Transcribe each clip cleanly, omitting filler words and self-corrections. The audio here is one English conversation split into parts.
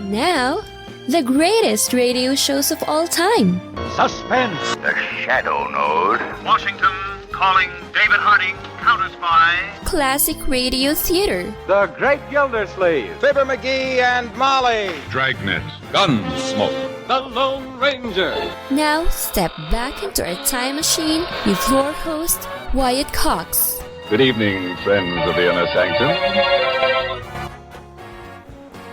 Now, the greatest radio shows of all time. Suspense. The Shadow Node. Washington calling David Harding, counter-spy. Classic radio theater. The Great Gildersleeve. Fibber McGee and Molly. Dragnet. Gunsmoke. The Lone Ranger. Now, step back into a time machine with your host, Wyatt Cox. Good evening, friends of the Inner Sanctum.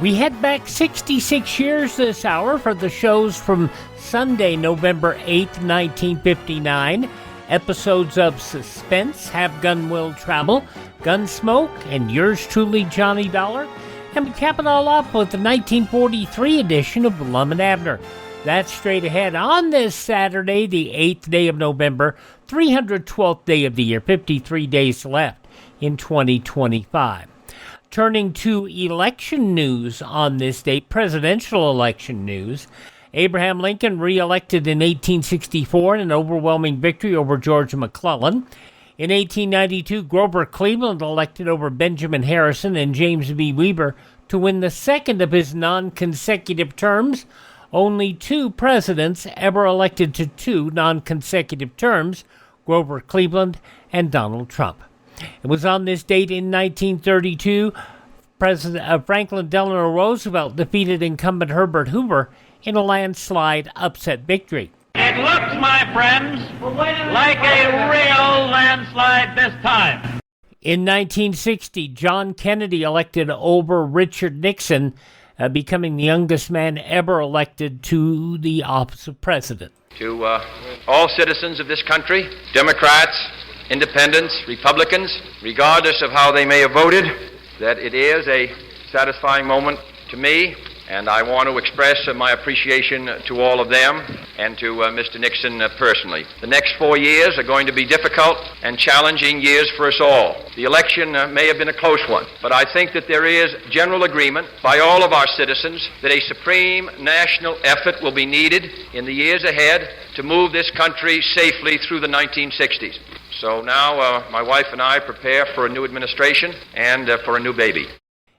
We head back 66 years this hour for the shows from Sunday, November 8th, 1959. Episodes of Suspense, Have Gun Will Travel, Gunsmoke, and yours truly, Johnny Dollar. And we cap it all off with the 1943 edition of Lum and Abner. That's straight ahead on this Saturday, the 8th day of November, 312th day of the year, 53 days left in 2025. Turning to election news on this date, presidential election news. Abraham Lincoln re-elected in 1864 in an overwhelming victory over George McClellan. In 1892, Grover Cleveland elected over Benjamin Harrison and James B. Weber to win the second of his non-consecutive terms. Only two presidents ever elected to two non-consecutive terms, Grover Cleveland and Donald Trump. It was on this date in 1932, President Franklin Delano Roosevelt defeated incumbent Herbert Hoover in a landslide upset victory. It looks, my friends, like a real landslide this time. In 1960, John Kennedy elected over Richard Nixon, becoming the youngest man ever elected to the office of president. To all citizens of this country, Democrats, Independents, Republicans, regardless of how they may have voted, that it is a satisfying moment to me, and I want to express my appreciation to all of them and to Mr. Nixon personally. The next 4 years are going to be difficult and challenging years for us all. The election may have been a close one, but I think that there is general agreement by all of our citizens that a supreme national effort will be needed in the years ahead to move this country safely through the 1960s. So now my wife and I prepare for a new administration and for a new baby.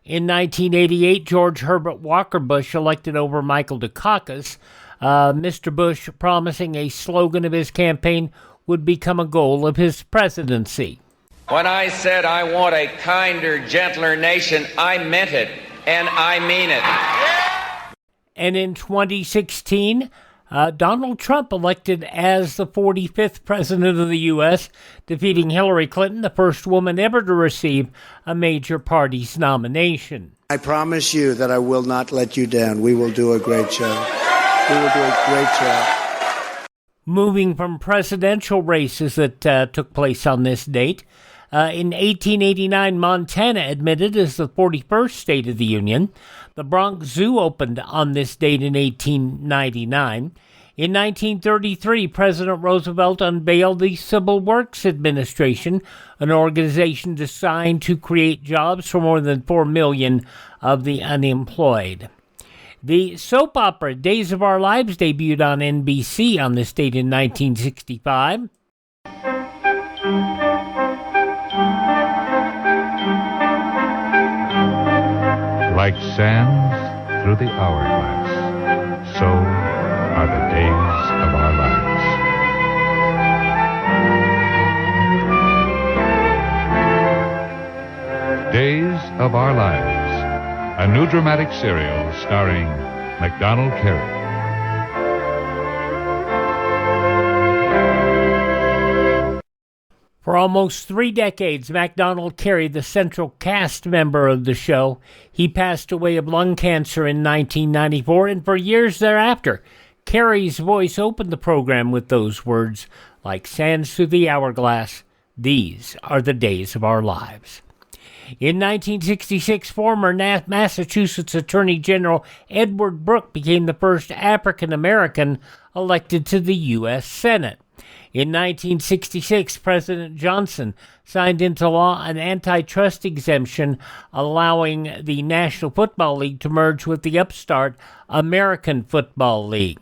In 1988, George Herbert Walker Bush elected over Michael Dukakis. Mr. Bush promising a slogan of his campaign would become a goal of his presidency. When I said I want a kinder, gentler nation, I meant it, and I mean it. And in 2016, Donald Trump elected as the 45th president of the U.S., defeating Hillary Clinton, the first woman ever to receive a major party's nomination. I promise you that I will not let you down. We will do a great job. We will do a great job. Moving from presidential races that took place on this date, in 1889, Montana admitted as the 41st state of the Union. The Bronx Zoo opened on this date in 1899. In 1933, President Roosevelt unveiled the Civil Works Administration, an organization designed to create jobs for more than 4 million of the unemployed. The soap opera Days of Our Lives debuted on NBC on this date in 1965. Like sands through the hourglass, so are the days of our lives. Days of Our Lives, a new dramatic serial starring MacDonald Carey. For almost 3 decades, MacDonald Carey, the central cast member of the show, he passed away of lung cancer in 1994, and for years thereafter, Carey's voice opened the program with those words, like sands through the hourglass, these are the days of our lives. In 1966, former Massachusetts Attorney General Edward Brooke became the first African American elected to the U.S. Senate. In 1966, President Johnson signed into law an antitrust exemption allowing the National Football League to merge with the upstart American Football League.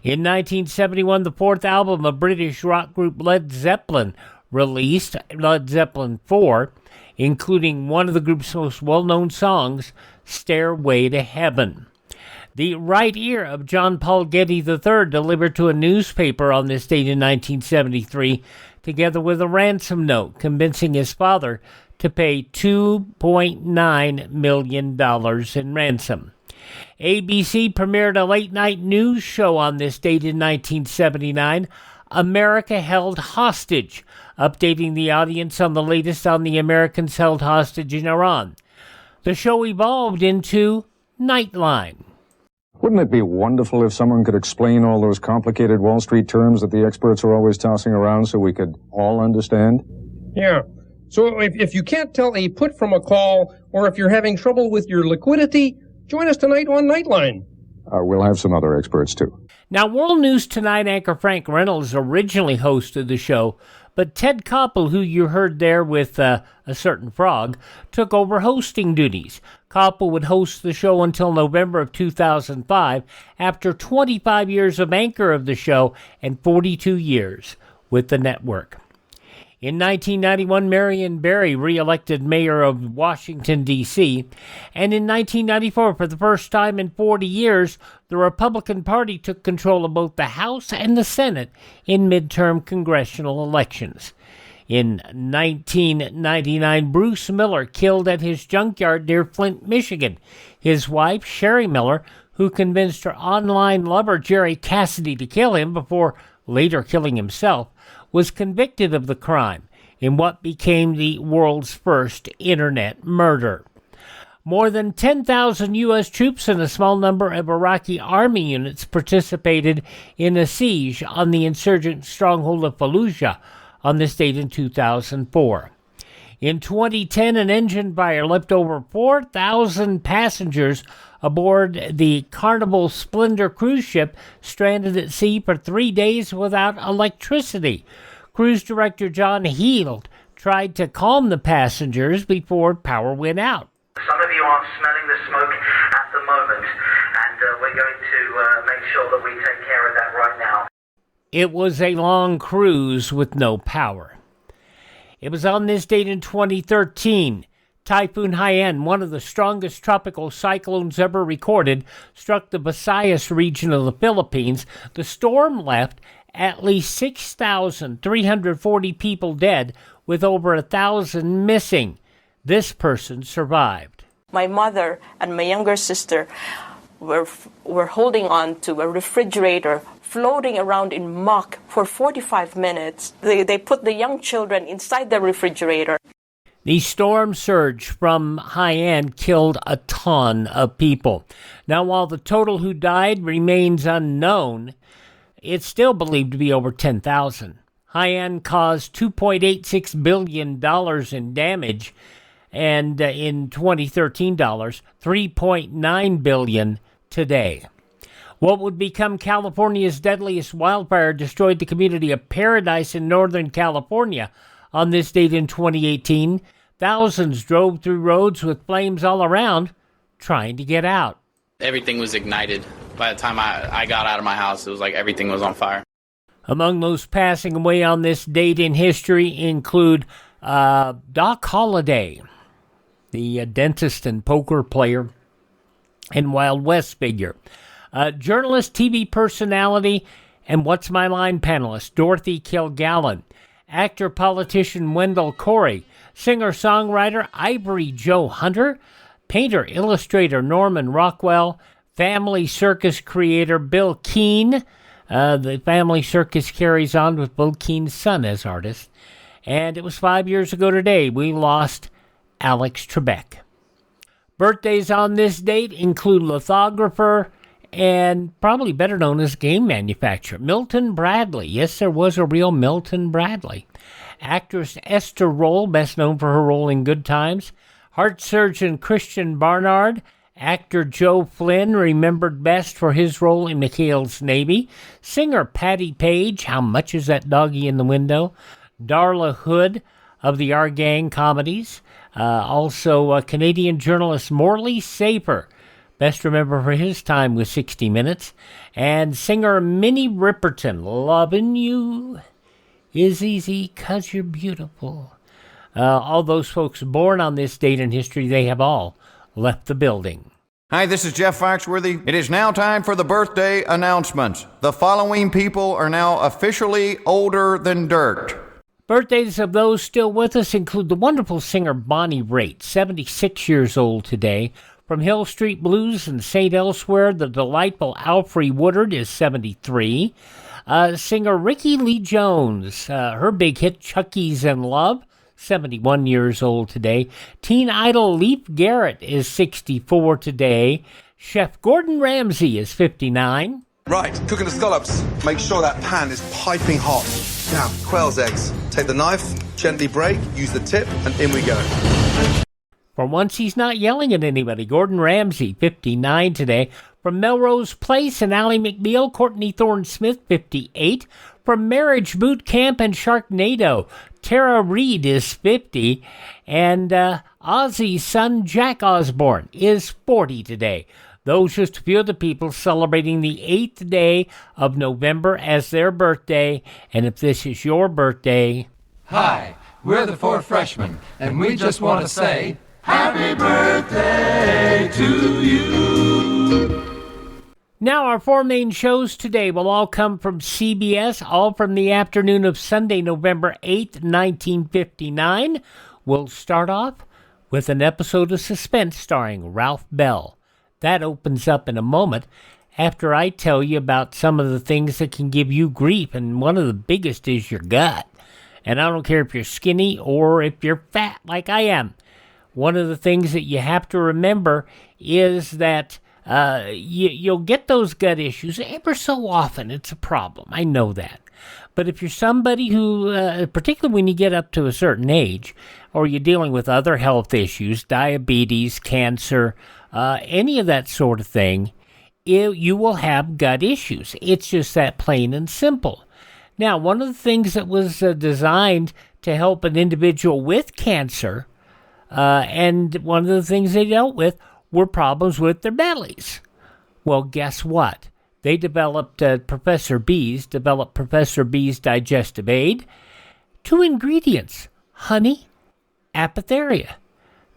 In 1971, the fourth album of British rock group Led Zeppelin released, Led Zeppelin 4, including one of the group's most well-known songs, Stairway to Heaven. The right ear of John Paul Getty III delivered to a newspaper on this date in 1973, together with a ransom note convincing his father to pay $2.9 million in ransom. ABC premiered a late-night news show on this date in 1979, America Held Hostage, updating the audience on the latest on the Americans held hostage in Iran. The show evolved into Nightline. Wouldn't it be wonderful if someone could explain all those complicated Wall Street terms that the experts are always tossing around so we could all understand? Yeah. So if you can't tell a put from a call, or if you're having trouble with your liquidity, join us tonight on Nightline. We'll have some other experts, too. Now, World News Tonight anchor Frank Reynolds originally hosted the show, but Ted Koppel, who you heard there with a certain frog, took over hosting duties. Koppel would host the show until November of 2005, after 25 years of anchor of the show and 42 years with the network. In 1991, Marion Barry re-elected mayor of Washington, D.C., and in 1994, for the first time in 40 years, the Republican Party took control of both the House and the Senate in midterm congressional elections. In 1999, Bruce Miller killed at his junkyard near Flint, Michigan. His wife, Sherry Miller, who convinced her online lover, Jerry Cassidy, to kill him before later killing himself, was convicted of the crime in what became the world's first internet murder. More than 10,000 U.S. troops and a small number of Iraqi army units participated in a siege on the insurgent stronghold of Fallujah on this date in 2004. In 2010, an engine fire left over 4,000 passengers aboard the Carnival Splendor cruise ship stranded at sea for 3 days without electricity. Cruise director John Dehner tried to calm the passengers before power went out. Some of you aren't smelling the smoke at the moment, and we're going to make sure that we take care of that right now. It was a long cruise with no power. It was on this date in 2013. Typhoon Haiyan, one of the strongest tropical cyclones ever recorded, struck the Visayas region of the Philippines. The storm left at least 6,340 people dead, with over 1,000 missing. This person survived. My mother and my younger sister were holding on to a refrigerator, floating around in muck for 45 minutes. They put the young children inside the refrigerator. The storm surge from Haiyan killed a ton of people. Now, while the total who died remains unknown, it's still believed to be over 10,000. Haiyan caused $2.86 billion in damage, and in 2013 dollars, $3.9 billion today. What would become California's deadliest wildfire destroyed the community of Paradise in Northern California. On this date in 2018, thousands drove through roads with flames all around, trying to get out. Everything was ignited. By the time I got out of my house, it was like everything was on fire. Among those passing away on this date in history include Doc Holliday, the dentist and poker player and Wild West figure, journalist, TV personality, and What's My Line panelist Dorothy Kilgallen, actor, politician Wendell Corey, singer-songwriter Ivory Joe Hunter, painter, illustrator Norman Rockwell, family circus creator Bill Keane. The family circus carries on with Bill Keane's son as artist. And it was 5 years ago today we lost Alex Trebek. Birthdays on this date include lithographer and probably better known as game manufacturer Milton Bradley. Yes, there was a real Milton Bradley. Actress Esther Roll, best known for her role in Good Times. Heart surgeon Christian Barnard. Actor Joe Flynn, remembered best for his role in McHale's Navy. Singer Patti Page, How Much Is That Doggy in the Window? Darla Hood of the Our Gang comedies. Also Canadian journalist Morley Safer, best remembered for his time with 60 Minutes. And singer Minnie Riperton, Lovin' You Is Easy 'Cause You're Beautiful. All those folks born on this date in history, they have all left the building. Hi, this is Jeff Foxworthy. It is now time for the birthday announcements. The following people are now officially older than dirt. Birthdays of those still with us include the wonderful singer Bonnie Raitt, 76 years old today. From Hill Street Blues and St. Elsewhere, the delightful Alfre Woodard is 73. Singer Ricky Lee Jones, her big hit Chucky's in Love, 71 years old today. Teen idol Leif Garrett is 64 today. Chef Gordon Ramsay is 59. Right, cooking the scallops. Make sure that pan is piping hot. Now, quail's eggs. Take the knife, gently break, use the tip, and in we go. For once, he's not yelling at anybody. Gordon Ramsay, 59 today. From Melrose Place and Ally McBeal, Courtney Thorne-Smith, 58. From Marriage Boot Camp and Sharknado, Tara Reid is 50. And Ozzy's son, Jack Osborne, is 40 today. Those just a few of the people celebrating the 8th day of November as their birthday. And if this is your birthday... Hi, we're the Four Freshmen, and we just want to say... Happy birthday to you! Now our four main shows today will all come from CBS, all from the afternoon of Sunday, November 8th, 1959. We'll start off with an episode of Suspense starring Ralph Bell. That opens up in a moment after I tell you about some of the things that can give you grief, and one of the biggest is your gut. And I don't care if you're skinny or if you're fat like I am. One of the things that you have to remember is that you'll get those gut issues ever so often. It's a problem. I know that. But if you're somebody who, particularly when you get up to a certain age, or you're dealing with other health issues, diabetes, cancer, any of that sort of thing, you will have gut issues. It's just that plain and simple. Now, one of the things that was designed to help an individual with cancer, and one of the things they dealt with were problems with their bellies. Well, guess what? They developed, Professor B's Digestive Aid. 2 ingredients, honey, apotheria.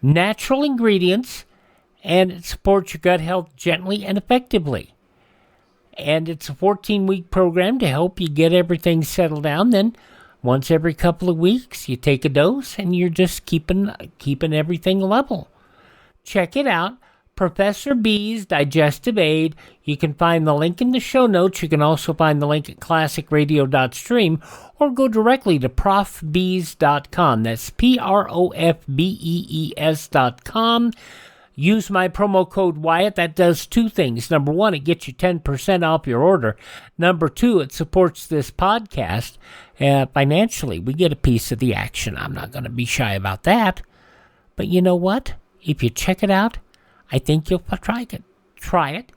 Natural ingredients, and it supports your gut health gently and effectively. And it's a 14-week program to help you get everything settled down. Then once every couple of weeks, you take a dose, and you're just keeping everything level. Check it out, Professor B's Digestive Aid. You can find the link in the show notes. You can also find the link at classicradio.stream, or go directly to profbees.com. That's PROFBEES.com. Use my promo code Wyatt. That does 2 things. Number 1, it gets you 10% off your order. Number 2, it supports this podcast financially. We get a piece of the action. I'm not going to be shy about that. But you know what? If you check it out, I think you'll try it.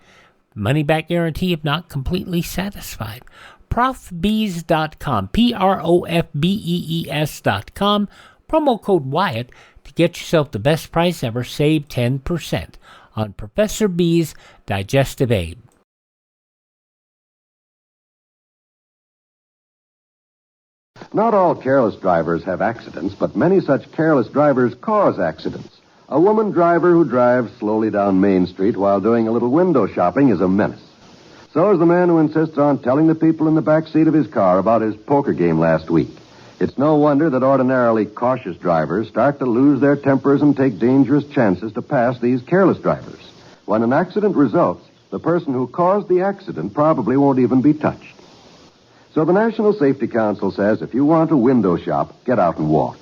Money back guarantee if not completely satisfied. Profbees.com. PROFBEES.com. Promo code Wyatt. To get yourself the best price ever, save 10% on Professor B's Digestive Aid. Not all careless drivers have accidents, but many such careless drivers cause accidents. A woman driver who drives slowly down Main Street while doing a little window shopping is a menace. So is the man who insists on telling the people in the back seat of his car about his poker game last week. It's no wonder that ordinarily cautious drivers start to lose their tempers and take dangerous chances to pass these careless drivers. When an accident results, the person who caused the accident probably won't even be touched. So the National Safety Council says if you want to window shop, get out and walk.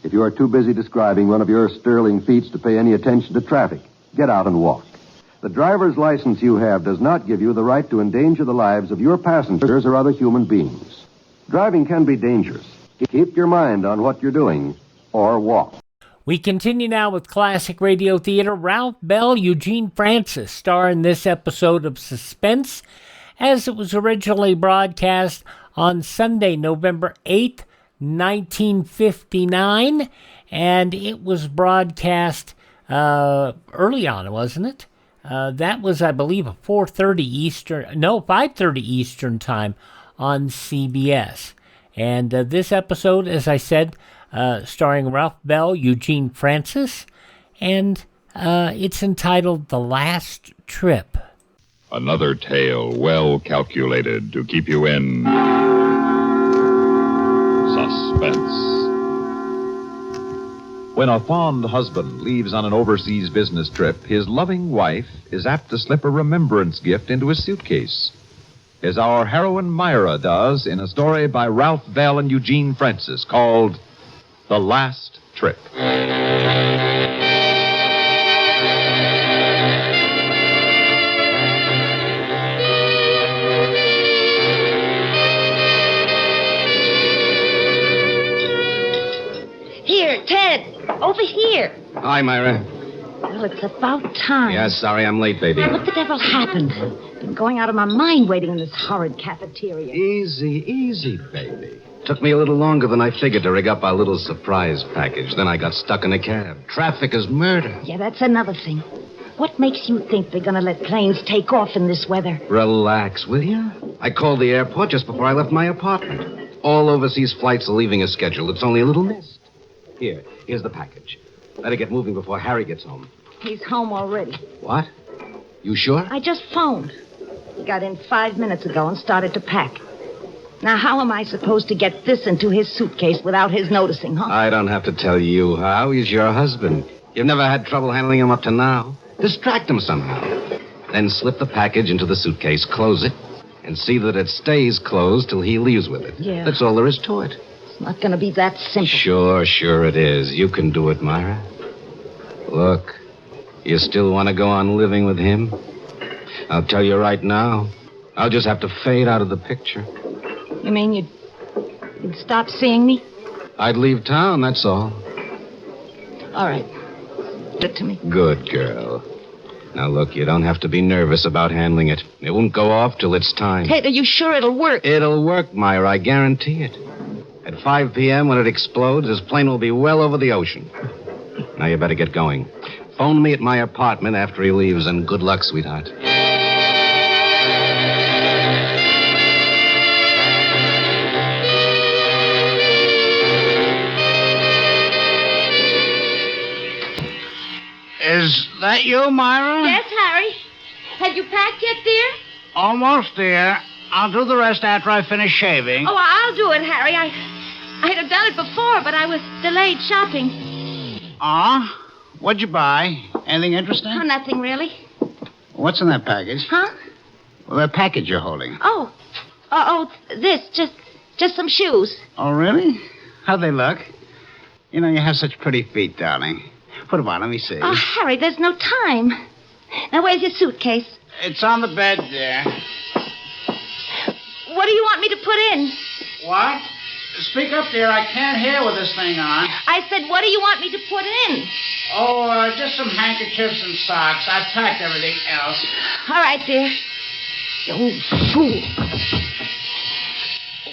If you are too busy describing one of your sterling feats to pay any attention to traffic, get out and walk. The driver's license you have does not give you the right to endanger the lives of your passengers or other human beings. Driving can be dangerous. Keep your mind on what you're doing, or walk. We continue now with Classic Radio Theater. Ralph Bell, Eugene Francis star in this episode of Suspense, as it was originally broadcast on Sunday, November 8th, 1959, and it was broadcast early on, wasn't it? That was, I believe, a 5:30 Eastern time on CBS. And this episode, as I said, starring Ralph Bell, Eugene Francis, and It's entitled The Last Trip. Another tale well calculated to keep you in suspense. When a fond husband leaves on an overseas business trip, his loving wife is apt to slip a remembrance gift into his suitcase, as our heroine Myra does in a story by Ralph Bell and Eugene Francis called The Last Trip. Here, Ted, over here. Hi, Myra. Well, it's about time. Yeah, sorry I'm late, baby. What the devil happened? Been going out of my mind waiting in this horrid cafeteria. Easy, baby. Took me a little longer than I figured to rig up our little surprise package. Then I got stuck in a cab. Traffic is murder. Yeah, that's another thing. What makes you think they're going to let planes take off in this weather? Relax, will you? I called the airport just before I left my apartment. All overseas flights are leaving as scheduled. It's only a little missed. Here's the package. Better get moving before Harry gets home. He's home already. What? You sure? I just phoned. He got in 5 minutes ago and started to pack. Now, how am I supposed to get this into his suitcase without his noticing, huh? I don't have to tell you how. He's your husband. You've never had trouble handling him up to now. Distract him somehow. Then slip the package into the suitcase, close it, and see that it stays closed till he leaves with it. Yeah. That's all there is to it. It's not going to be that simple. Sure it is. You can do it, Myra. Look, you still want to go on living with him? I'll tell you right now, I'll just have to fade out of the picture. You mean you'd stop seeing me? I'd leave town, that's all. All right. Give it to me. Good girl. Now, look, you don't have to be nervous about handling it. It won't go off till it's time. Ted, are you sure it'll work? It'll work, Myra, I guarantee it. At 5 p.m., when it explodes, this plane will be well over the ocean. Now, you better get going. Phone me at my apartment after he leaves, and good luck, sweetheart. Is that you, Myra? Yes, Harry. Have you packed yet, dear? Almost, dear. I'll do the rest after I finish shaving. Oh, I'll do it, Harry. I'd have done it before, but I was delayed shopping. What'd you buy? Anything interesting? Oh, nothing really. What's in that package? Huh? Well, that package you're holding. This, just some shoes. Oh, really? How'd they look? You know, you have such pretty feet, darling. Put them on, let me see. Oh, Harry, there's no time. Now, where's your suitcase? It's on the bed, dear. What do you want me to put in? What? Speak up, dear. I can't hear with this thing on. I said, what do you want me to put in? Oh, just some handkerchiefs and socks. I've packed everything else. All right, dear. Oh, fool.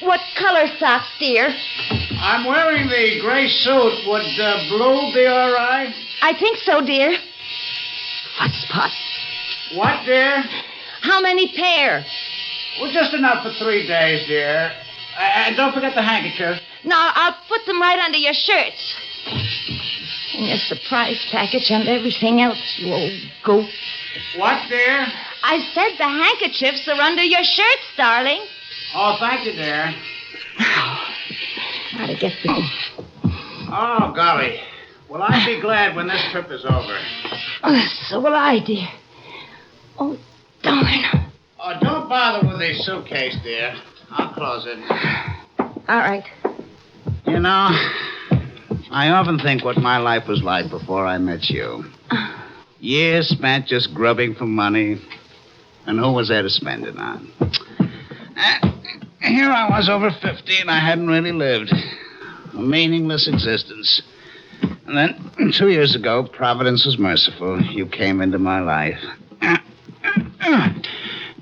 What color socks, dear? I'm wearing the gray suit. Would blue be all right? I think so, dear. Hotspot. What, dear? How many pair? Well, just enough for 3 days, dear. And don't forget the handkerchief. No, I'll put them right under your shirts. And your surprise package and everything else, you old goat. What, dear? I said the handkerchiefs are under your shirts, darling. Oh, thank you, dear. Gotta get this. Oh, golly. Will I be glad when this trip is over? So will I, dear. Oh, darn. Oh, don't bother with the suitcase, dear. I'll close it. All right. You know, I often think what my life was like before I met you. Years spent just grubbing for money. And who was there to spend it on? Here I was over 50 and I hadn't really lived. A meaningless existence. And then 2 years ago, Providence was merciful. You came into my life.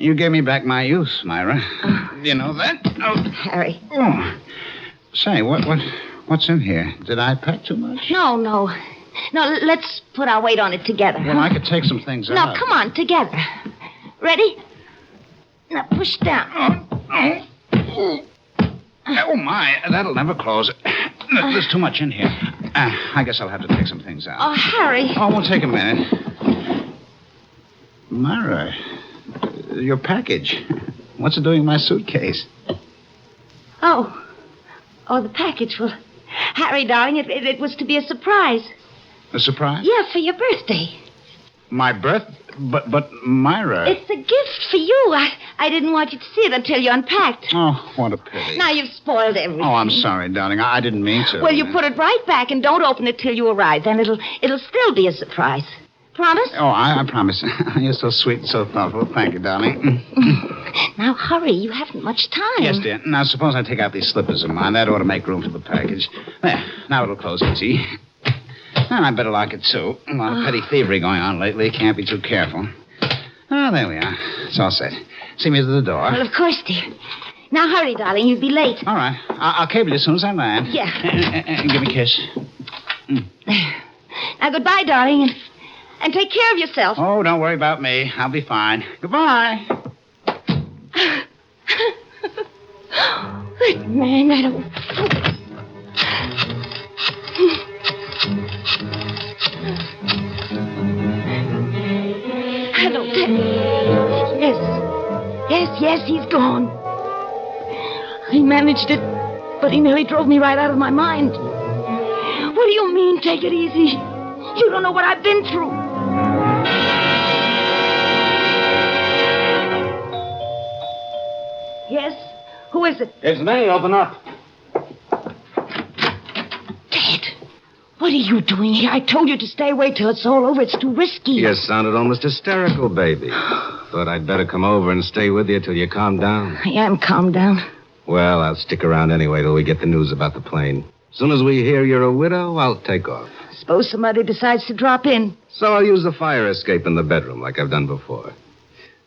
You gave me back my youth, Myra. You know that? Oh, Harry. Oh. Say, what's in here? Did I pack too much? No. No, let's put our weight on it together. Well, I could take some things out. No, come on, together. Ready? Now, push down. Oh, my. That'll never close. There's too much in here. I guess I'll have to take some things out. Oh, Harry. Oh, it won't take a minute. Myra, your package. What's it doing in my suitcase? Oh, the package. Well, Harry, darling, it was to be a surprise. A surprise? Yeah, for your birthday. My birth? But Myra. It's a gift for you. I didn't want you to see it until you unpacked. Oh, what a pity. Now you've spoiled everything. Oh, I'm sorry, darling. I didn't mean to. Well, you put it right back and don't open it till you arrive. Then it'll still be a surprise. Promise? Oh, I promise. You're so sweet and so thoughtful. Thank you, darling. Now, hurry. You haven't much time. Yes, dear. Now, suppose I take out these slippers of mine. That ought to make room for the package. There. Now it'll close easy. Well, I better lock it, too. A lot of petty thievery going on lately. Can't be too careful. Oh, there we are. It's all set. See me to the door. Well, of course, dear. Now, hurry, darling. You'll be late. All right. I'll cable you as soon as I land. Yeah. Give me a kiss. Now, goodbye, darling, and take care of yourself. Oh, don't worry about me. I'll be fine. Goodbye. Good man, I don't... Hello, Ted. Yes, he's gone. He managed it, but he nearly drove me right out of my mind. What do you mean, take it easy? You don't know what I've been through. Yes? Who is it? It's me. Open up. Ted, what are you doing here? I told you to stay away till it's all over. It's too risky. You sounded almost hysterical, baby. Thought I'd better come over and stay with you till you calm down. I am calmed down. Well, I'll stick around anyway till we get the news about the plane. As soon as we hear you're a widow, I'll take off. Suppose somebody decides to drop in. So I'll use the fire escape in the bedroom like I've done before.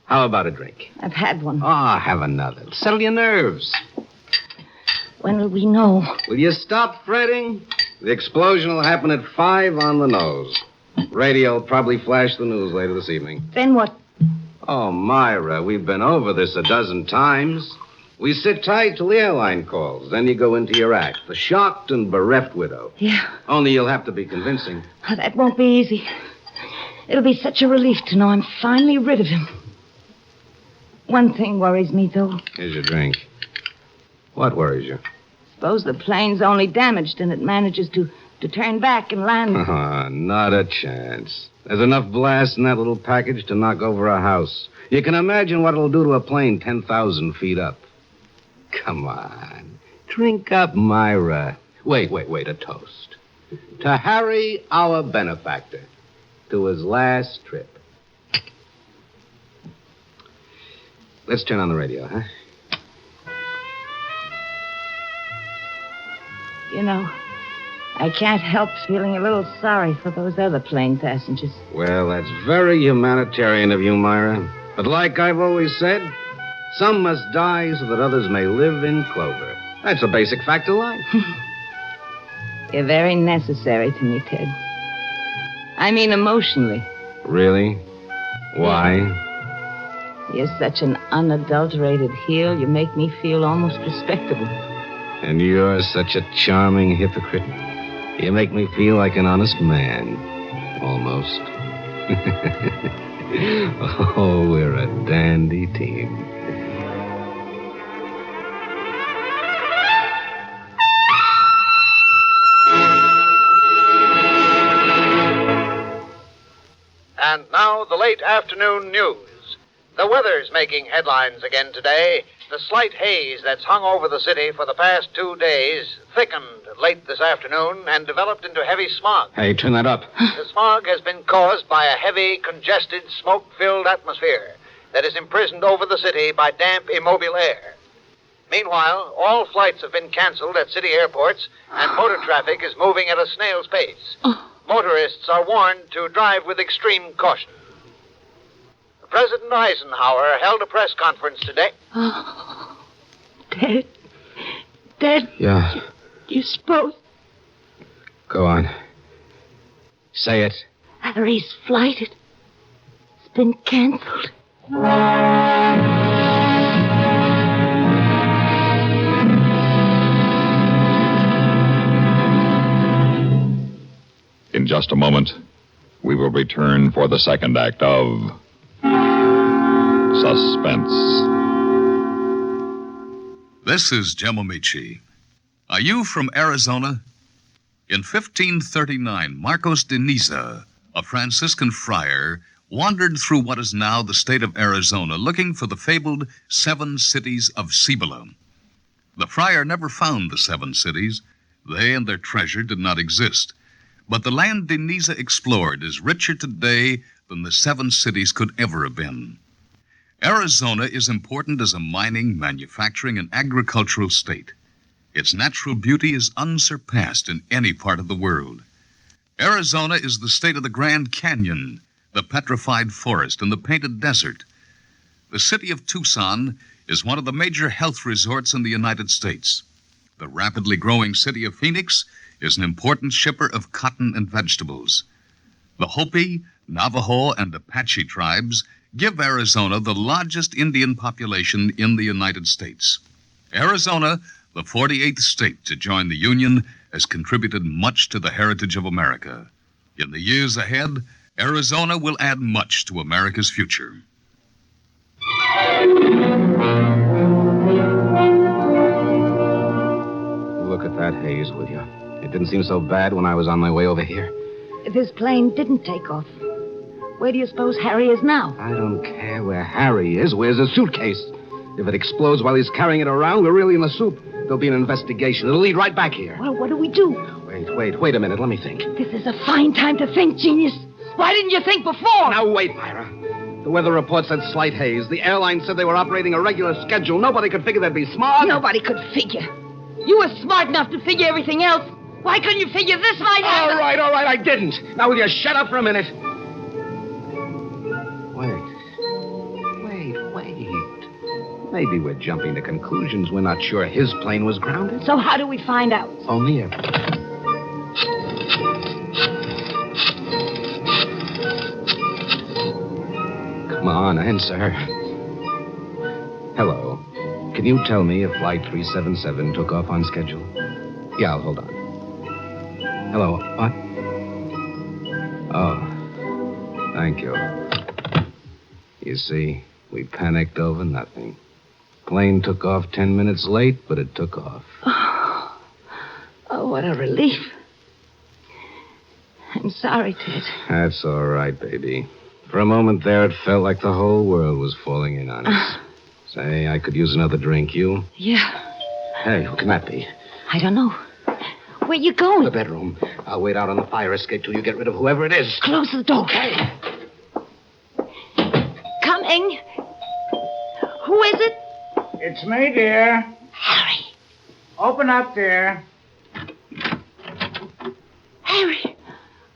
How about a drink? I've had one. Oh, have another. Settle your nerves. When will we know? Will you stop fretting? The explosion will happen at 5 on the nose. Radio will probably flash the news later this evening. Then what? Oh, Myra, we've been over this a dozen times. We sit tight till the airline calls. Then you go into your act. The shocked and bereft widow. Yeah. Only you'll have to be convincing. Oh, that won't be easy. It'll be such a relief to know I'm finally rid of him. One thing worries me, though. Here's your drink. What worries you? Suppose the plane's only damaged and it manages to turn back and land. Not a chance. There's enough blast in that little package to knock over a house. You can imagine what it'll do to a plane 10,000 feet up. Come on. Drink up, Myra. Wait, a toast. To Harry, our benefactor. To his last trip. Let's turn on the radio, huh? You know, I can't help feeling a little sorry for those other plane passengers. Well, that's very humanitarian of you, Myra. But like I've always said, some must die so that others may live in clover. That's a basic fact of life. You're very necessary to me, Ted. I mean emotionally. Really? Why? You're such an unadulterated heel, you make me feel almost respectable. And you're such a charming hypocrite. You make me feel like an honest man. Almost. Oh, we're a dandy team. And now, the late afternoon news. The weather's making headlines again today. The slight haze that's hung over the city for the past 2 days thickened late this afternoon and developed into heavy smog. Hey, turn that up. The smog has been caused by a heavy, congested, smoke-filled atmosphere that is imprisoned over the city by damp, immobile air. Meanwhile, all flights have been canceled at city airports, and motor traffic is moving at a snail's pace. Motorists are warned to drive with extreme caution. President Eisenhower held a press conference today. Oh, Ted. Yeah. You spoke. Go on. Say it. Harry's flight. It's been canceled. just a moment, we will return for the second act of Suspense. This is Jim Amici. Are you from Arizona? In 1539, Marcos de Niza, a Franciscan friar, wandered through what is now the state of Arizona looking for the fabled 7 cities of Cibola. The friar never found the 7 cities. They and their treasure did not exist. But the land de Niza explored is richer today than the 7 cities could ever have been. Arizona is important as a mining, manufacturing, and agricultural state. Its natural beauty is unsurpassed in any part of the world. Arizona is the state of the Grand Canyon, the petrified forest, and the painted desert. The city of Tucson is one of the major health resorts in the United States. The rapidly growing city of Phoenix is an important shipper of cotton and vegetables. The Hopi, Navajo, and Apache tribes give Arizona the largest Indian population in the United States. Arizona, the 48th state to join the Union, has contributed much to the heritage of America. In the years ahead, Arizona will add much to America's future. Look at that haze, will you? It didn't seem so bad when I was on my way over here. This plane didn't take off. Where do you suppose Harry is now? I don't care where Harry is. Where's his suitcase? If it explodes while he's carrying it around, we're really in the soup. There'll be an investigation. It'll lead right back here. Well, what do we do? Wait a minute. Let me think. This is a fine time to think, genius. Why didn't you think before? Now, wait, Myra. The weather report said slight haze. The airline said they were operating a regular schedule. Nobody could figure they'd be smart. Nobody could figure. You were smart enough to figure everything else. Why couldn't you figure this might happen? All right, I didn't. Now, will you shut up for a minute? Wait. Maybe we're jumping to conclusions. We're not sure his plane was grounded. So how do we find out? Phone the air. Come on, answer. Hello. Can you tell me if Flight 377 took off on schedule? Yeah, hold on. Hello, what? Oh, thank you. You see, we panicked over nothing. Plane took off 10 minutes late, but it took off. Oh, what a relief. I'm sorry, Ted. That's all right, baby. For a moment there, it felt like the whole world was falling in on us. Say, I could use another drink. You? Yeah. Hey, who can that be? I don't know. Where you going? The bedroom. I'll wait out on the fire escape till you get rid of whoever it is. Close the door. Okay. Coming. Who is it? It's me, dear. Harry. Open up there. Harry,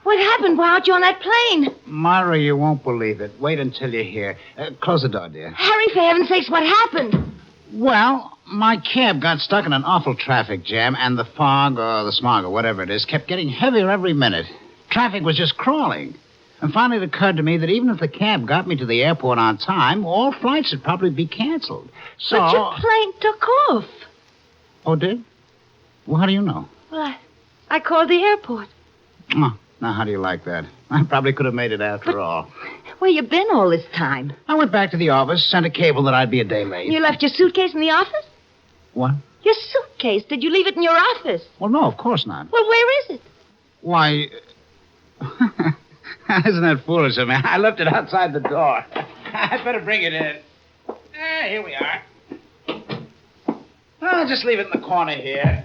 what happened? Why aren't you on that plane? Myra, you won't believe it. Wait until you hear. Close the door, dear. Harry, for heaven's sakes, what happened? Well, my cab got stuck in an awful traffic jam, and the fog or the smog or whatever it is kept getting heavier every minute. Traffic was just crawling. And finally it occurred to me that even if the cab got me to the airport on time, all flights would probably be canceled. So... But your plane took off. Oh, did? Well, how do you know? Well, I called the airport. Oh, now, how do you like that? I probably could have made it after all. Where you been all this time? I went back to the office, sent a cable that I'd be a day late. You left your suitcase in the office? What? Your suitcase. Did you leave it in your office? Well, no, of course not. Well, where is it? Why... Isn't that foolish of me? I left it outside the door. I'd better bring it in. Here we are. I'll just leave it in the corner here.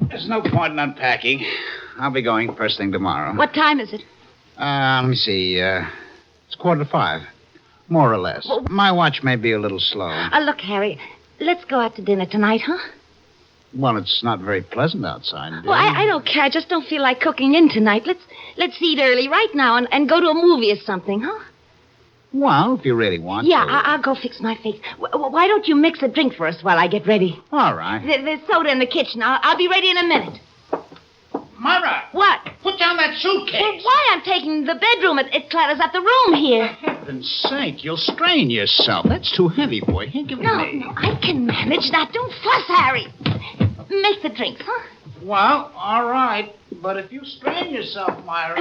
There's no point in unpacking. I'll be going first thing tomorrow. What time is it? Let me see. It's 4:45. More or less. Well, my watch may be a little slow. Look, Harry, let's go out to dinner tonight, huh? Well, it's not very pleasant outside. Well, I don't care. I just don't feel like cooking in tonight. Let's eat early right now and go to a movie or something, huh? Well, if you really want to. I'll go fix my face. Why don't you mix a drink for us while I get ready? All right. There's soda in the kitchen. I'll be ready in a minute. Myra! What? Put down that suitcase. Well, why? I'm taking the bedroom. It clatters up the room here. For heaven's sake, you'll strain yourself. That's too heavy for you. Here, give it to me. No, I can manage that. Don't fuss, Harry. Make the drinks, huh? Well, all right. But if you strain yourself, Myra...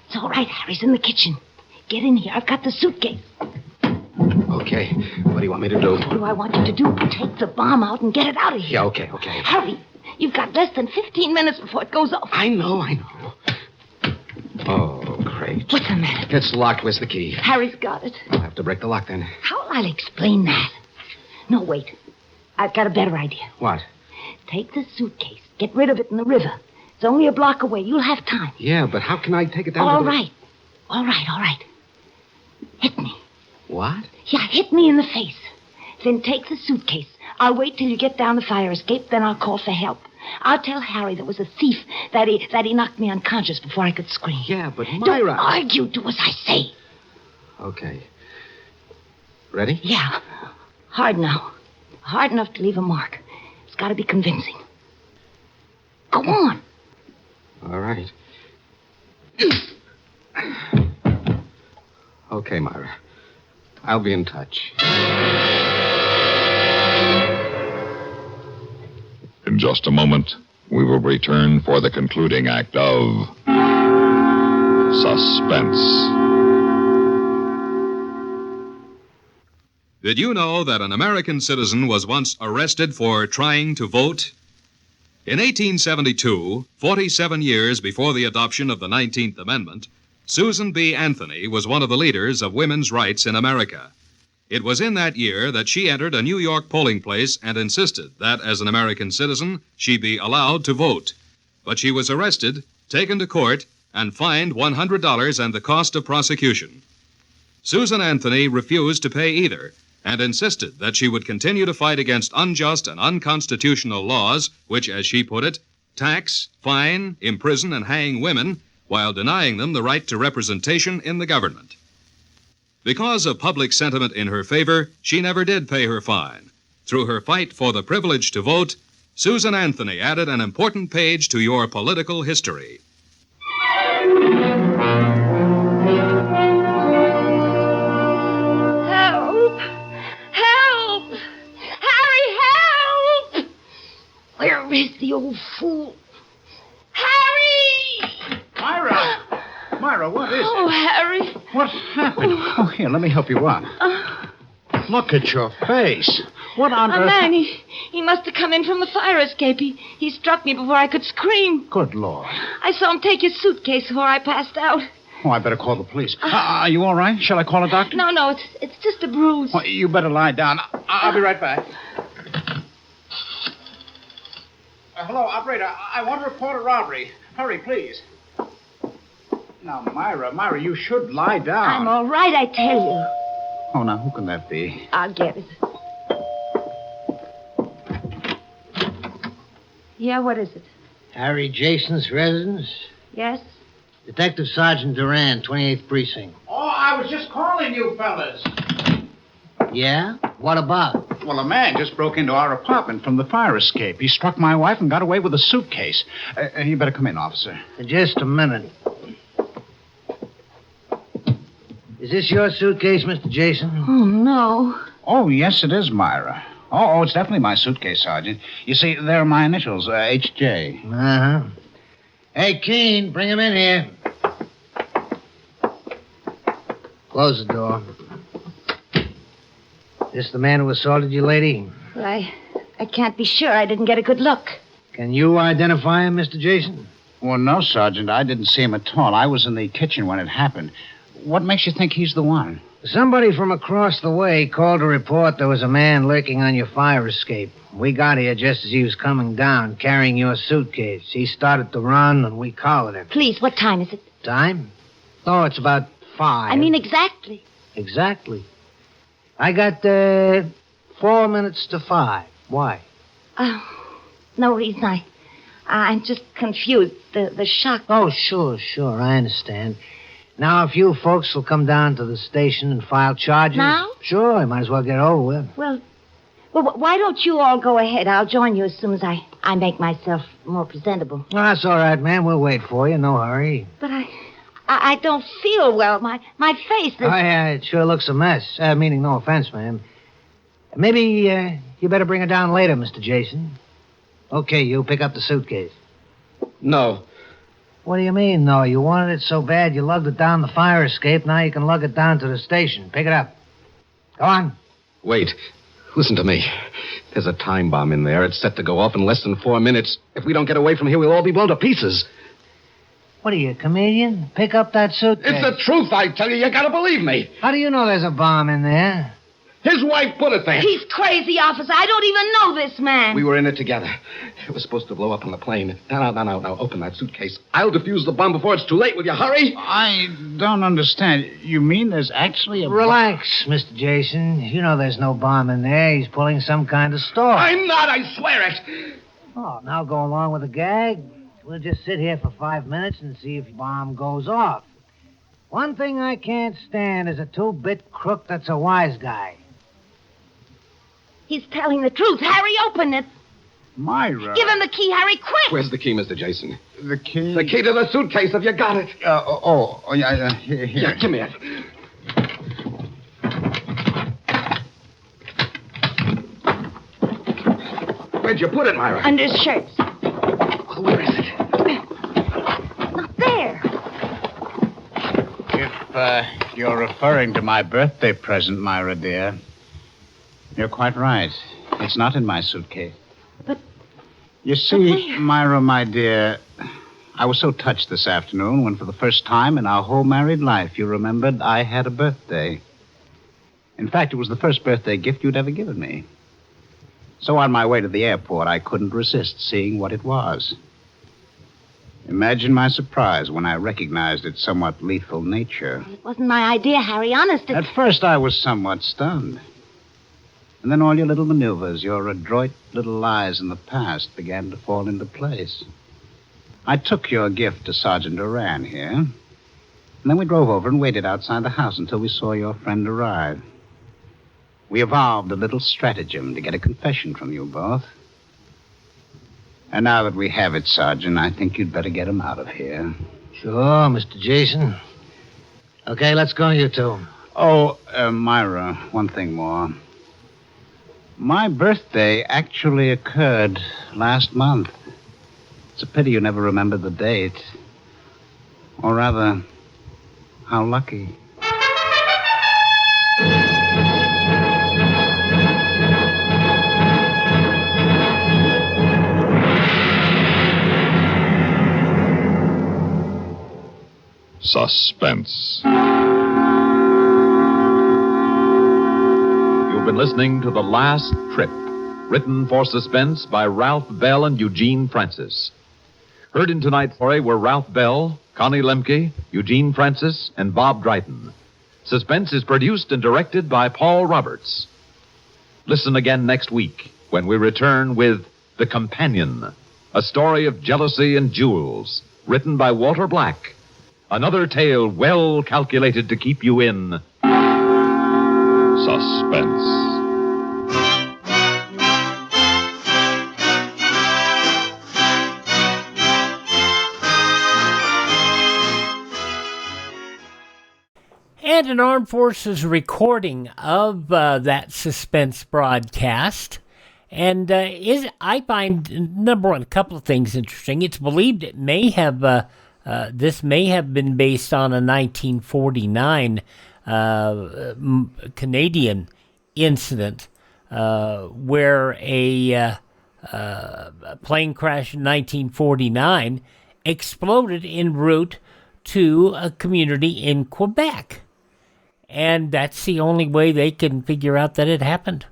It's all right, Harry's in the kitchen. Get in here. I've got the suitcase. Okay. What do you want me to do? What do I want you to do? Take the bomb out and get it out of here. Yeah, okay. Hurry. You've got less than 15 minutes before it goes off. I know. Oh, great. What's the matter? It's locked. Where's the key? Harry's got it. I'll have to break the lock then. How'll I explain that? No, wait. I've got a better idea. What? Take the suitcase. Get rid of it in the river. It's only a block away. You'll have time. Yeah, but how can I take it down All to the... right. All right. Hit me. What? Yeah, hit me in the face. Then take the suitcase. I'll wait till you get down the fire escape, then I'll call for help. I'll tell Harry there was a thief, that he knocked me unconscious before I could scream. Yeah, but Myra... Don't argue. Do as I say. Okay. Ready? Yeah. Hard now. Hard enough to leave a mark. It's got to be convincing. Go on. All right. Okay, Myra. I'll be in touch. In just a moment, we will return for the concluding act of Suspense. Did you know that an American citizen was once arrested for trying to vote? In 1872, 47 years before the adoption of the 19th Amendment, Susan B. Anthony was one of the leaders of women's rights in America. It was in that year that she entered a New York polling place and insisted that, as an American citizen, she be allowed to vote. But she was arrested, taken to court, and fined $100 and the cost of prosecution. Susan Anthony refused to pay either, and insisted that she would continue to fight against unjust and unconstitutional laws which, as she put it, tax, fine, imprison, and hang women while denying them the right to representation in the government. Because of public sentiment in her favor, she never did pay her fine. Through her fight for the privilege to vote, Susan Anthony added an important page to your political history. Help! Help! Harry, help! Where is the old fool? Harry! Myra, what is it? Oh, Harry. What happened? Oh, here, let me help you out. Look at your face. What on A earth... man, he must have come in from the fire escape. He struck me before I could scream. Good Lord. I saw him take his suitcase before I passed out. Oh, I better call the police. Are you all right? Shall I call a doctor? No, it's just a bruise. Well, you better lie down. I'll be right back. Hello, operator. I want to report a robbery. Hurry, please. Now, Myra, you should lie down. I'm all right, I tell you. Oh, now, who can that be? I'll get it. Yeah, what is it? Harry Jason's residence? Yes? Detective Sergeant Duran, 28th Precinct. Oh, I was just calling you fellas. Yeah? What about? Well, a man just broke into our apartment from the fire escape. He struck my wife and got away with a suitcase. You better come in, officer. Just a minute. Is this your suitcase, Mr. Jason? Oh, no. Oh, yes, it is, Myra. Oh, it's definitely my suitcase, Sergeant. You see, there are my initials, H.J. Uh-huh. Hey, Keene, bring him in here. Close the door. This the man who assaulted you, lady? Well, I can't be sure. I didn't get a good look. Can you identify him, Mr. Jason? Well, no, Sergeant. I didn't see him at all. I was in the kitchen when it happened. What makes you think he's the one? Somebody from across the way called to report there was a man lurking on your fire escape. We got here just as he was coming down, carrying your suitcase. He started to run, and we collared him. Please, what time is it? Time? Oh, it's about 5. I mean exactly. Exactly. I got 4 minutes to 5. Why? No reason. I'm just confused. The shock. Oh, sure. I understand. Now, if you folks will come down to the station and file charges... Now? Sure, you might as well get over with. Well, why don't you all go ahead? I'll join you as soon as I make myself more presentable. Well, that's all right, ma'am. We'll wait for you. No hurry. But I don't feel well. My face is... Oh, yeah, it sure looks a mess. Meaning no offense, ma'am. Maybe you better bring her down later, Mr. Jason. Okay, you pick up the suitcase. No. What do you mean, no? You wanted it so bad you lugged it down the fire escape. Now you can lug it down to the station. Pick it up. Go on. Wait. Listen to me. There's a time bomb in there. It's set to go off in less than 4 minutes. If we don't get away from here, we'll all be blown to pieces. What are you, a comedian? Pick up that suitcase. It's the truth, I tell you. You gotta believe me. How do you know there's a bomb in there? His wife put it there. He's crazy, officer. I don't even know this man. We were in it together. It was supposed to blow up on the plane. Now, open that suitcase. I'll defuse the bomb before it's too late. Will you hurry? I don't understand. You mean there's actually a... Relax, Mr. Jason. You know there's no bomb in there. He's pulling some kind of story. I'm not, I swear it. Oh, now go along with the gag. We'll just sit here for 5 minutes and see if the bomb goes off. One thing I can't stand is a two-bit crook that's a wise guy. He's telling the truth. Harry, open it. Myra. Give him the key, Harry, quick. Where's the key, Mr. Jason? The key? The key to the suitcase. Have you got it? Yeah, here. Yeah, give me it. Where'd you put it, Myra? Under his shirts. Oh, where is it? Not there. If you're referring to my birthday present, Myra, dear, you're quite right. It's not in my suitcase. But... You see, Myra, my dear, I was so touched this afternoon when for the first time in our whole married life you remembered I had a birthday. In fact, it was the first birthday gift you'd ever given me. So on my way to the airport, I couldn't resist seeing what it was. Imagine my surprise when I recognized its somewhat lethal nature. It wasn't my idea, Harry, honest. At first, I was somewhat stunned. And then all your little maneuvers, your adroit little lies in the past began to fall into place. I took your gift to Sergeant Duran here. And then we drove over and waited outside the house until we saw your friend arrive. We evolved a little stratagem to get a confession from you both. And now that we have it, Sergeant, I think you'd better get him out of here. Sure, Mr. Jason. Okay, let's go, you two. Oh, Myra, one thing more. My birthday actually occurred last month. It's a pity you never remembered the date. Or rather, how lucky. Suspense. You've been listening to The Last Trip, written for Suspense by Ralph Bell and Eugene Francis. Heard in tonight's story were Ralph Bell, Connie Lemke, Eugene Francis, and Bob Dryden. Suspense is produced and directed by Paul Roberts. Listen again next week when we return with The Companion, a story of jealousy and jewels, written by Walter Black. Another tale well calculated to keep you in suspense. And an Armed Forces recording of that Suspense broadcast. And I find, number one, a couple of things interesting. It's believed it may have... this may have been based on a 1949 Canadian incident where a plane crash in 1949 exploded en route to a community in Quebec. And that's the only way they can figure out that it happened.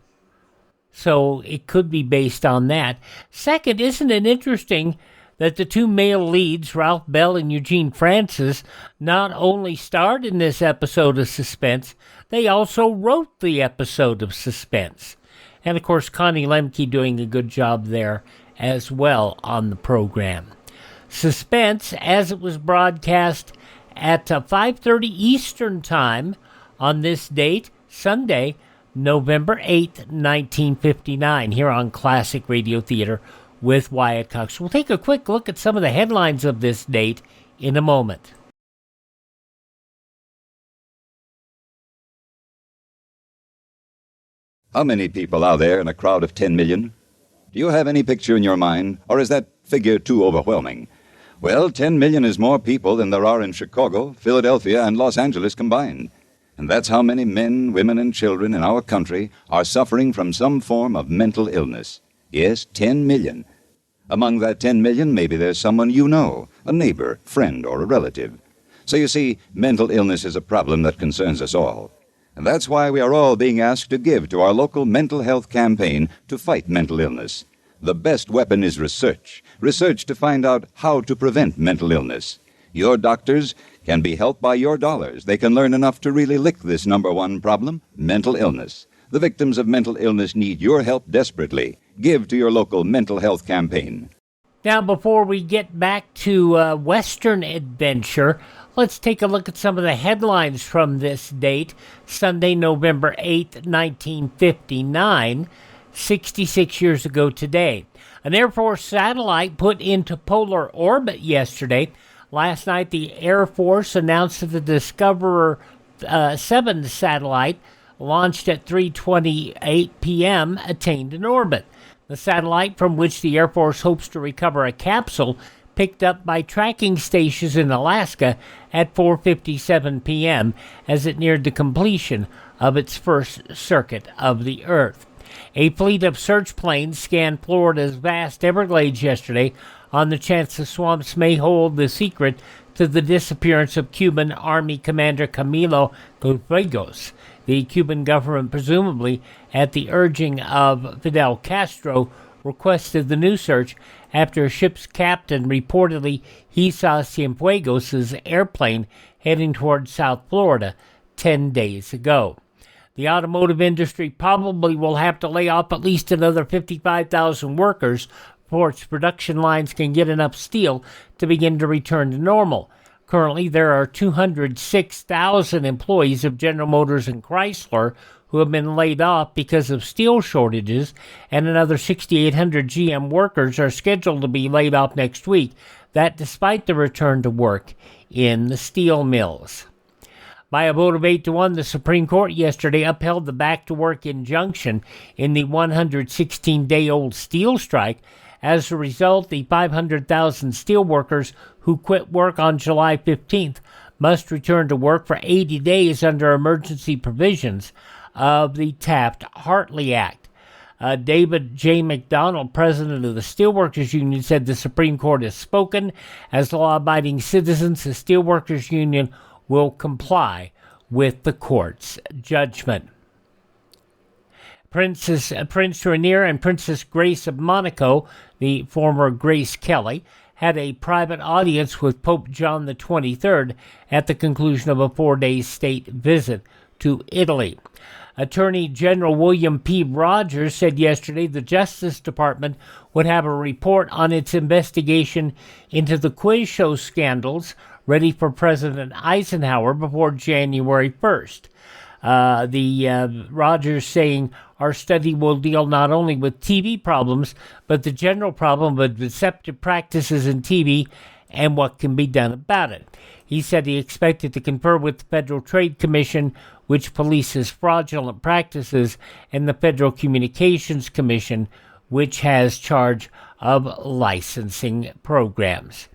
So it could be based on that. Second, isn't it interesting that the two male leads, Ralph Bell and Eugene Francis, not only starred in this episode of Suspense, they also wrote the episode of Suspense. And, of course, Connie Lemke doing a good job there as well on the program. Suspense, as it was broadcast at 5:30 Eastern Time on this date, Sunday, November 8th, 1959, here on Classic Radio Theater with Wyatt Cox. We'll take a quick look at some of the headlines of this date in a moment. How many people are there in a crowd of 10 million? Do you have any picture in your mind, or is that figure too overwhelming? Well, 10 million is more people than there are in Chicago, Philadelphia, and Los Angeles combined. And that's how many men, women, and children in our country are suffering from some form of mental illness. Yes, 10 million. Among that 10 million, maybe there's someone you know, a neighbor, friend, or a relative. So you see, mental illness is a problem that concerns us all. And that's why we are all being asked to give to our local mental health campaign to fight mental illness. The best weapon is research. Research to find out how to prevent mental illness. Your doctors can be helped by your dollars. They can learn enough to really lick this number one problem, mental illness. The victims of mental illness need your help desperately. Give to your local mental health campaign. Now, before we get back to Western adventure, let's take a look at some of the headlines from this date, Sunday, November 8th, 1959, 66 years ago today. An Air Force satellite put into polar orbit yesterday. Last night, the Air Force announced that the Discoverer 7 satellite, launched at 3:28 p.m., attained an orbit. The satellite, from which the Air Force hopes to recover a capsule, picked up by tracking stations in Alaska at 4:57 p.m. as it neared the completion of its first circuit of the Earth. A fleet of search planes scanned Florida's vast Everglades yesterday on the chance the swamps may hold the secret to the disappearance of Cuban Army Commander Camilo Cienfuegos. The Cuban government, presumably at the urging of Fidel Castro, requested the new search after a ship's captain reportedly he saw Cienfuegos' airplane heading toward South Florida 10 days ago. The automotive industry probably will have to lay off at least another 55,000 workers before its production lines can get enough steel to begin to return to normal. Currently, there are 206,000 employees of General Motors and Chrysler who have been laid off because of steel shortages, and another 6,800 GM workers are scheduled to be laid off next week, that despite the return to work in the steel mills. By a vote of 8-1, the Supreme Court yesterday upheld the back-to-work injunction in the 116-day-old steel strike. As a result, the 500,000 steel workers who quit work on July 15th must return to work for 80 days under emergency provisions of the Taft-Hartley Act. David J. McDonald, president of the Steelworkers Union, said the Supreme Court has spoken. As law-abiding citizens, the Steelworkers Union will comply with the court's judgment. Prince Rainier and Princess Grace of Monaco, the former Grace Kelly, had a private audience with Pope John the 23rd at the conclusion of a 4-day state visit to Italy. Attorney General William P. Rogers said yesterday the Justice Department would have a report on its investigation into the quiz show scandals ready for President Eisenhower before January 1st. Rogers saying our study will deal not only with TV problems, but the general problem of deceptive practices in TV and what can be done about it. He said he expected to confer with the Federal Trade Commission, which polices fraudulent practices, and the Federal Communications Commission, which has charge of licensing programs.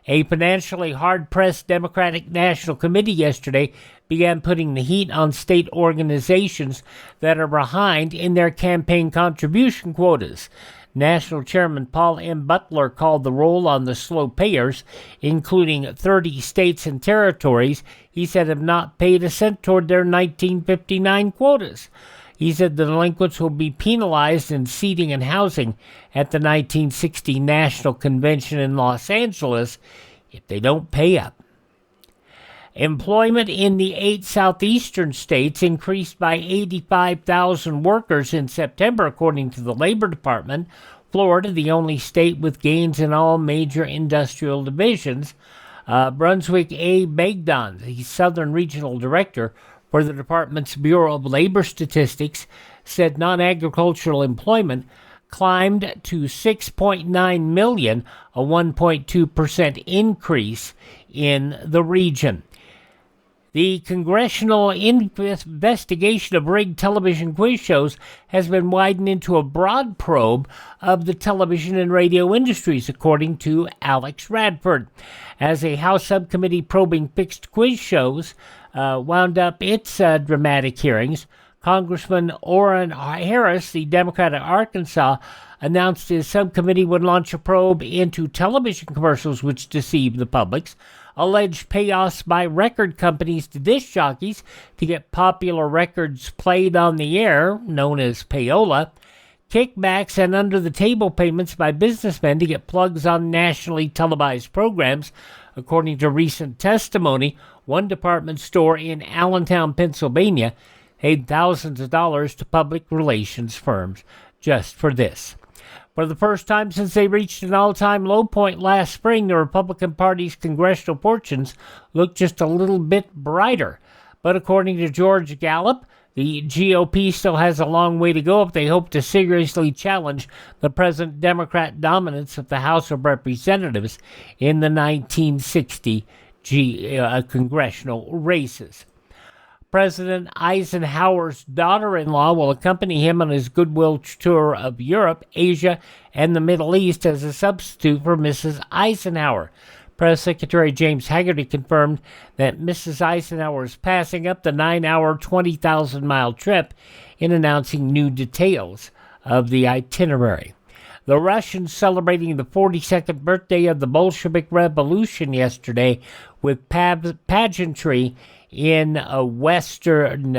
A financially hard-pressed Democratic National Committee yesterday began putting the heat on state organizations that are behind in their campaign contribution quotas. National Chairman Paul M. Butler called the roll on the slow payers, including 30 states and territories he said have not paid a cent toward their 1959 quotas. He said the delinquents will be penalized in seating and housing at the 1960 National Convention in Los Angeles if they don't pay up. Employment in the 8 southeastern states increased by 85,000 workers in September, according to the Labor Department. Florida, the only state with gains in all major industrial divisions. Brunswick A. Bagdon, the Southern Regional Director for the department's Bureau of Labor Statistics, said non-agricultural employment climbed to 6.9 million, a 1.2% increase in the region. The congressional investigation of rigged television quiz shows has been widened into a broad probe of the television and radio industries, according to Alex Radford. As a House subcommittee probing fixed quiz shows wound up its dramatic hearings, Congressman Orrin Harris, the Democrat of Arkansas, announced his subcommittee would launch a probe into television commercials which deceive the public, alleged payoffs by record companies to disc jockeys to get popular records played on the air, known as payola, kickbacks and under-the-table payments by businessmen to get plugs on nationally televised programs. According to recent testimony, one department store in Allentown, Pennsylvania, paid thousands of dollars to public relations firms just for this. For the first time since they reached an all-time low point last spring, the Republican Party's congressional fortunes look just a little bit brighter. But according to George Gallup, the GOP still has a long way to go if they hope to seriously challenge the present Democrat dominance of the House of Representatives in the 1960 congressional races. President Eisenhower's daughter-in-law will accompany him on his goodwill tour of Europe, Asia, and the Middle East as a substitute for Mrs. Eisenhower. Press Secretary James Hagerty confirmed that Mrs. Eisenhower is passing up the 9-hour, 20,000-mile trip in announcing new details of the itinerary. The Russians celebrating the 42nd birthday of the Bolshevik Revolution yesterday with pageantry in in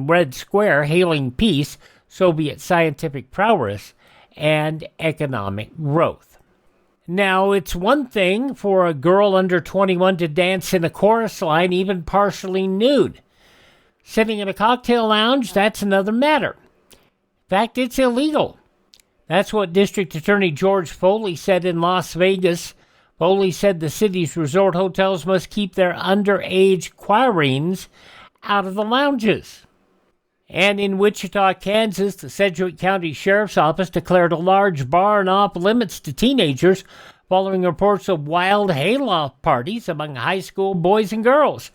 Red Square, hailing peace, Soviet scientific prowess, and economic growth. Now, it's one thing for a girl under 21 to dance in a chorus line, even partially nude. Sitting in a cocktail lounge, that's another matter. In fact, it's illegal. That's what District Attorney George Foley said in Las Vegas. Foley said the city's resort hotels must keep their underage choirines out of the lounges. And in Wichita, Kansas, the Sedgwick County Sheriff's Office declared a large barn off limits to teenagers following reports of wild hayloft parties among high school boys and girls.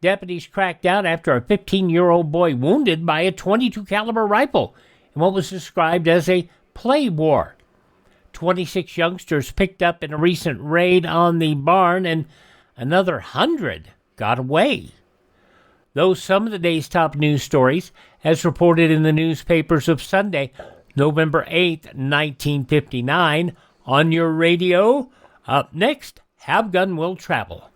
Deputies cracked down after a 15-year-old boy wounded by a .22 caliber rifle in what was described as a play war. 26 youngsters picked up in a recent raid on the barn, and another 100 got away. Those some of the day's top news stories, as reported in the newspapers of Sunday, November 8th, 1959, on your radio. Up next, Have Gun Will Travel.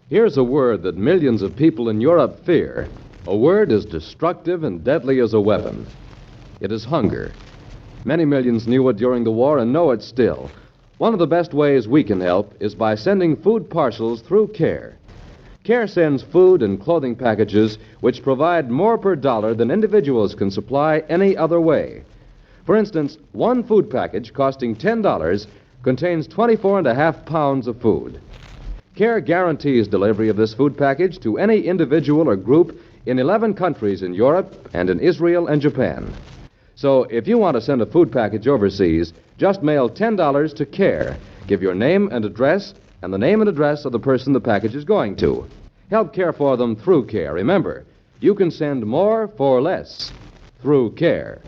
Here's a word that millions of people in Europe fear. A word as destructive and deadly as a weapon. It is hunger. Many millions knew it during the war and know it still. One of the best ways we can help is by sending food parcels through CARE. CARE sends food and clothing packages which provide more per dollar than individuals can supply any other way. For instance, one food package costing $10 contains 24.5 pounds of food. CARE guarantees delivery of this food package to any individual or group in 11 countries in Europe and in Israel and Japan. So if you want to send a food package overseas, just mail $10 to CARE. Give your name and address and the name and address of the person the package is going to. Help care for them through CARE. Remember, you can send more for less through CARE.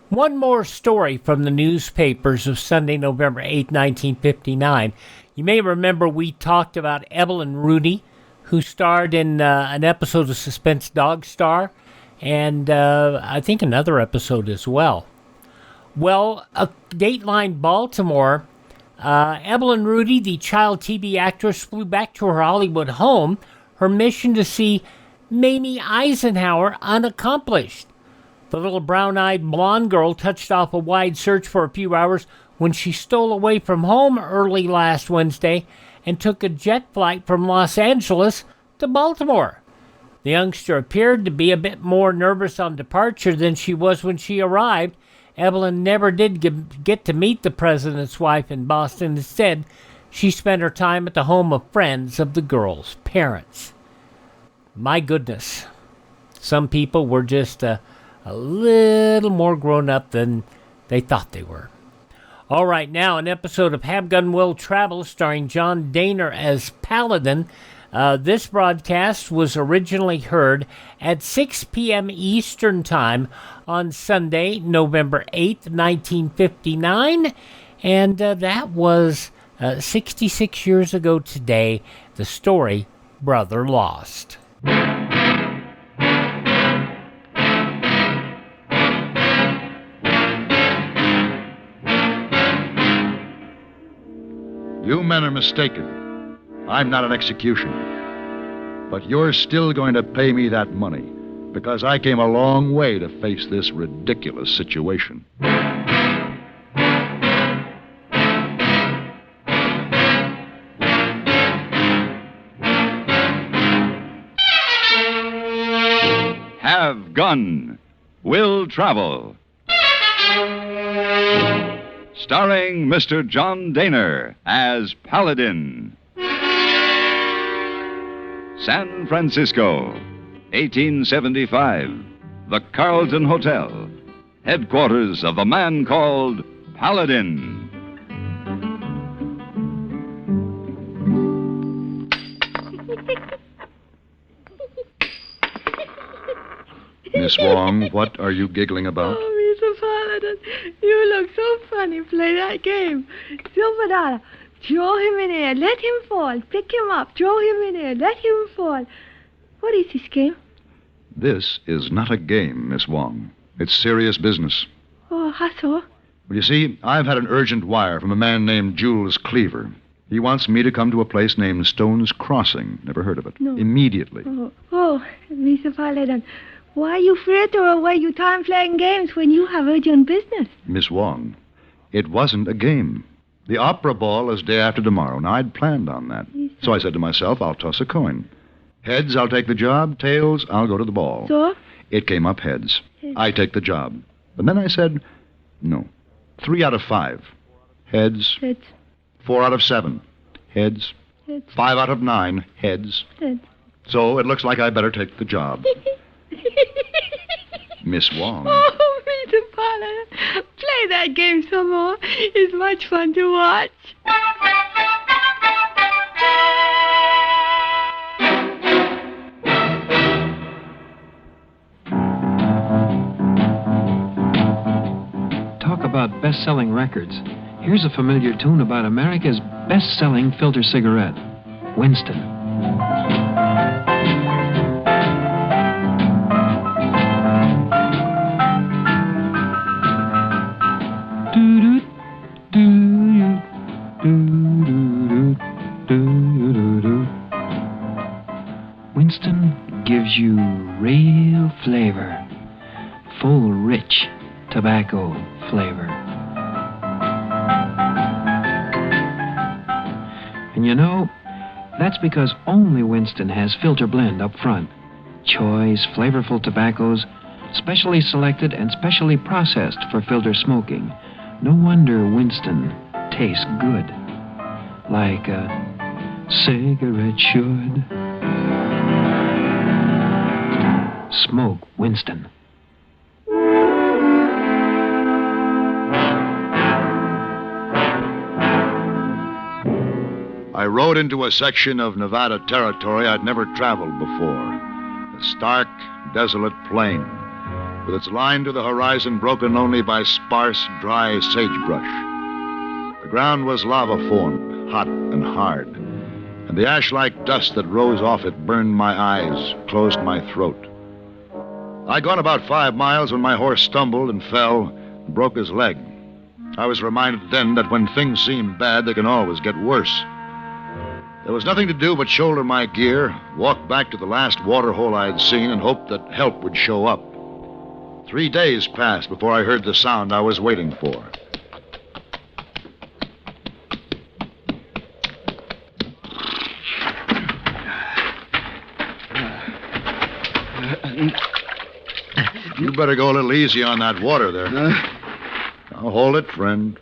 One more story from the newspapers of Sunday, November 8, 1959. You may remember we talked about Evelyn Rudy, who starred in an episode of Suspense Dog Star, and I think another episode as well. Well, Dateline Baltimore, Evelyn Rudy, the child TV actress, flew back to her Hollywood home, her mission to see Mamie Eisenhower unaccomplished. The little brown-eyed blonde girl touched off a wide search for a few hours when she stole away from home early last Wednesday and took a jet flight from Los Angeles to Baltimore. The youngster appeared to be a bit more nervous on departure than she was when she arrived. Evelyn never did get to meet the president's wife in Boston. Instead, she spent her time at the home of friends of the girl's parents. My goodness, some people were just a little more grown up than they thought they were. All right, now an episode of Have Gun Will Travel starring John Dehner as Paladin. This broadcast was originally heard at 6 p.m. Eastern Time on Sunday, November 8th, 1959, and that was 66 years ago today, the story Brother Lost. You men are mistaken. I'm not an executioner. But you're still going to pay me that money because I came a long way to face this ridiculous situation. Have Gun Will Travel. Starring Mr. John Dehner as Paladin. San Francisco, 1875. The Carlton Hotel, headquarters of a man called Paladin. Miss Wong, what are you giggling about? Oh, Mr. Paladin, you look so funny. Play that game. Silver dollar. Throw him in air. Let him fall. Pick him up. Throw him in air. Let him fall. What is this game? This is not a game, Miss Wong. It's serious business. Oh, how so? Well, you see, I've had an urgent wire from a man named Jules Cleaver. He wants me to come to a place named Stone's Crossing. Never heard of it. No. Immediately. Oh, Mr. Paladin, why are you afraid to throw away your time playing games when you have urgent business? Miss Wong, it wasn't a game. The opera ball is day after tomorrow. Now, I'd planned on that. Yes, so I said to myself, I'll toss a coin. Heads, I'll take the job. Tails, I'll go to the ball. So? It came up heads. Heads. I take the job. And then I said, no. 3 out of 5. Heads. Heads. 4 out of 7. Heads. Heads. 5 out of 9. Heads. Heads. So it looks like I better take the job. Miss Wong. Oh, Mr. Paladin, play that game some more. It's much fun to watch. Talk about best-selling records. Here's a familiar tune about America's best-selling filter cigarette, Winston. Winston gives you real flavor, full, rich tobacco flavor. And you know, that's because only Winston has filter blend up front. Choice, flavorful tobaccos, specially selected and specially processed for filter smoking. No wonder Winston tastes good, like a cigarette should. Smoke Winston. I rode into a section of Nevada territory I'd never traveled before. A stark, desolate plain, with its line to the horizon broken only by sparse, dry sagebrush. The ground was lava-formed, hot and hard, and the ash-like dust that rose off it burned my eyes, closed my throat. I'd gone about 5 miles when my horse stumbled and fell and broke his leg. I was reminded then that when things seem bad, they can always get worse. There was nothing to do but shoulder my gear, walk back to the last water hole I'd seen, and hope that help would show up. 3 days passed before I heard the sound I was waiting for. You better go a little easy on that water there. Now hold it, friend.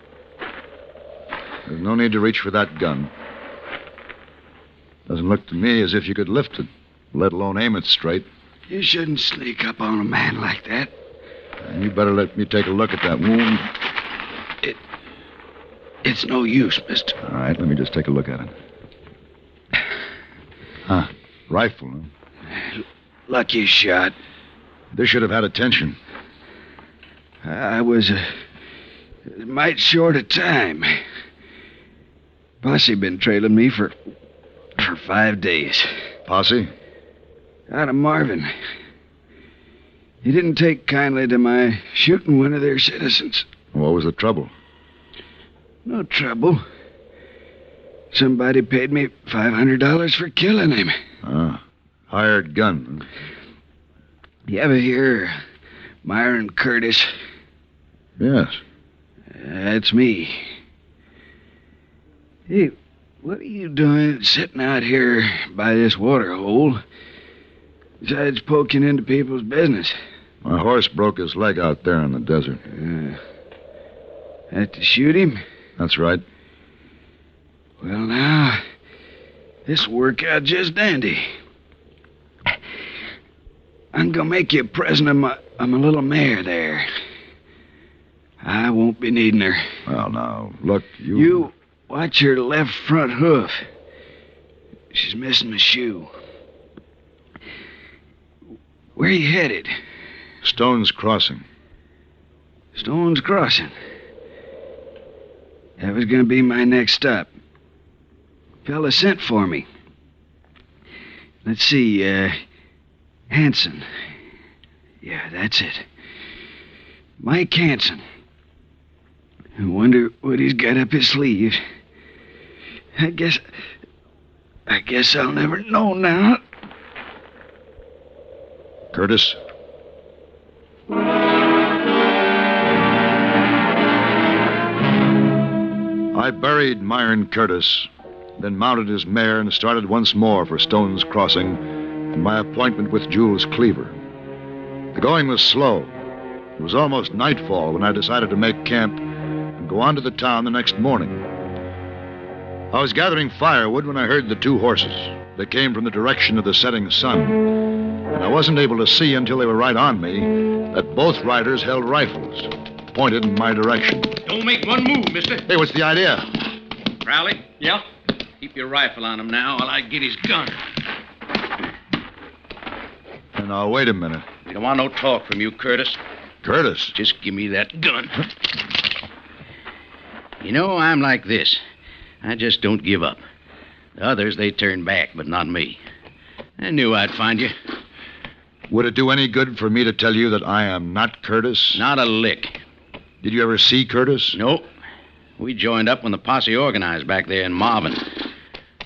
There's no need to reach for that gun. Doesn't look to me as if you could lift it, let alone aim it straight. You shouldn't sneak up on a man like that. And you better let me take a look at that wound. It's no use, mister. All right, let me just take a look at it. Huh. Rifle, huh? Lucky shot. This should have had attention. I was might short of time. Posse been trailing me for 5 days. Posse? Out of Marvin. He didn't take kindly to my shooting one of their citizens. What was the trouble? No trouble. Somebody paid me $500 for killing him. Ah, hired gun. You ever hear Myron Curtis? Yes. That's me. Hey, what are you doing sitting out here by this water hole besides poking into people's business? My horse broke his leg out there in the desert. Had to shoot him? That's right. Well, now, this will work out just dandy. I'm gonna make you a present of my little mare there. I won't be needing her. Well, now, look, You watch her left front hoof. She's missing a shoe. Where you headed? Stone's Crossing. Stone's Crossing. That was gonna be my next stop. Fella sent for me. Let's see, Hanson. Yeah, that's it. Mike Hanson. I wonder what he's got up his sleeve. I guess I'll never know now. Curtis? I buried Myron Curtis, then mounted his mare and started once more for Stone's Crossing and my appointment with Jules Cleaver. The going was slow. It was almost nightfall when I decided to make camp and go on to the town the next morning. I was gathering firewood when I heard the two horses. They came from the direction of the setting sun, and I wasn't able to see until they were right on me that both riders held rifles, pointed in my direction. Don't make one move, mister. Hey, what's the idea? Crowley? Yeah? Keep your rifle on him now while I get his gun. Now, wait a minute. We don't want no talk from you, Curtis. Curtis? Just give me that gun. You know, I'm like this. I just don't give up. The others, they turn back, but not me. I knew I'd find you. Would it do any good for me to tell you that I am not Curtis? Not a lick. Did you ever see Curtis? Nope. We joined up when the posse organized back there in Marvin.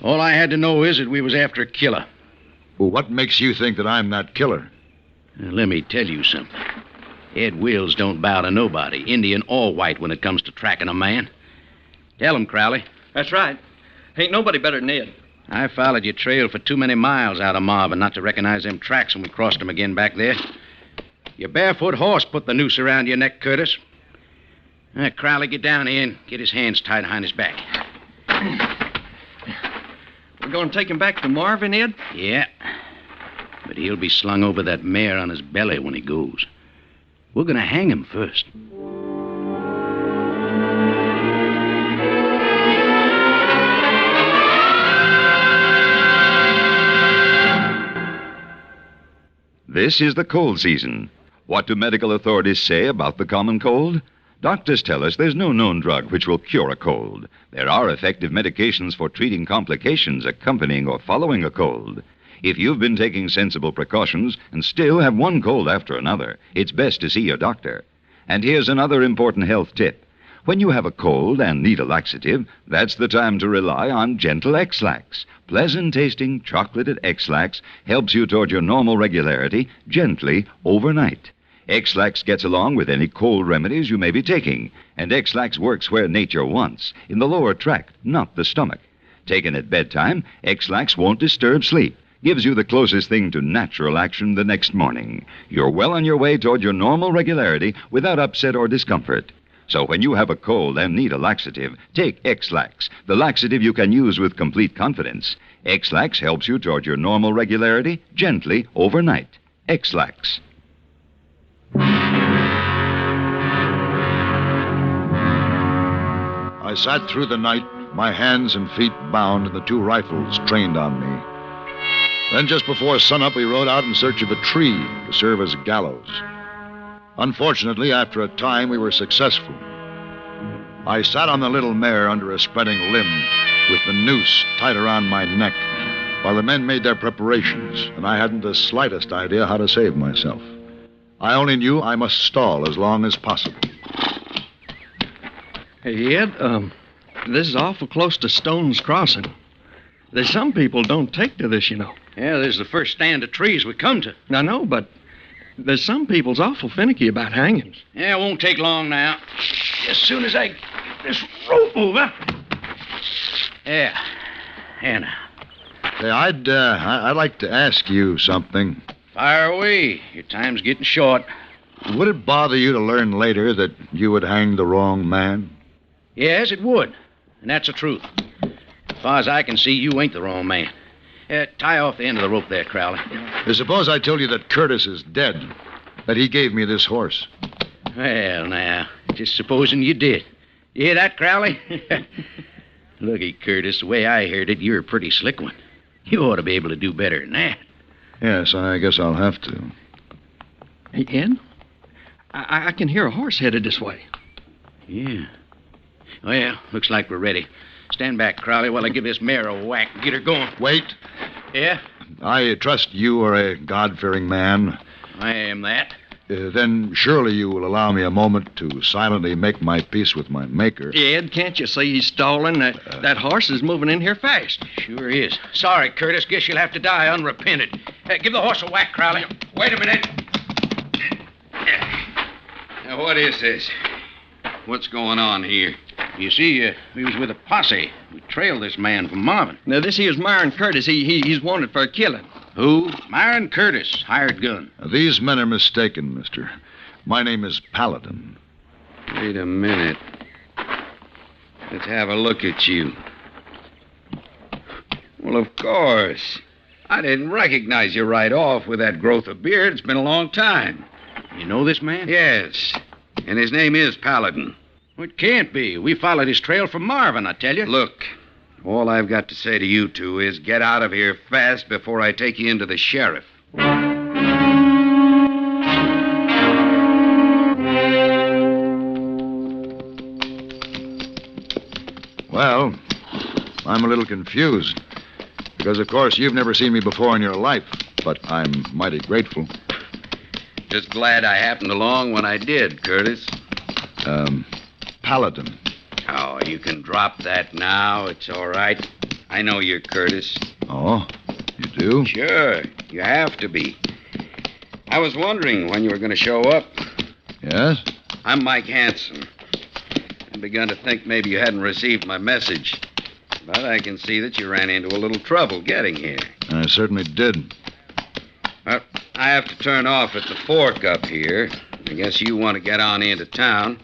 All I had to know is that we was after a killer. Well, what makes you think that I'm that killer? Let me tell you something. Ed Wills don't bow to nobody, Indian or white, when it comes to tracking a man. Tell him, Crowley. That's right. Ain't nobody better than Ed. I followed your trail for too many miles out of Marvin not to recognize them tracks when we crossed them again back there. Your barefoot horse put the noose around your neck, Curtis. Crowley, get down here and get his hands tied behind his back. We're going to take him back to Marvin, Ed? Yeah. But he'll be slung over that mare on his belly when he goes. We're going to hang him first. This is the cold season. What do medical authorities say about the common cold? Doctors tell us there's no known drug which will cure a cold. There are effective medications for treating complications accompanying or following a cold. If you've been taking sensible precautions and still have one cold after another, it's best to see your doctor. And here's another important health tip. When you have a cold and need a laxative, that's the time to rely on gentle X-Lax. Pleasant-tasting chocolated X-Lax helps you toward your normal regularity gently overnight. X-Lax gets along with any cold remedies you may be taking, and X-Lax works where nature wants, in the lower tract, not the stomach. Taken at bedtime, X-Lax won't disturb sleep, gives you the closest thing to natural action the next morning. You're well on your way toward your normal regularity without upset or discomfort. So when you have a cold and need a laxative, take X-Lax, the laxative you can use with complete confidence. X-Lax helps you toward your normal regularity gently overnight. X-Lax. I I sat through the night, my hands and feet bound and the 2 rifles trained on me. Then just before sunup, we rode out in search of a tree to serve as a gallows. Unfortunately, after a time, we were successful. I sat on the little mare under a spreading limb with the noose tight around my neck while the men made their preparations, and I hadn't the slightest idea how to save myself. I only knew I must stall as long as possible. Hey, Ed, this is awful close to Stone's Crossing. There's some people don't take to this, you know. Yeah, this is the first stand of trees we come to. I know, but there's some people's awful finicky about hangings. Yeah, it won't take long now. As soon as I get this rope over. Yeah. Now. Hey, I'd like to ask you something. Fire away. Your time's getting short. Would it bother you to learn later that you would hang the wrong man? Yes, it would. And that's the truth. As far as I can see, you ain't the wrong man. Tie off the end of the rope there, Crowley. Suppose I told you that Curtis is dead, that he gave me this horse. Well, now, just supposing you did. You hear that, Crowley? Looky, Curtis, the way I heard it, you're a pretty slick one. You ought to be able to do better than that. Yes, I guess I'll have to. Hey, Ed, I can hear a horse headed this way. Yeah. Well, looks like we're ready. Stand back, Crowley, while I give this mare a whack and get her going. Wait. Yeah? I trust you are a God-fearing man. I am that. Then surely you will allow me a moment to silently make my peace with my maker. Ed, can't you see he's stalling? That horse is moving in here fast. Sure is. Sorry, Curtis. Guess you'll have to die unrepented. Give the horse a whack, Crowley. Wait a minute. Now, what is this? What's going on here? You see, we was with a posse. We trailed this man from Marvin. Now, this here's Myron Curtis. He's wanted for a killing. Who? Myron Curtis, hired gun. These men are mistaken, mister. My name is Paladin. Wait a minute. Let's have a look at you. Well, of course. I didn't recognize you right off with that growth of beard. It's been a long time. You know this man? Yes. And his name is Paladin. Well, it can't be. We followed his trail from Marvin, I tell you. Look, all I've got to say to you two is get out of here fast before I take you into the sheriff. Well, I'm a little confused. Because, of course, you've never seen me before in your life. But I'm mighty grateful. Just glad I happened along when I did, Curtis. Paladin. Oh, you can drop that now. It's all right. I know you're Curtis. Oh, you do? Sure. You have to be. I was wondering when you were going to show up. Yes? I'm Mike Hanson. I begun to think maybe you hadn't received my message. But I can see that you ran into a little trouble getting here. I certainly did. Well, I have to turn off at the fork up here. I guess you want to get on into town.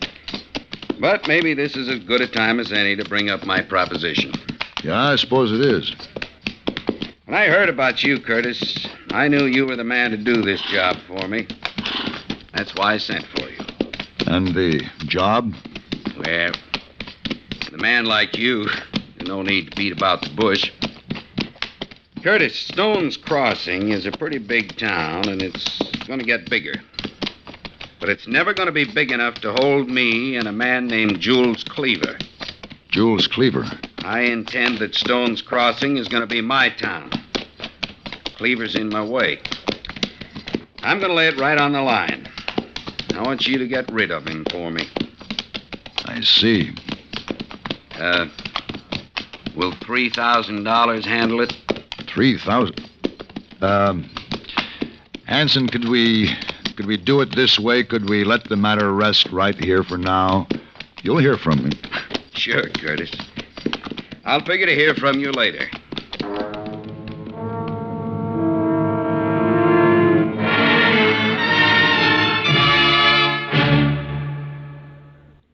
But maybe this is as good a time as any to bring up my proposition. Yeah, I suppose it is. When I heard about you, Curtis, I knew you were the man to do this job for me. That's why I sent for you. And the job? Well, with a man like you, there's no need to beat about the bush. Curtis, Stone's Crossing is a pretty big town, and it's going to get bigger. But it's never going to be big enough to hold me and a man named Jules Cleaver. Jules Cleaver? I intend that Stone's Crossing is going to be my town. Cleaver's in my way. I'm going to lay it right on the line. I want you to get rid of him for me. I see. Will $3,000 handle it? $3,000? Hanson, could we do it this way? Could we let the matter rest right here for now? You'll hear from me. Sure, Curtis. I'll figure to hear from you later.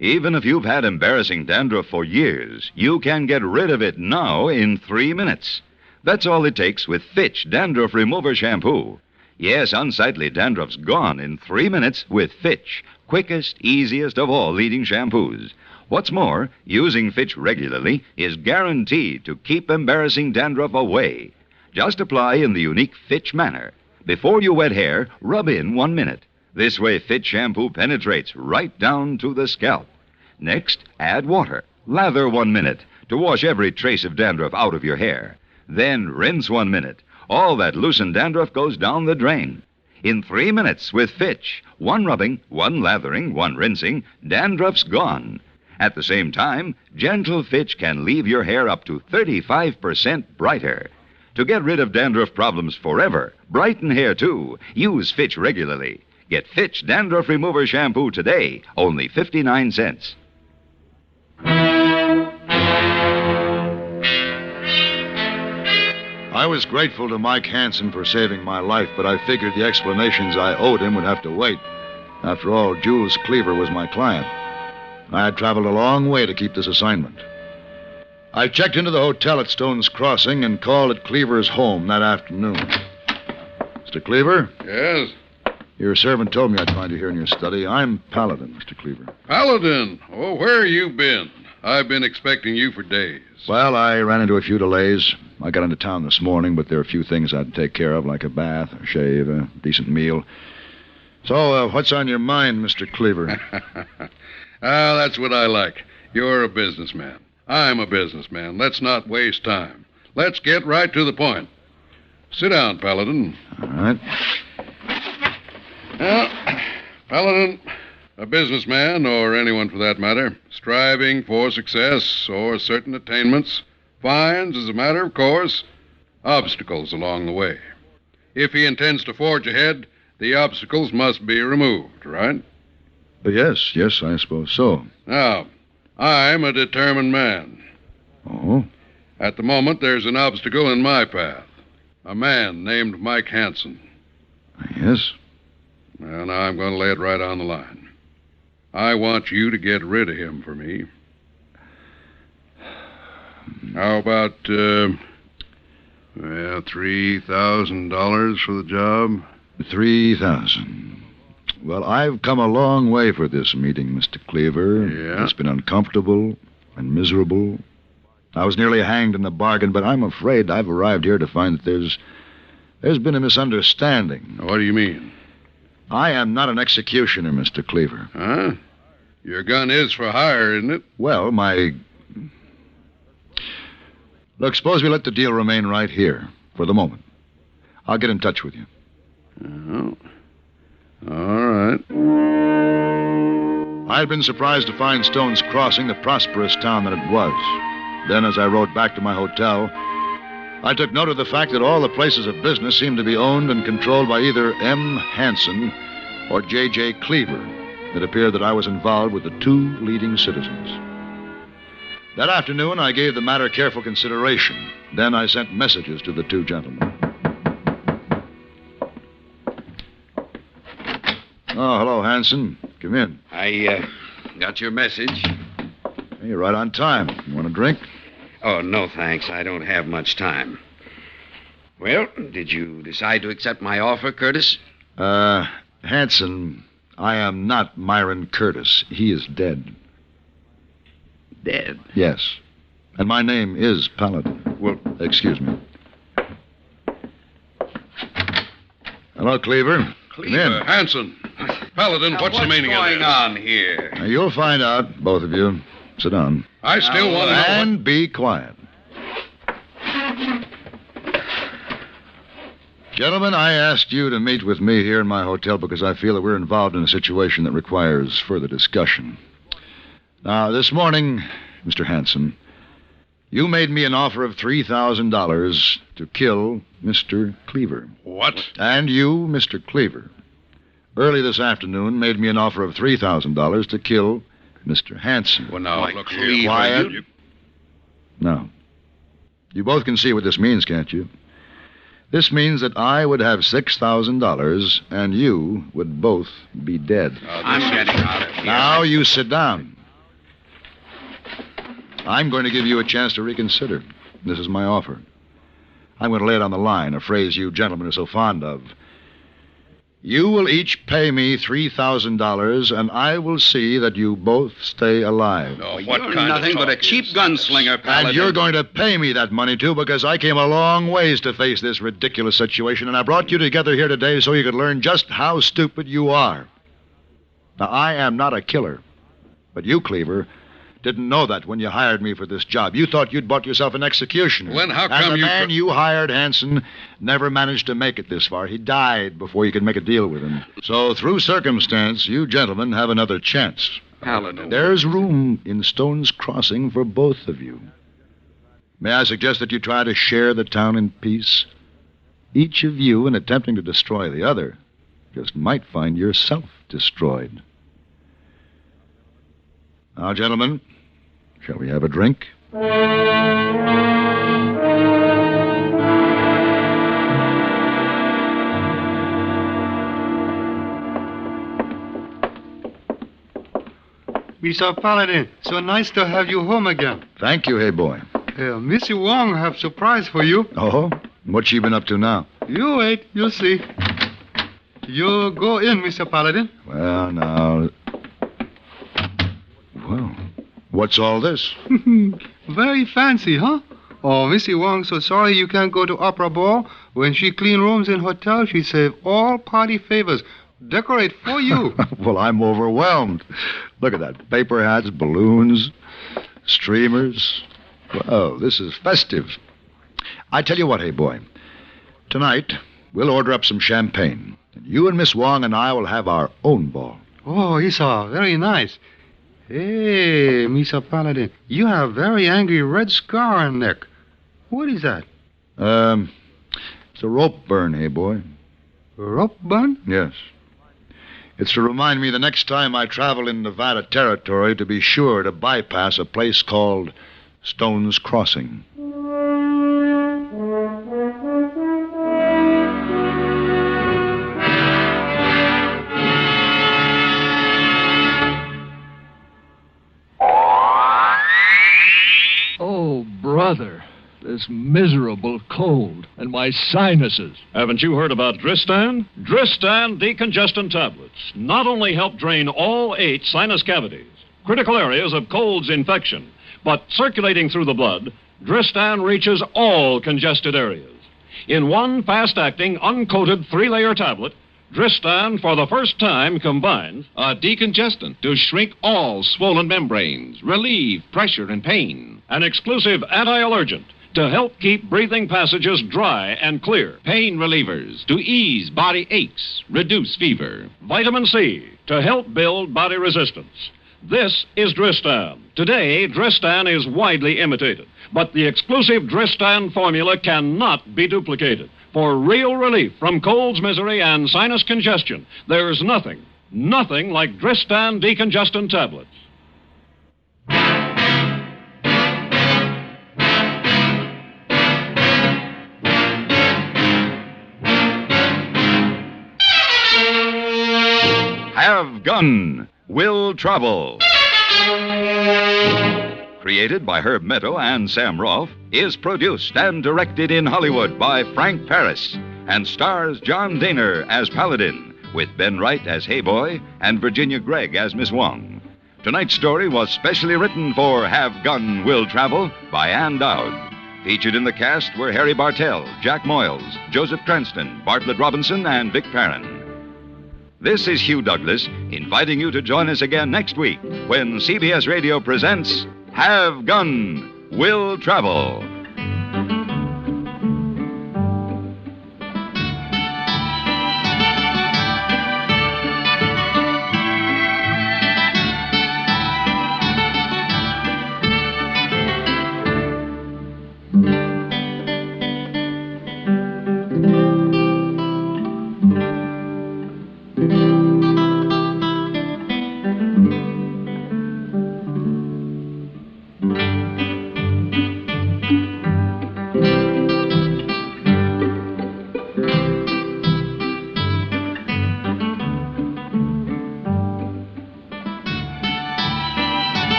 Even if you've had embarrassing dandruff for years, you can get rid of it now in 3 minutes. That's all it takes with Fitch Dandruff Remover Shampoo. Yes, unsightly dandruff's gone in 3 minutes with Fitch, quickest, easiest of all leading shampoos. What's more, using Fitch regularly is guaranteed to keep embarrassing dandruff away. Just apply in the unique Fitch manner. Before you wet hair, rub in 1 minute. This way, Fitch shampoo penetrates right down to the scalp. Next, add water. Lather 1 minute to wash every trace of dandruff out of your hair. Then rinse 1 minute. All that loosened dandruff goes down the drain. In 3 minutes with Fitch, 1 rubbing, 1 lathering, 1 rinsing, dandruff's gone. At the same time, gentle Fitch can leave your hair up to 35% brighter. To get rid of dandruff problems forever, brighten hair too, use Fitch regularly. Get Fitch Dandruff Remover Shampoo today, only 59 cents. I was grateful to Mike Hansen for saving my life, but I figured the explanations I owed him would have to wait. After all, Jules Cleaver was my client. I had traveled a long way to keep this assignment. I checked into the hotel at Stone's Crossing and called at Cleaver's home that afternoon. Mr. Cleaver? Yes? Your servant told me I'd find you here in your study. I'm Paladin, Mr. Cleaver. Paladin? Oh, where you been? I've been expecting you for days. Well, I ran into a few delays. I got into town this morning, but there are a few things I'd take care of, like a bath, a shave, a decent meal. So, what's on your mind, Mr. Cleaver? That's what I like. You're a businessman. I'm a businessman. Let's not waste time. Let's get right to the point. Sit down, Paladin. All right. Well, Paladin, a businessman, or anyone for that matter, striving for success or certain attainments, finds, as a matter of course, obstacles along the way. If he intends to forge ahead, the obstacles must be removed, right? Yes, I suppose so. Now, I'm a determined man. Oh? At the moment, there's an obstacle in my path. A man named Mike Hansen. Yes? Well, now I'm going to lay it right on the line. I want you to get rid of him for me. How about, $3,000 for the job? $3,000. Well, I've come a long way for this meeting, Mr. Cleaver. Yeah? It's been uncomfortable and miserable. I was nearly hanged in the bargain, but I'm afraid I've arrived here to find that there's been a misunderstanding. What do you mean? I am not an executioner, Mr. Cleaver. Huh? Your gun is for hire, isn't it? Well, Look, suppose we let the deal remain right here for the moment. I'll get in touch with you. Oh. All right. I had been surprised to find Stone's Crossing the prosperous town that it was. Then, as I rode back to my hotel, I took note of the fact that all the places of business seemed to be owned and controlled by either M. Hansen or J.J. Cleaver. It appeared that I was involved with the 2 leading citizens. That afternoon, I gave the matter careful consideration. Then I sent messages to the 2 gentlemen. Oh, hello, Hansen. Come in. I got your message. Hey, you're right on time. You want a drink? Oh, no, thanks. I don't have much time. Well, did you decide to accept my offer, Curtis? Hansen, I am not Myron Curtis. He is dead. Dead? Yes. And my name is Paladin. Well, excuse me. Hello, Cleaver. Cleaver, Hansen. Paladin, what's the meaning of this? What's going on here? Now, you'll find out, both of you. Sit down. I still want to know. And be quiet. Gentlemen, I asked you to meet with me here in my hotel because I feel that we're involved in a situation that requires further discussion. Now, this morning, Mr. Hansen, you made me an offer of $3,000 to kill Mr. Cleaver. What? And you, Mr. Cleaver, early this afternoon made me an offer of $3,000 to kill Mr. Hansen. Well, now, look here. Quiet. No. You both can see what this means, can't you? This means that I would have $6,000 and you would both be dead. I'm getting out of here. Now you sit down. I'm going to give you a chance to reconsider. This is my offer. I'm going to lay it on the line, a phrase you gentlemen are so fond of. You will each pay me $3,000, and I will see that you both stay alive. What kind nothing but a cheap gunslinger, Paladin. And you're going to pay me that money, too, because I came a long ways to face this ridiculous situation, and I brought you together here today so you could learn just how stupid you are. Now, I am not a killer, but you, Cleaver, didn't know that when you hired me for this job. You thought you'd bought yourself an executioner. Well, how and come the you... man you hired, Hanson, never managed to make it this far. He died before you could make a deal with him. So, through circumstance, you gentlemen have another chance. Paladin. There's room in Stone's Crossing for both of you. May I suggest that you try to share the town in peace? Each of you, in attempting to destroy the other, just might find yourself destroyed. Now, gentlemen, shall we have a drink? Mr. Paladin, so nice to have you home again. Thank you, hey boy. Missy Wong have surprise for you. Oh? What's she been up to now? You wait, you'll see. You go in, Mr. Paladin. Well, now... Well, what's all this? Very fancy, huh? Oh, Missy Wong so sorry you can't go to opera ball. When she clean rooms in hotel, she save all party favors. Decorate for you. Well, I'm overwhelmed. Look at that. Paper hats, balloons, streamers. Well, this is festive. I tell you what, hey boy. Tonight, we'll order up some champagne. And you and Miss Wong and I will have our own ball. Oh, Isa, very nice. Hey, Mr. Paladin, you have very angry red scar on neck. What is that? It's a rope burn, hey boy. A rope burn? Yes. It's to remind me the next time I travel in Nevada territory to be sure to bypass a place called Stone's Crossing. Oh, brother, this miserable cold and my sinuses. Haven't you heard about Dristan? Dristan decongestant tablets not only help drain all 8 sinus cavities, critical areas of cold's infection, but circulating through the blood, Dristan reaches all congested areas. In one fast-acting, uncoated 3-layer tablet, Dristan, for the first time, combines a decongestant to shrink all swollen membranes, relieve pressure and pain. An exclusive anti-allergent to help keep breathing passages dry and clear. Pain relievers to ease body aches, reduce fever. Vitamin C to help build body resistance. This is Dristan. Today, Dristan is widely imitated, but the exclusive Dristan formula cannot be duplicated. For real relief from cold's misery and sinus congestion, there's nothing like Dristan decongestant tablets. Have Gun, Will Travel. Created by Herb Meadow and Sam Rolfe, is produced and directed in Hollywood by Frank Paris and stars John Dehner as Paladin, with Ben Wright as Hey Boy and Virginia Gregg as Miss Wong. Tonight's story was specially written for Have Gun, Will Travel by Ann Dowd. Featured in the cast were Harry Bartell, Jack Moyles, Joseph Cranston, Bartlett Robinson, and Vic Perrin. This is Hugh Douglas, inviting you to join us again next week when CBS Radio presents Have Gun, Will Travel.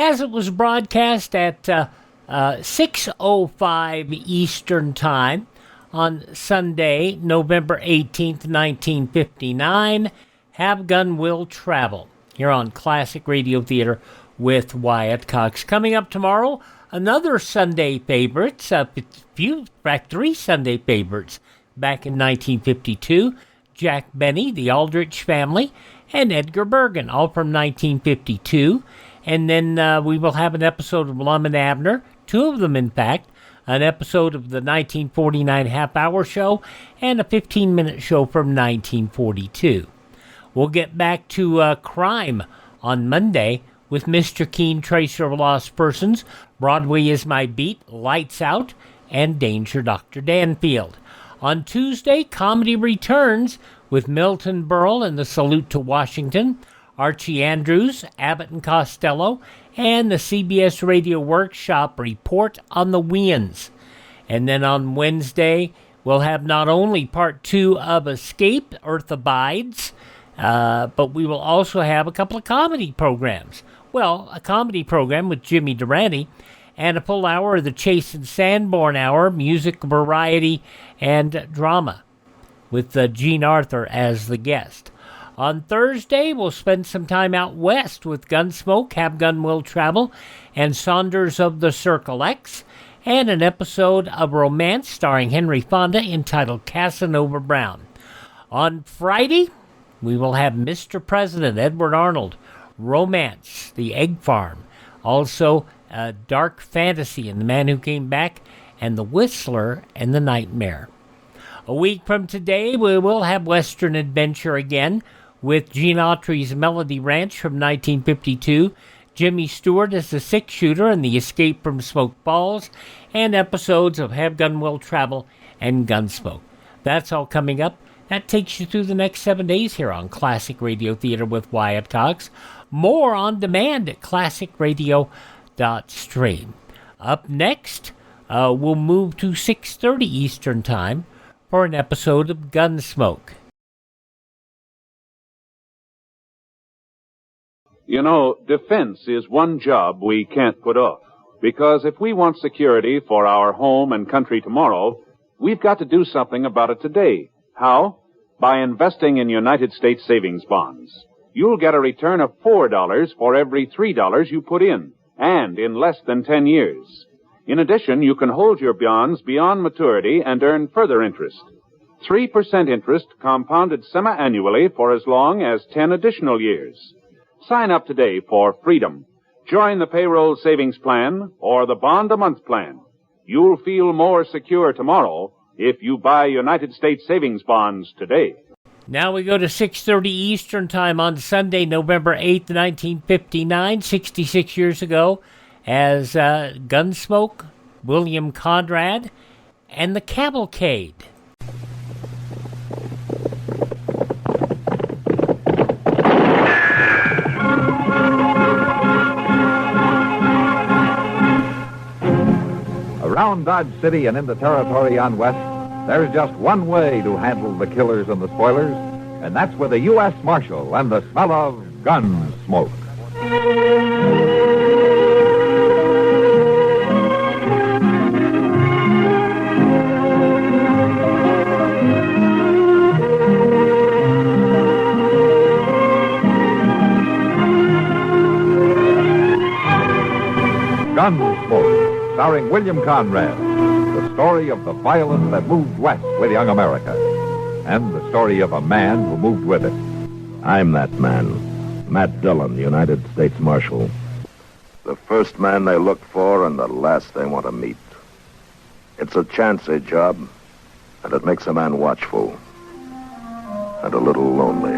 as it was broadcast at 6:05 Eastern Time on Sunday, November 18th, 1959, Have Gun Will Travel, here on Classic Radio Theater with Wyatt Cox. Coming up tomorrow, another Sunday favorites, three Sunday favorites back in 1952, Jack Benny, The Aldrich Family, and Edgar Bergen, all from 1952. And then we will have an episode of Lum and Abner, two of them, in fact, an episode of the 1949 half-hour show, and a 15-minute show from 1942. We'll get back to crime on Monday with Mr. Keen, Tracer of Lost Persons, Broadway is My Beat, Lights Out, and Danger Dr. Danfield. On Tuesday, comedy returns with Milton Berle and the Salute to Washington, Archie Andrews, Abbott and Costello, and the CBS Radio Workshop Report on the Weans. And then on Wednesday, we'll have not only part 2 of Escape, Earth Abides, but we will also have a couple of comedy programs. Well, a comedy program with Jimmy Durante, and a full hour of the Chase and Sanborn Hour, music, variety, and drama, with Gene Arthur as the guest. On Thursday, we'll spend some time out west with Gunsmoke, Have Gun Will Travel, and Saunders of the Circle X, and an episode of Romance starring Henry Fonda entitled Casanova Brown. On Friday, we will have Mr. President, Edward Arnold, Romance, The Egg Farm, also Dark Fantasy and The Man Who Came Back, and The Whistler and The Nightmare. A week from today, we will have Western Adventure again, with Gene Autry's Melody Ranch from 1952, Jimmy Stewart as the six-shooter and the Escape from Smoke Falls, and episodes of Have Gun Will Travel and Gunsmoke. That's all coming up. That takes you through the next 7 days here on Classic Radio Theater with Wyatt Cox. More on demand at classicradio.stream. Up next, we'll move to 6:30 Eastern Time for an episode of Gunsmoke. You know, defense is one job we can't put off. Because if we want security for our home and country tomorrow, we've got to do something about it today. How? By investing in United States savings bonds. You'll get a return of $4 for every $3 you put in, and in less than 10 years. In addition, you can hold your bonds beyond maturity and earn further interest. 3% interest compounded semi-annually for as long as 10 additional years. Sign up today for freedom. Join the payroll savings plan or the bond-a-month plan. You'll feel more secure tomorrow if you buy United States savings bonds today. Now we go to 6:30 Eastern Time on Sunday, November 8th, 1959, 66 years ago, as Gunsmoke, William Conrad, and the Cavalcade. Around Dodge City and in the territory on west, there's just one way to handle the killers and the spoilers, and that's with a U.S. Marshal and the smell of Gunsmoke. Gunsmoke, starring William Conrad, the story of the violence that moved west with young America, and the story of a man who moved with it. I'm that man, Matt Dillon, United States Marshal. The first man they look for and the last they want to meet. It's a chancy job, and it makes a man watchful and a little lonely.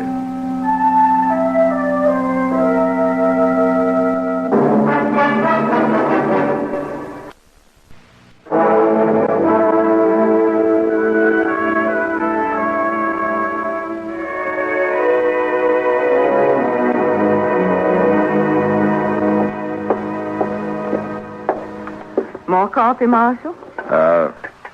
More coffee, Marshal?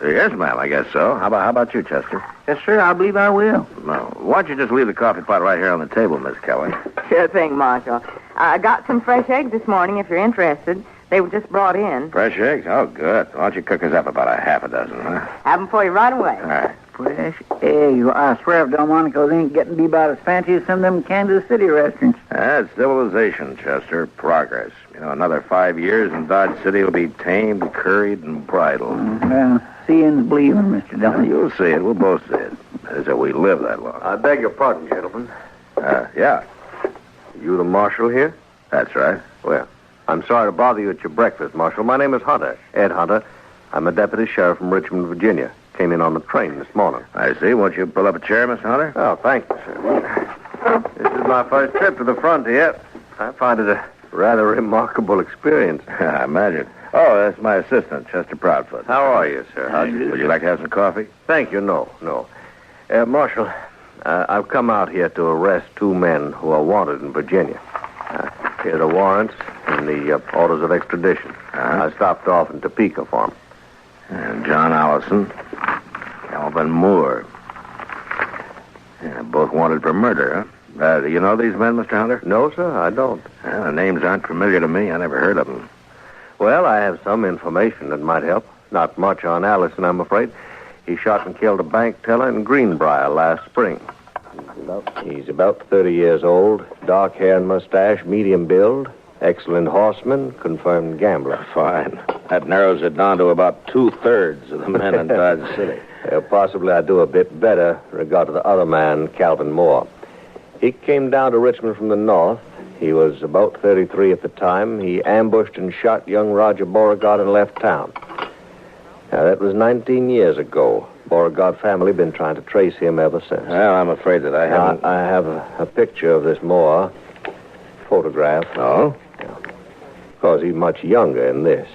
Yes, ma'am, I guess so. How about you, Chester? Yes, sir, I believe I will. No. Why don't you just leave the coffee pot right here on the table, Miss Kelly? Sure thing, Marshal. I got some fresh eggs this morning, if you're interested. They were just brought in. Fresh eggs? Oh, good. Why don't you cook us up about a half a dozen, huh? Have them for you right away. All right. Fresh eggs. I swear if Delmonico's ain't getting to be about as fancy as some of them Kansas City restaurants. That's civilization, Chester. Progress. Another 5 years and Dodge City will be tamed, curried, and bridled. Well, seeing's believing, Mr. Dillon. You'll see it. We'll both see it. That is if we live that long. I beg your pardon, gentlemen. Yeah. You the marshal here? That's right. Well, I'm sorry to bother you at your breakfast, Marshal. My name is Hunter, Ed Hunter. I'm a deputy sheriff from Richmond, Virginia. Came in on the train this morning. I see. Won't you pull up a chair, Mr. Hunter? Oh, thank you, sir. This is my first trip to the frontier. I find it a rather remarkable experience. I imagine. Oh, that's my assistant, Chester Proudfoot. How are you, sir? Would you like to have some coffee? Thank you. No. Marshal, I've come out here to arrest 2 men who are wanted in Virginia. Here are the warrants and the orders of extradition. I stopped off in Topeka for them. And John Allison, Calvin Moore. Yeah, both wanted for murder, huh? Do you know these men, Mr. Hunter? No, sir, I don't. The names aren't familiar to me. I never heard of them. Well, I have some information that might help. Not much on Allison, I'm afraid. He shot and killed a bank teller in Greenbrier last spring. He's about 30 years old, dark hair and mustache, medium build, excellent horseman, confirmed gambler. Fine. That narrows it down to about 2/3 of the men in Dodge City. Possibly I'd do a bit better in regard to the other man, Calvin Moore. He came down to Richmond from the north. He was about 33 at the time. He ambushed and shot young Roger Beauregard and left town. Now, that was 19 years ago. Beauregard family been trying to trace him ever since. Well, I'm afraid that I haven't... I have a picture of this Moore. Photograph. Oh? Yeah. Of course, he's much younger in this.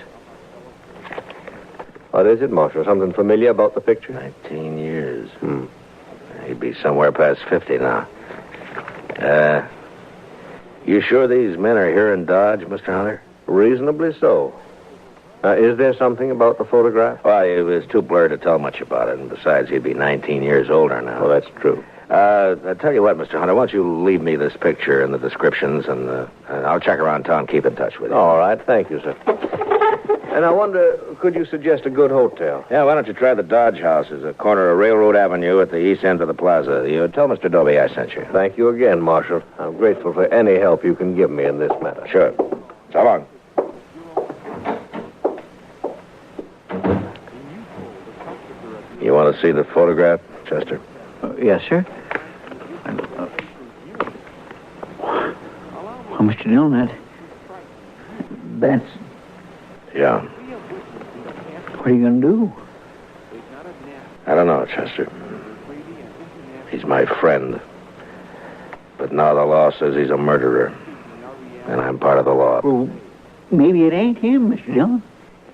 What is it, Marshal? Something familiar about the picture? 19 years. He'd be somewhere past 50 now. You sure these men are here in Dodge, Mr. Hunter? Reasonably so. Is there something about the photograph? Well, it was too blurred to tell much about it, and besides, he'd be 19 years older now. Well, that's true. I tell you what, Mr. Hunter, why don't you leave me this picture and the descriptions, and I'll check around town, keep in touch with you. All right, thank you, sir. And I wonder, could you suggest a good hotel? Yeah, why don't you try the Dodge House? It's a corner of Railroad Avenue at the east end of the plaza. You tell Mr. Dobie I sent you. Thank you again, Marshal. I'm grateful for any help you can give me in this matter. Sure. So long. You want to see the photograph, Chester? Yes, sir. Well, Mr. Dillon, that's... Yeah. What are you going to do? I don't know, Chester. He's my friend. But now the law says he's a murderer. And I'm part of the law. Well, maybe it ain't him, Mr. Dillon.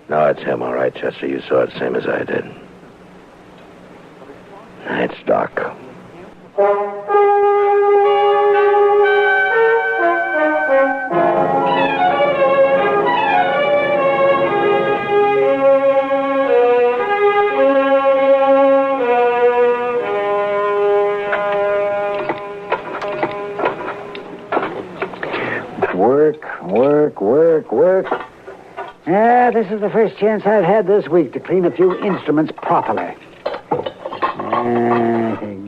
No, it's him, all right, Chester. You saw it same as I did. It's Doc. Work. Yeah, this is the first chance I've had this week to clean a few instruments properly.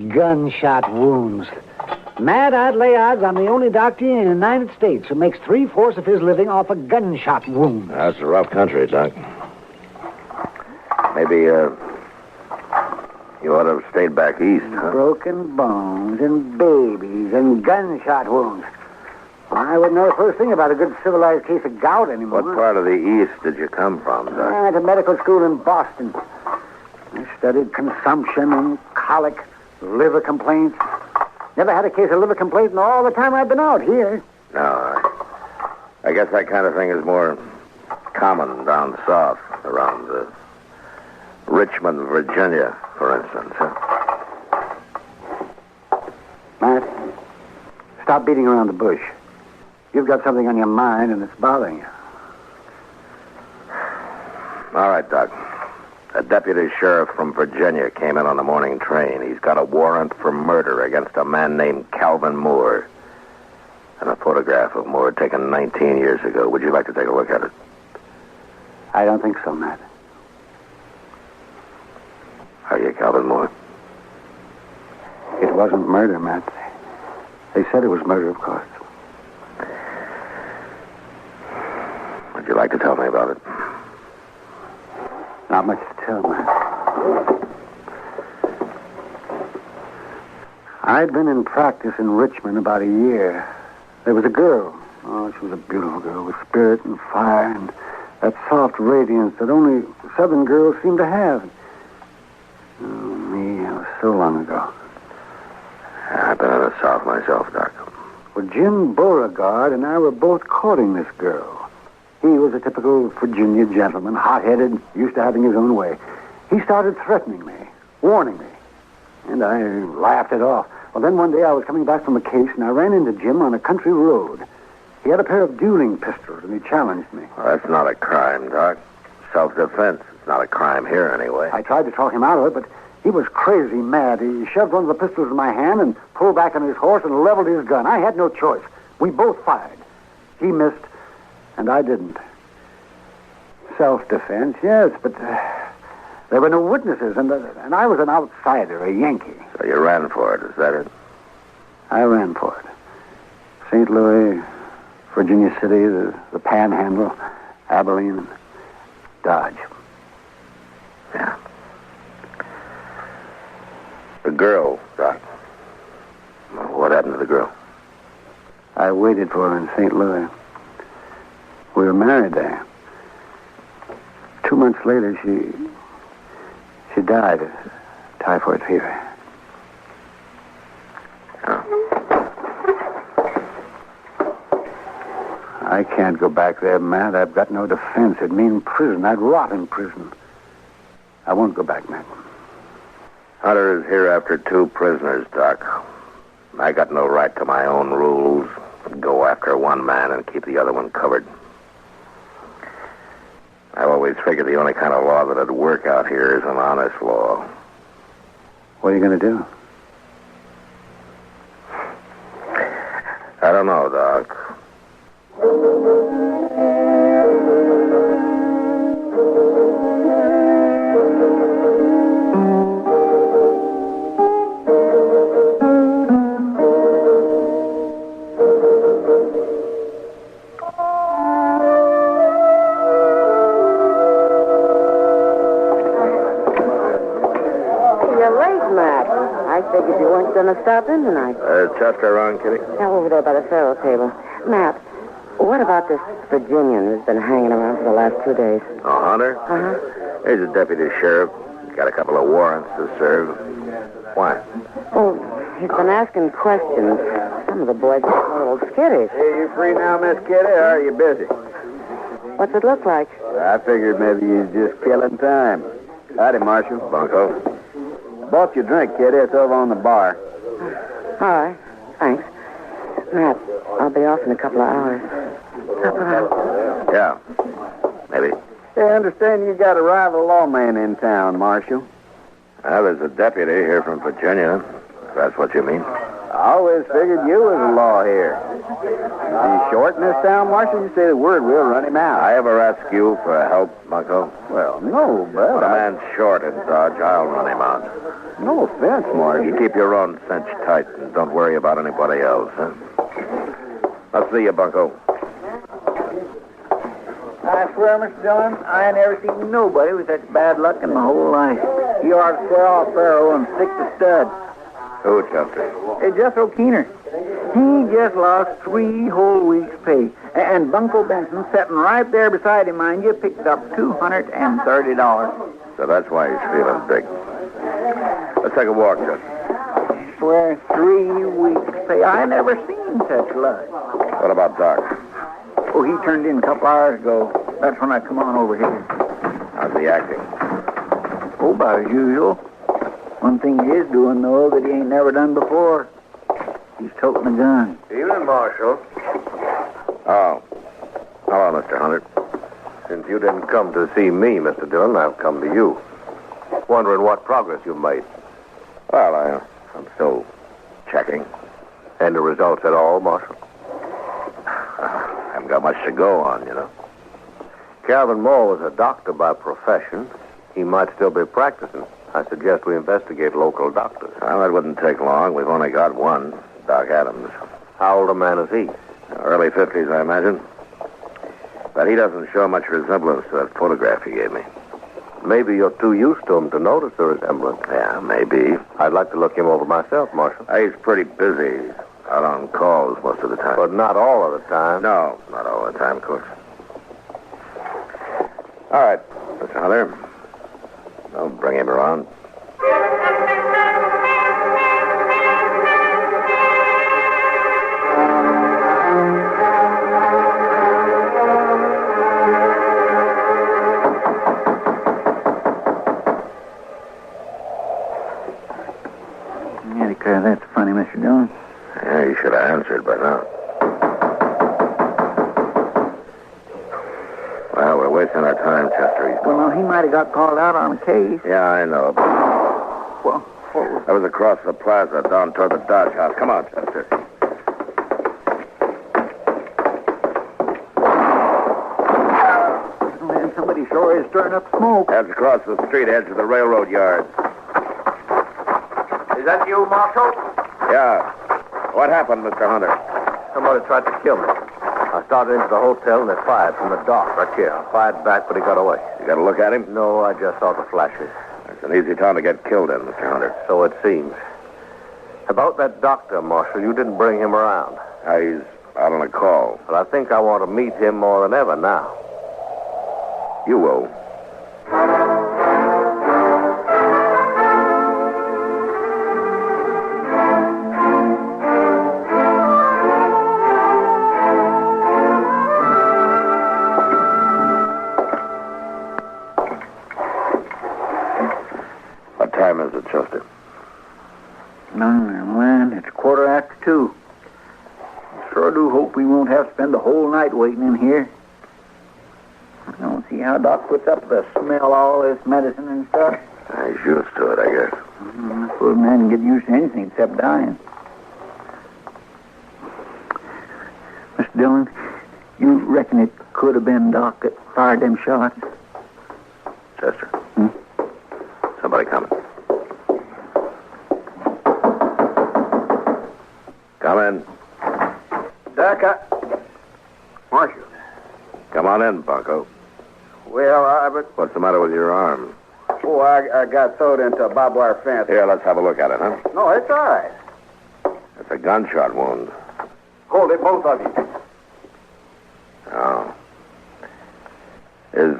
Gunshot wounds. Mad, I'd lay odds I'm the only doctor in the United States who makes 3/4 of his living off a gunshot wound. That's a rough country, Doc. Maybe, you ought to have stayed back east, huh? Broken bones and babies and gunshot wounds. I wouldn't know the first thing about a good civilized case of gout anymore. What part of the east did you come from, Doc? I went to medical school in Boston. I studied consumption and colic, liver complaints. Never had a case of liver complaint in all the time I've been out here. No, I guess that kind of thing is more common down south, around Richmond, Virginia, for instance, huh? Matt, stop beating around the bush. You've got something on your mind and it's bothering you. All right, Doc. A deputy sheriff from Virginia came in on the morning train. He's got a warrant for murder against a man named Calvin Moore. And a photograph of Moore taken 19 years ago. Would you like to take a look at it? I don't think so, Matt. Are you Calvin Moore? It wasn't murder, Matt. They said it was murder, of course. Would you like to tell me about it? Not much to tell, Matt. I'd been in practice in Richmond about a year. There was a girl. Oh, she was a beautiful girl with spirit and fire and that soft radiance that only Southern girls seem to have. Oh, me, it was so long ago. I've been in the South myself, Doc. Well, Jim Beauregard and I were both courting this girl. He was a typical Virginia gentleman, hot-headed, used to having his own way. He started threatening me, warning me, and I laughed it off. Well, then one day I was coming back from a case, and I ran into Jim on a country road. He had a pair of dueling pistols, and he challenged me. Well, that's not a crime, Doc. Self-defense. It's not a crime here, anyway. I tried to talk him out of it, but he was crazy mad. He shoved one of the pistols in my hand and pulled back on his horse and leveled his gun. I had no choice. We both fired. He missed, and I didn't. Self-defense, yes, but there were no witnesses, and I was an outsider, a Yankee. So you ran for it, is that it? I ran for it. St. Louis, Virginia City, the Panhandle, Abilene, and Dodge. Yeah. The girl, Doc. What happened to the girl? I waited for her in St. Louis. We were married there. 2 months later, she died of typhoid fever. Oh. I can't go back there, Matt. I've got no defense. It'd mean prison. I'd rot in prison. I won't go back, Matt. Hunter is here after 2 prisoners, Doc. I got no right to my own rules. Go after one man and keep the other one covered. I've always figured the only kind of law that'd work out here is an honest law. What are you going to do? I don't know, Doc. Figured you weren't going to stop in tonight. Chester around, Kitty? Now, over there by the faro table. Matt, what about this Virginian who's been hanging around for the last 2 days? Oh, Hunter? Uh-huh. He's a deputy sheriff. He's got a couple of warrants to serve. Why? Oh, he's been asking questions. Some of the boys are a little skittish. Hey, you free now, Miss Kitty, or are you busy? What's it look like? I figured maybe you're just killing time. Howdy, Marshal. Bunko. Bought you a drink, Kitty. It's over on the bar. All right. Thanks. Matt, I'll be off in a couple of hours. Stop around. Yeah. Maybe. Hey, I understand you got a rival lawman in town, Marshal. Well, there's a deputy here from Virginia, if that's what you mean. I always figured you was the law here. Is he short in this town, Marshal? You say the word, we'll run him out. I ever ask you for help, Bunko? Well, no, but... When a man's short in Dodge, I'll run him out. No offense, Marshal. You keep your own cinch tight and don't worry about anybody else, huh? I'll see you, Bunko. I swear, Mr. Dillon, I ain't never seen nobody with such bad luck in my whole life. You ought to swear off Faro and stick to stud. Who, Chester? Hey, Jethro Keener. He just lost 3 whole weeks' pay. And Bunko Benson, sitting right there beside him, mind you, picked up $230. So that's why he's feeling big. Let's take a walk, Chester. I swear, 3 weeks' pay. I never seen such luck. What about Doc? Oh, he turned in a couple hours ago. That's when I come on over here. How's he acting? Oh, about as usual. One thing he is doing, though, that he ain't never done before. He's toting a gun. Evening, Marshal. Oh. Hello, Mr. Hunter. Since you didn't come to see me, Mr. Dillon, I've come to you. Wondering what progress you've made. Well, I'm still checking. Any results at all, Marshal? Haven't got much to go on, you know. Calvin Moore was a doctor by profession. He might still be practicing. I suggest we investigate local doctors. Well, that wouldn't take long. We've only got one, Doc Adams. How old a man is he? Early 50s, I imagine. But he doesn't show much resemblance to that photograph you gave me. Maybe you're too used to him to notice the resemblance. Yeah, maybe. I'd like to look him over myself, Marshal. He's pretty busy. Out on calls most of the time. But not all of the time. No, not all the time, of course. All right, Mr. Hunter. I'll bring him around. That's funny, Mr. Dillon. Yeah, you should have answered by now. Well, we're wasting our time, Chester. Well, no, he might have got called out on a case. Yeah, I know. Well, what was... I was across the plaza down toward the Dodge House. Come on, Chester. Man, somebody sure is stirring up smoke. That's across the street, edge of the railroad yard. Is that you, Marshal? Yeah. What happened, Mr. Hunter? Somebody tried to kill me. I started into the hotel and they fired from the dock right here. I fired back, but he got away. You got a look at him? No, I just saw the flashes. It's an easy town to get killed in, Mr. Hunter. So it seems. About that doctor, Marshal, you didn't bring him around. He's out on a call. But I think I want to meet him more than ever now. You will. What time is it, Chester? Man, it's 2:15. Sure do hope we won't have to spend the whole night waiting in here. I don't see how Doc puts up with the smell of all this medicine and stuff. He's used to it, I guess. I suppose a man can get used to anything except dying. Mr. Dillon, you reckon it could have been Doc that fired them shots? Chester. Somebody coming. Come in. Doc, Marshal. Come on in, Bunko. Well, What's the matter with your arm? Oh, I got sewed into a barbed wire fence. Here, let's have a look at it, huh? No, it's all right. It's a gunshot wound. Hold it, both of you. Oh. Is,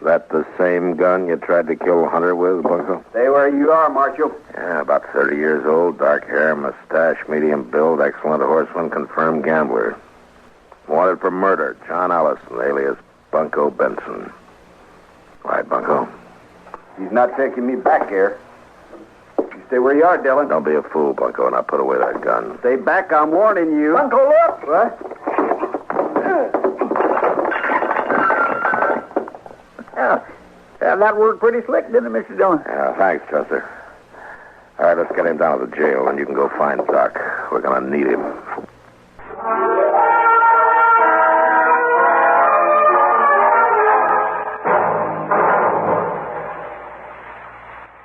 that the same gun you tried to kill Hunter with, Bunko? Stay where you are, Marshal. Yeah, about 30 years old, dark hair, mustache, medium build, excellent horseman, confirmed gambler. Wanted for murder, John Allison, alias Bunko Benson. Right, Bunko? He's not taking me back here. You stay where you are, Dillon. Don't be a fool, Bunko, and I'll put away that gun. Stay back, I'm warning you. Bunko, look! What? That worked pretty slick, didn't it, Mr. Dillon? Yeah, thanks, Chester. All right, let's get him down to the jail, and you can go find Doc. We're going to need him.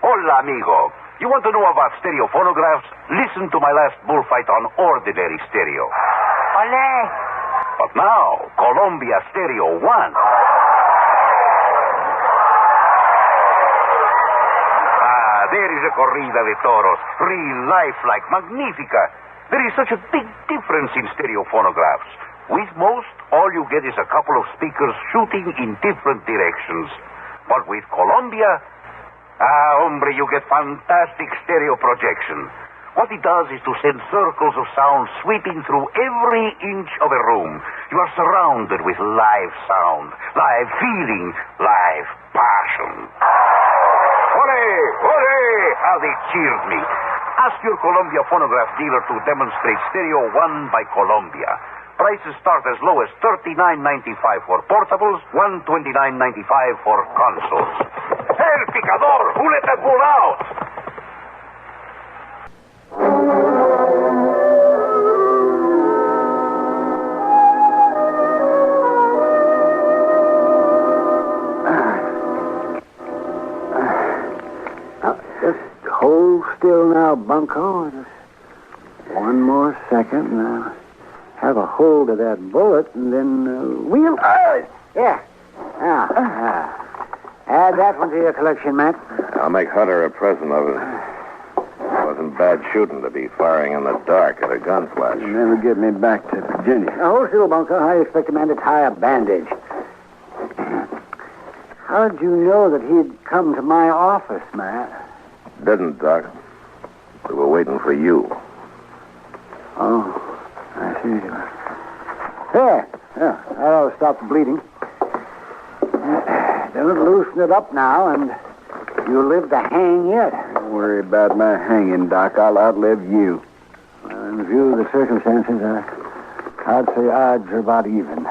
Hola, amigo. You want to know about stereo phonographs? Listen to my last bullfight on ordinary stereo. Ole. But now, Columbia Stereo 1. There is a corrida de toros, real life-like, magnifica. There is such a big difference in stereo phonographs. With most, all you get is a couple of speakers shooting in different directions. But with Columbia, hombre, you get fantastic stereo projection. What it does is to send circles of sound sweeping through every inch of a room. You are surrounded with live sound, live feeling, live passion. Hooray! Hooray! How they cheered me. Ask your Columbia phonograph dealer to demonstrate Stereo 1 by Columbia. Prices start as low as $39.95 for portables, $129.95 for consoles. Hey! El picador! Who let that bull out? Just hold still now, Bunko. Just one more second, and I'll have a hold of that bullet, and then wheel. Yeah. Add that one to your collection, Matt. I'll make Hunter a present of it. It wasn't bad shooting to be firing in the dark at a gun flash. You never get me back to Virginia. Now, hold still, Bunko. How do you expect a man to tie a bandage? How did you know that he'd come to my office, Matt? Didn't, Doc. We were waiting for you. Oh, I see. There. Yeah, that ought to stop the bleeding. Don't loosen it up now, and you'll live to hang yet. Don't worry about my hanging, Doc. I'll outlive you. Well, in view of the circumstances, I'd say odds are about even.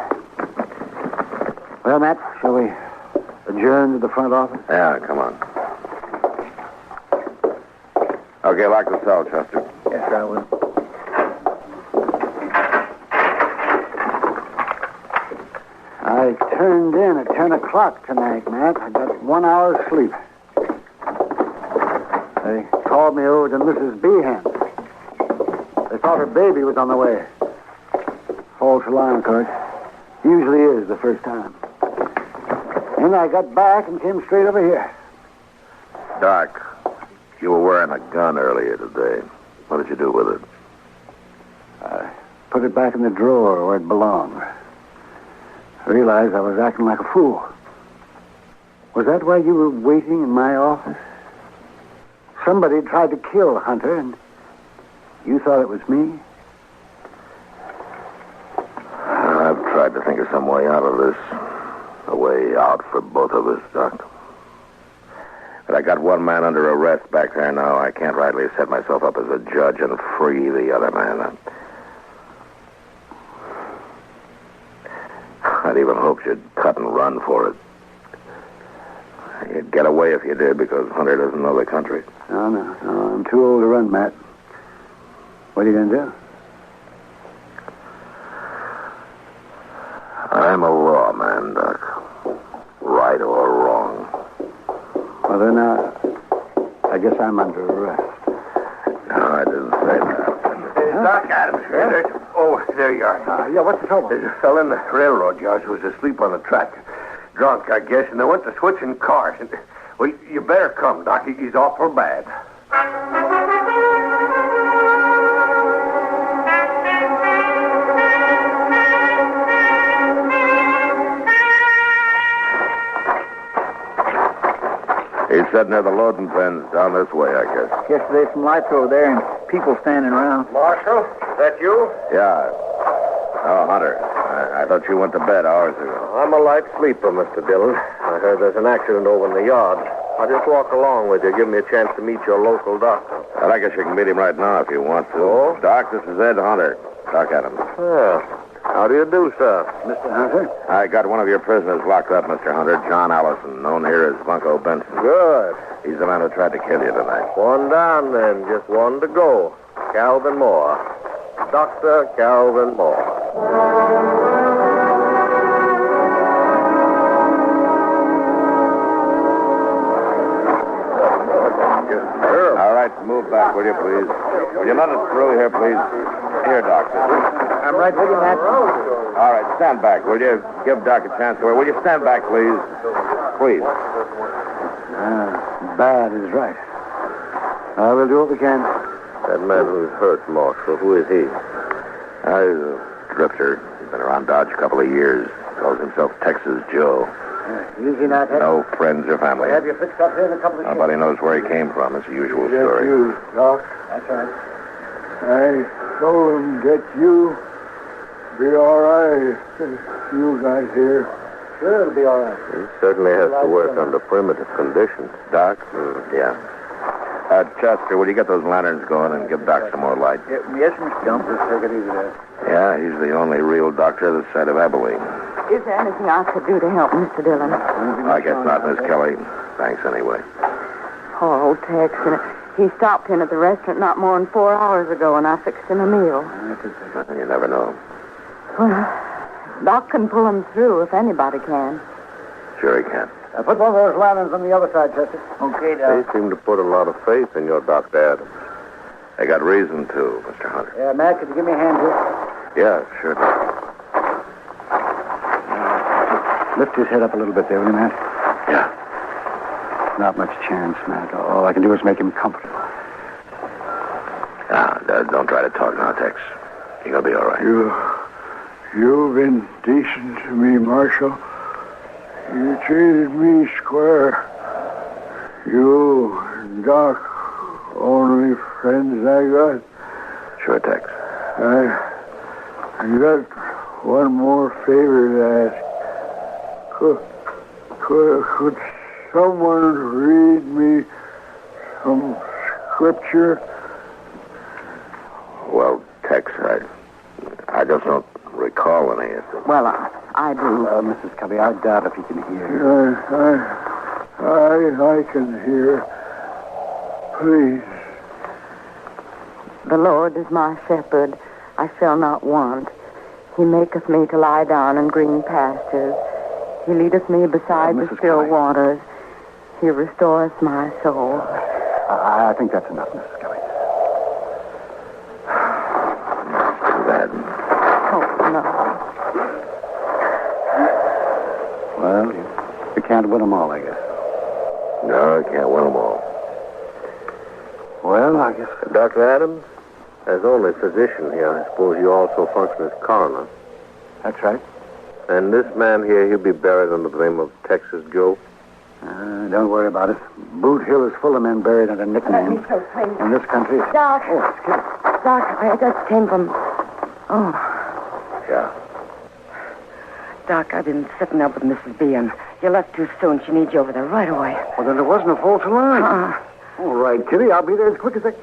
Well, Matt, shall we adjourn to the front office? Yeah, come on. Okay, lock the cell, Chester. Yes, I will. I turned in at 10 o'clock tonight, Matt. I got 1 hour's sleep. They called me over to Mrs. Behan. They thought her baby was on the way. False alarm, of course. Usually is the first time. And I got back and came straight over here. Doc, you were wearing a gun earlier today. What did you do with it? I put it back in the drawer where it belonged. I realized I was acting like a fool. Was that why you were waiting in my office? Somebody tried to kill Hunter, and you thought it was me? I've tried to think of some way out of this. A way out for both of us, Doc. But I got one man under arrest back there now. I can't rightly set myself up as a judge and free the other man. I'd even hoped you'd cut and run for it. You'd get away if you did, because Hunter doesn't know the country. No, I'm too old to run, Matt. What are you going to do? I'm a lawman, Doc. Right or wrong. Well, then, I guess I'm under arrest. No, I didn't say that. Doc Adams here. Oh, there you are. Yeah, what's the trouble? There's a fellow in the railroad yards who was asleep on the track. Drunk, I guess, and they went to switching cars. And, well, you better come, Doc. He's awful bad. He's sitting near the loading pens down this way, I guess. Guess there's some lights over there and people standing around. Marshal, is that you? Yeah. Oh, Hunter. I thought you went to bed hours ago. I'm a light sleeper, Mr. Dillon. I heard there's an accident over in the yard. I'll just walk along with you. Give me a chance to meet your local doctor. Well, I guess you can meet him right now if you want to. Oh? Doc, this is Ed Hunter. Doc Adams. Yeah. How do you do, sir? Mr. Hunter? I got one of your prisoners locked up, Mr. Hunter, John Allison, known here as Bunko Benson. Good. He's the man who tried to kill you tonight. One down, then. Just one to go. Calvin Moore. Dr. Calvin Moore. All right, move back, will you, please? Will you let us through here, please? Here, Doctor. I'm right with you, Matt. All right, stand back, will you? Give Doc a chance to... Will you stand back, please? Please. Bad is right. We'll do what we can. That man who's hurt, Marshal, who is he? He's a drifter. He's been around Dodge a couple of years. Calls himself Texas Joe. Easy now, Ted. No friends or family. We'll have you fixed up here in a couple of days. Nobody knows where he came from. It's the usual story. You, Doc. That's right. I told him get you. Be all right. You guys here. Sure, it'll be all right. He certainly has to work under primitive conditions. Doc? Yeah. Chester, will you get those lanterns going and give Doc some more light? Yes, Mr. Gump. Just take it easy there. Yeah, he's the only real doctor this side of Abilene. Is there anything I could do to help Mr. Dillon? I guess not, Miss Kelly. Thanks anyway. Poor old Tex. He stopped in at the restaurant not more than 4 hours ago, and I fixed him a meal. You never know. Well, Doc can pull him through if anybody can. Sure he can. Put one of those lanterns on the other side, Chester. Okay, They seem to put a lot of faith in your Dr. Adams. They got reason to, Mr. Hunter. Yeah, Matt, could you give me a hand here? Yeah, sure. Lift his head up a little bit there, will you, Matt? Yeah. Not much chance, Matt. All I can do is make him comfortable. Don't try to talk now, Tex. You're going to be all right. You've been decent to me, Marshal. You treated me square. You and Doc, only friends I got. Sure, Tex. I got one more favor to ask. Could someone read me some scripture? Well, Tex, I just don't recall any of it. Well, I do. Mrs. Kelly, I doubt if he can hear. I can hear. Please. The Lord is my shepherd. I shall not want. He maketh me to lie down in green pastures. He leadeth me beside the still waters. He restoreth my soul. I think that's enough, Mrs. Kelly. Too bad. Oh, no. Well, you can't win them all, I guess. No, you can't win them all. Well, I guess... Dr. Adams, as only physician here, I suppose you also function as coroner. That's right. And this man here, he'll be buried under the name of Texas Joe? Don't worry about it. Boot Hill is full of men buried under nicknames. So crazy. In this country... Doc. Oh, excuse me. Doc, I just came from... Oh. Yeah. Doc, I've been sitting up with Mrs. B, and you left too soon. She needs you over there right away. Well, then there wasn't a false alarm. All right, Kitty, I'll be there as quick as I...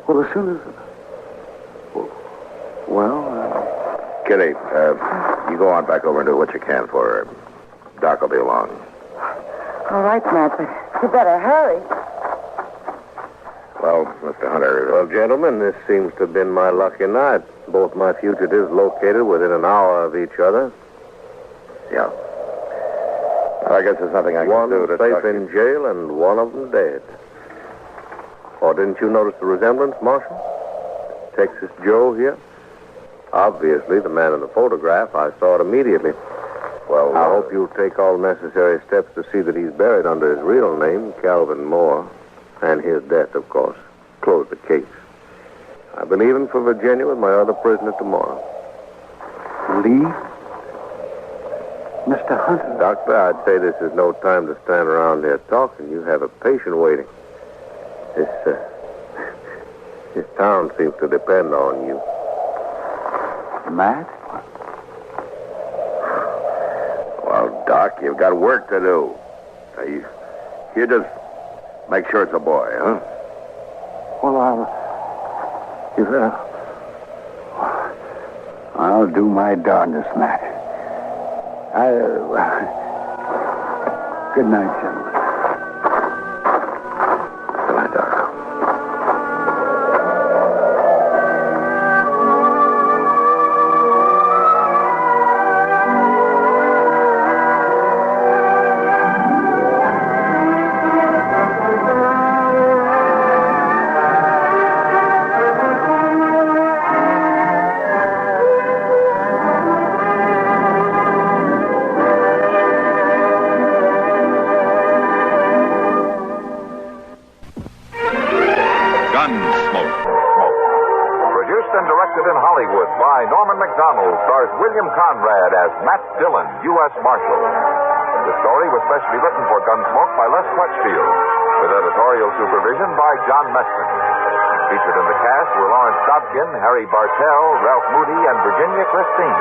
Well, as soon as... Kitty, you go on back over and do what you can for her. Doc will be along. All right, Matt, but you better hurry. Well, Mr. Hunter... Well, gentlemen, this seems to have been my lucky night. Both my fugitives located within an hour of each other. Yeah. I guess there's nothing I can do to... One safe in jail and one of them dead. Or didn't you notice the resemblance, Marshal? Texas Joe here? Obviously, the man in the photograph. I saw it immediately. Well, I hope you'll take all necessary steps to see that he's buried under his real name, Calvin Moore, and his death, of course. Close the case. I'll be leaving for Virginia with my other prisoner tomorrow. Leave? Mr. Hunter? Doctor, I'd say this is no time to stand around there talking. You have a patient waiting. This town seems to depend on you. Matt? Well, Doc, you've got work to do. You just make sure it's a boy, huh? Well, I'll do my darndest, Matt. Good night, gentlemen. Good night, Doc. Gunsmoke. Produced and directed in Hollywood by Norman McDonald, stars William Conrad as Matt Dillon, U.S. Marshal. The story was specially written for Gunsmoke by Les Crutchfield, with editorial supervision by John Meston. Featured in the cast were Lawrence Dobkin, Harry Bartell, Ralph Moody, and Virginia Christine.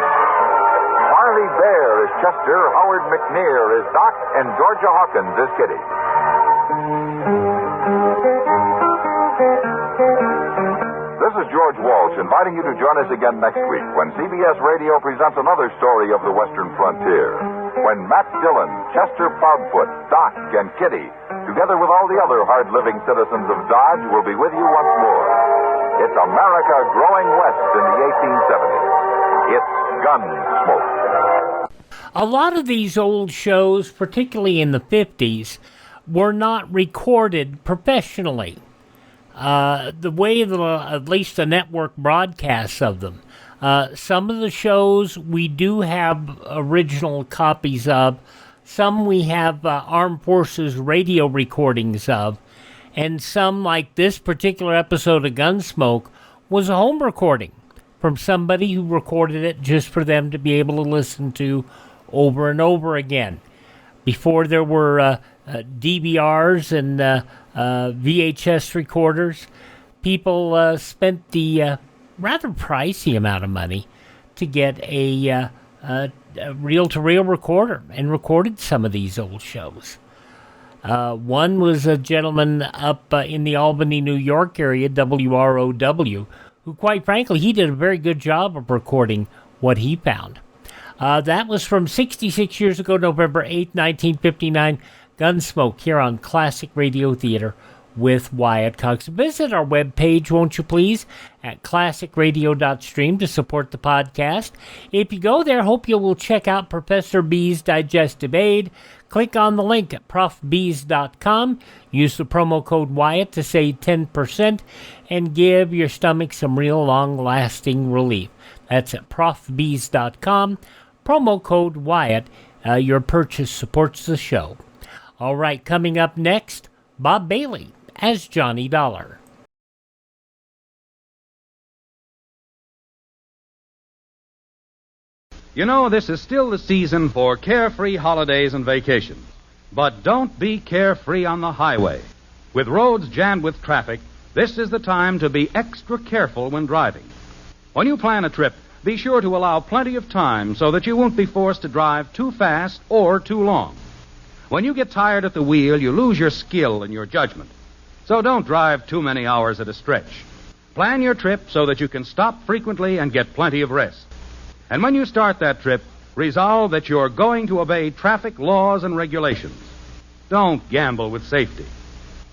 Harley Bear is Chester, Howard McNear is Doc, and Georgia Hawkins is Kitty. Walsh, inviting you to join us again next week when CBS Radio presents another story of the Western frontier. When Matt Dillon, Chester Proudfoot, Doc, and Kitty, together with all the other hard-living citizens of Dodge, will be with you once more. It's America growing west in the 1870s. It's Gunsmoke. A lot of these old shows, particularly in the 50s, were not recorded professionally. The way at least the network broadcasts of them. Some of the shows we do have original copies of. Some we have Armed Forces radio recordings of. And some, like this particular episode of Gunsmoke, was a home recording from somebody who recorded it just for them to be able to listen to over and over again. Before there were DVRs and VHS recorders, people spent the rather pricey amount of money to get a reel-to-reel recorder and recorded some of these old shows. One was a gentleman up in the Albany, New York area, WROW, who, quite frankly, he did a very good job of recording what he found. That was from 66 years ago, November 8, 1959, Gunsmoke here on Classic Radio Theater with Wyatt Cox. Visit our webpage, won't you please, at classicradio.stream to support the podcast. If you go there, hope you will check out Professor B's Digestive Aid. Click on the link at profbees.com. Use the promo code Wyatt to save 10% and give your stomach some real long-lasting relief. That's at profbees.com. Promo code Wyatt. Your purchase supports the show. All right, coming up next, Bob Bailey as Johnny Dollar. You know, this is still the season for carefree holidays and vacations. But don't be carefree on the highway. With roads jammed with traffic, this is the time to be extra careful when driving. When you plan a trip, be sure to allow plenty of time so that you won't be forced to drive too fast or too long. When you get tired at the wheel, you lose your skill and your judgment. So don't drive too many hours at a stretch. Plan your trip so that you can stop frequently and get plenty of rest. And when you start that trip, resolve that you're going to obey traffic laws and regulations. Don't gamble with safety.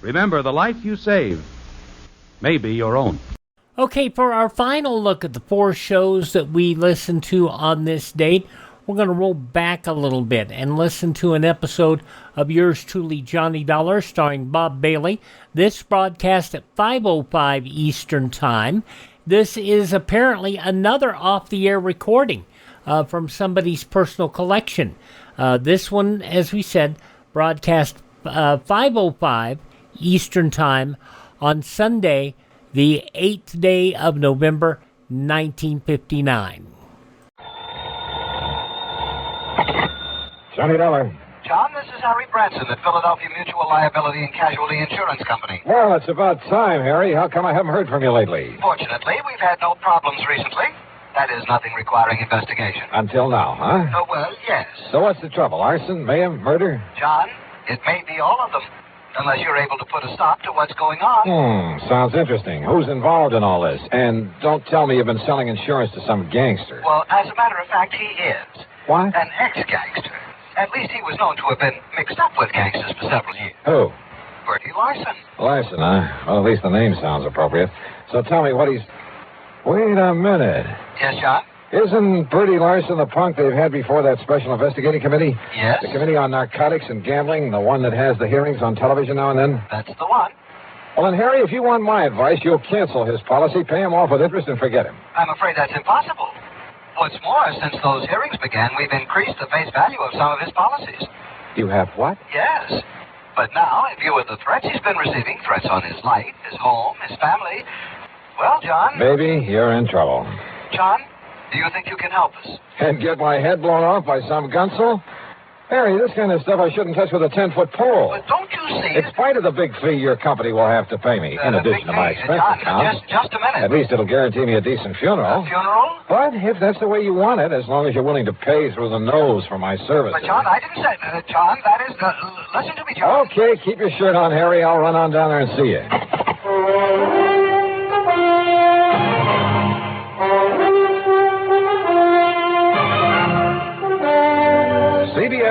Remember, the life you save may be your own. Okay, for our final look at the 4 shows that we listened to on this date, we're going to roll back a little bit and listen to an episode of yours truly, Johnny Dollar, starring Bob Bailey. This broadcast at 5:05 Eastern Time. This is apparently another off-the-air recording from somebody's personal collection. This one, as we said, broadcast 5:05 Eastern Time on Sunday, the 8th day of November, 1959. Johnny Dollar. John, this is Harry Branson at Philadelphia Mutual Liability and Casualty Insurance Company. Well, it's about time, Harry. How come I haven't heard from you lately? Fortunately, we've had no problems recently. That is, nothing requiring investigation. Until now, huh? Oh, well, yes. So what's the trouble? Arson, mayhem, murder? John, it may be all of them, unless you're able to put a stop to what's going on. Sounds interesting. Who's involved in all this? And don't tell me you've been selling insurance to some gangster. Well, as a matter of fact, he is. What? An ex-gangster. At least he was known to have been mixed up with gangsters for several years. Who? Bertie Larson. Larson, huh? Well, at least the name sounds appropriate. So tell me what he's... Wait a minute. Yes, John? Isn't Bertie Larson the punk they've had before that Special Investigating Committee? Yes. The Committee on Narcotics and Gambling, the one that has the hearings on television now and then? That's the one. Well, then, Harry, if you want my advice, you'll cancel his policy, pay him off with interest, and forget him. I'm afraid that's impossible. What's more, since those hearings began, we've increased the face value of some of his policies. You have what? Yes. But now, in view of the threats he's been receiving, threats on his life, his home, his family, well, John... Maybe you're in trouble. John, do you think you can help us? And get my head blown off by some gunsel? Harry, this kind of stuff I shouldn't touch with a 10-foot pole. But don't you see... In spite of the big fee your company will have to pay me, in addition to my expense account. Just a minute. At least it'll guarantee me a decent funeral. A funeral? But if that's the way you want it, as long as you're willing to pay through the nose for my services. But, John, I didn't say... John, that is... listen to me, John. Okay, keep your shirt on, Harry. I'll run on down there and see you.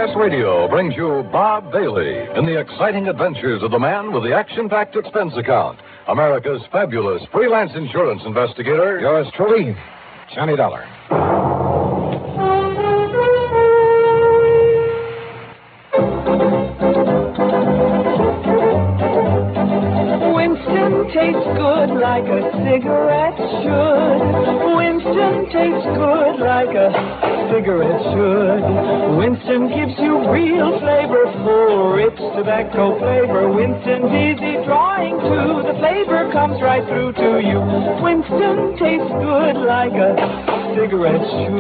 CBS Radio brings you Bob Bailey in the exciting adventures of the man with the action-packed expense account, America's fabulous freelance insurance investigator. Yours truly, Johnny Dollar. Winston tastes good like a cigarette should. Winston tastes good like a cigarette should. Winston gives you real flavor, full, rich tobacco flavor. Winston's easy drawing too. The flavor comes right through to you. Winston tastes good like a cigarette should.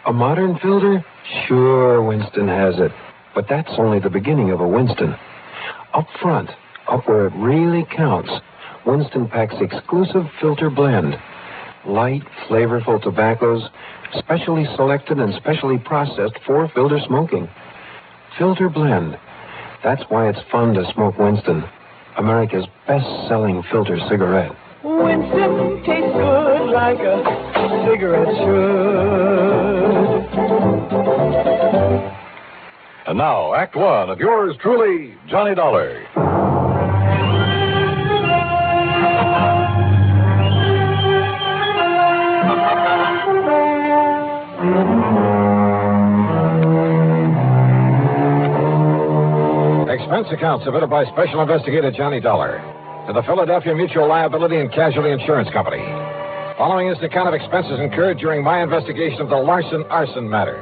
A modern filter? Sure, Winston has it. But that's only the beginning of a Winston. Up front, up where it really counts, Winston packs exclusive filter blend. Light, flavorful tobaccos, specially selected and specially processed for filter smoking. Filter blend. That's why it's fun to smoke Winston, America's best-selling filter cigarette. Winston tastes good like a cigarette should. And now, Act One of yours truly, Johnny Dollar. Expense account submitted by Special Investigator Johnny Dollar to the Philadelphia Mutual Liability and Casualty Insurance Company. Following is the account of expenses incurred during my investigation of the Larson Arson Matter.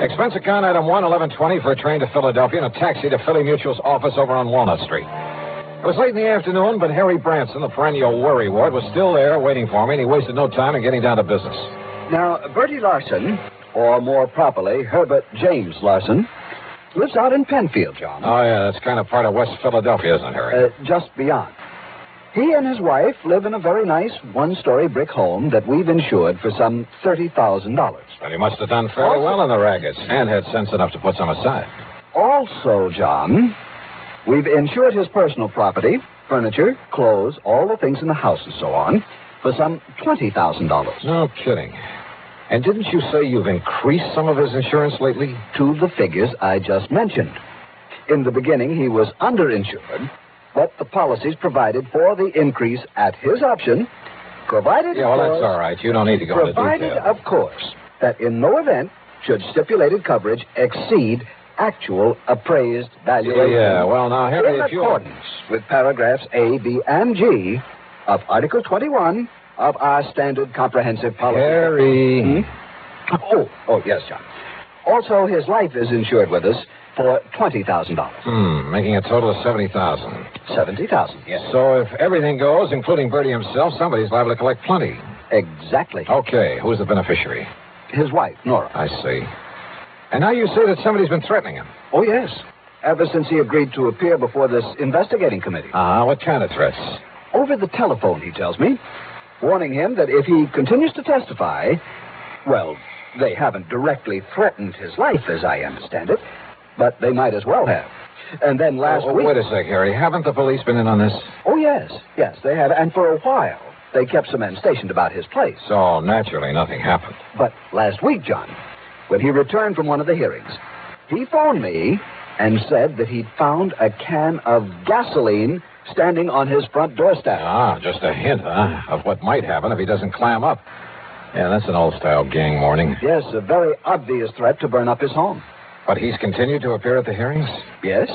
Expense account item 1, 1120 for a train to Philadelphia and a taxi to Philly Mutual's office over on Walnut Street. It was late in the afternoon, but Harry Branson, the perennial worrywart, was still there waiting for me, and he wasted no time in getting down to business. Now, Bertie Larson, or more properly, Herbert James Larson, lives out in Penfield, John. Oh, yeah, that's kind of part of West Philadelphia, isn't it, Harry? Just beyond. He and his wife live in a very nice one-story brick home that we've insured for some $30,000. But he must have done fairly well in the rackets and had sense enough to put some aside. Also, John, we've insured his personal property, furniture, clothes, all the things in the house and so on, for some $20,000. No kidding. And didn't you say you've increased some of his insurance lately? To the figures I just mentioned. In the beginning, he was underinsured, but the policies provided for the increase at his option, provided, yeah, well, that's all right. You don't need to go into detail. Provided, of course, that in no event should stipulated coverage exceed actual appraised valuation. Yeah, well, now, Harry, in accordance with paragraphs A, B, and G of Article 21 of our standard comprehensive policy. Harry. Oh, yes, John. Also, his life is insured with us for $20,000. Making a total of $70,000. $70,000, yes. So if everything goes, including Bertie himself, somebody's liable to collect plenty. Exactly. Okay, who's the beneficiary? His wife, Nora. I see. And now you say that somebody's been threatening him. Oh, yes. Ever since he agreed to appear before this investigating committee. What kind of threats? Over the telephone, he tells me, warning him that if he continues to testify, well, they haven't directly threatened his life, as I understand it, but they might as well have. And then last week... Wait a sec, Harry. Haven't the police been in on this? Oh, yes. Yes, they have. And for a while, they kept some men stationed about his place. So, naturally, nothing happened. But last week, John, when he returned from one of the hearings, he phoned me and said that he'd found a can of gasoline standing on his front doorstep. Just a hint, of what might happen if he doesn't clam up. Yeah, that's an old-style gang warning. Yes, a very obvious threat to burn up his home. But he's continued to appear at the hearings? Yes.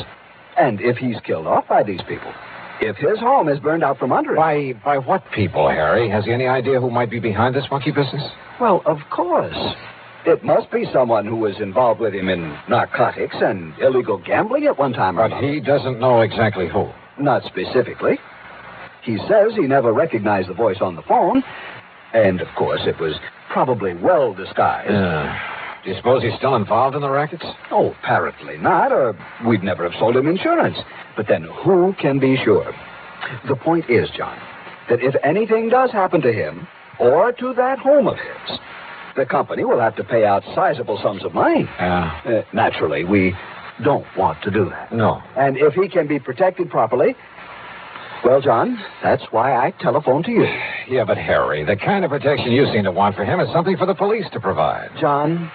And if he's killed off by these people, if his home is burned out from under him... By what people, Harry? Has he any idea who might be behind this monkey business? Well, of course. It must be someone who was involved with him in narcotics and illegal gambling at one time or another. But he doesn't know exactly who. Not specifically. He says he never recognized the voice on the phone. And, of course, it was probably well disguised. Do you suppose he's still involved in the rackets? Oh, apparently not, or we'd never have sold him insurance. But then who can be sure? The point is, John, that if anything does happen to him or to that home of his, the company will have to pay out sizable sums of money. Naturally, we don't want to do that. No. And if he can be protected properly, Well, John, that's why I telephoned to you. Yeah, but Harry, the kind of protection you seem to want for him is something for the police to provide. John,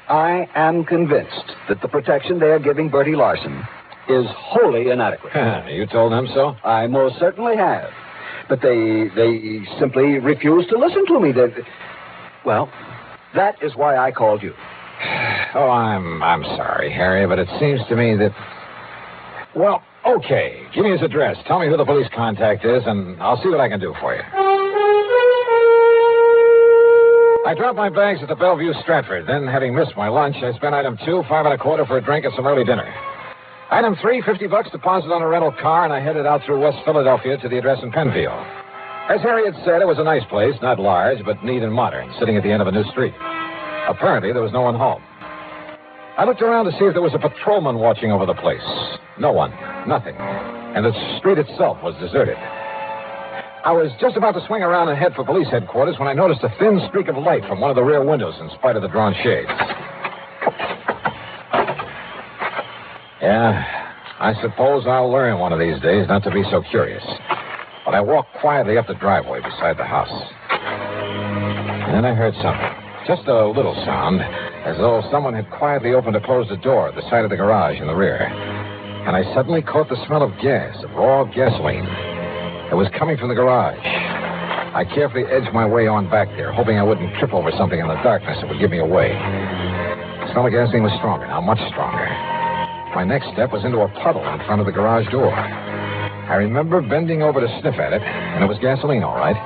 I am convinced that the protection they are giving Bertie Larson is wholly inadequate. You told them so? I most certainly have. But they simply refuse to listen to me. Well, that is why I called you. Oh, I'm sorry, Harry, but it seems to me that... Well, okay. Give me his address. Tell me who the police contact is, and I'll see what I can do for you. I dropped my bags at the Bellevue Stratford. Then, having missed my lunch, I spent item 2, $5.25 for a drink and some early dinner. Item 3, $50 deposit on a rental car, and I headed out through West Philadelphia to the address in Penfield. As Harry had said, it was a nice place, not large, but neat and modern, sitting at the end of a new street. Apparently, there was no one home. I looked around to see if there was a patrolman watching over the place. No one. Nothing. And the street itself was deserted. I was just about to swing around and head for police headquarters when I noticed a thin streak of light from one of the rear windows in spite of the drawn shades. Yeah, I suppose I'll learn one of these days not to be so curious. But I walked quietly up the driveway beside the house. And then I heard something. Just a little sound, as though someone had quietly opened or closed the door at the side of the garage in the rear. And I suddenly caught the smell of gas, of raw gasoline. It was coming from the garage. I carefully edged my way on back there, hoping I wouldn't trip over something in the darkness that would give me away. The smell of gasoline was stronger now, much stronger. My next step was into a puddle in front of the garage door. I remember bending over to sniff at it, and it was gasoline, all right.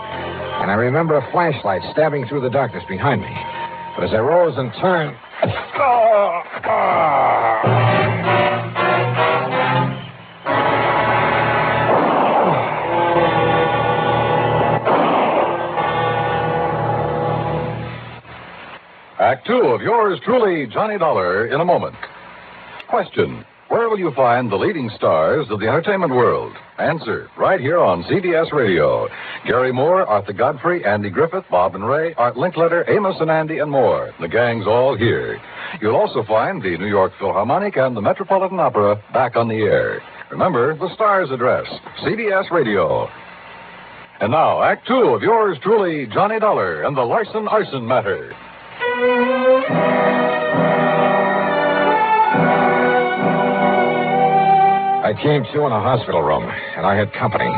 And I remember a flashlight stabbing through the darkness behind me. But as I rose and turned... Act 2 of yours truly, Johnny Dollar, in a moment. Question: where will you find the leading stars of the entertainment world? Answer, right here on CBS Radio. Gary Moore, Arthur Godfrey, Andy Griffith, Bob and Ray, Art Linkletter, Amos and Andy, and more. The gang's all here. You'll also find the New York Philharmonic and the Metropolitan Opera back on the air. Remember, the star's address, CBS Radio. And now, Act 2 of yours truly, Johnny Dollar and the Larson Arson Matter. I came to in a hospital room, and I had company.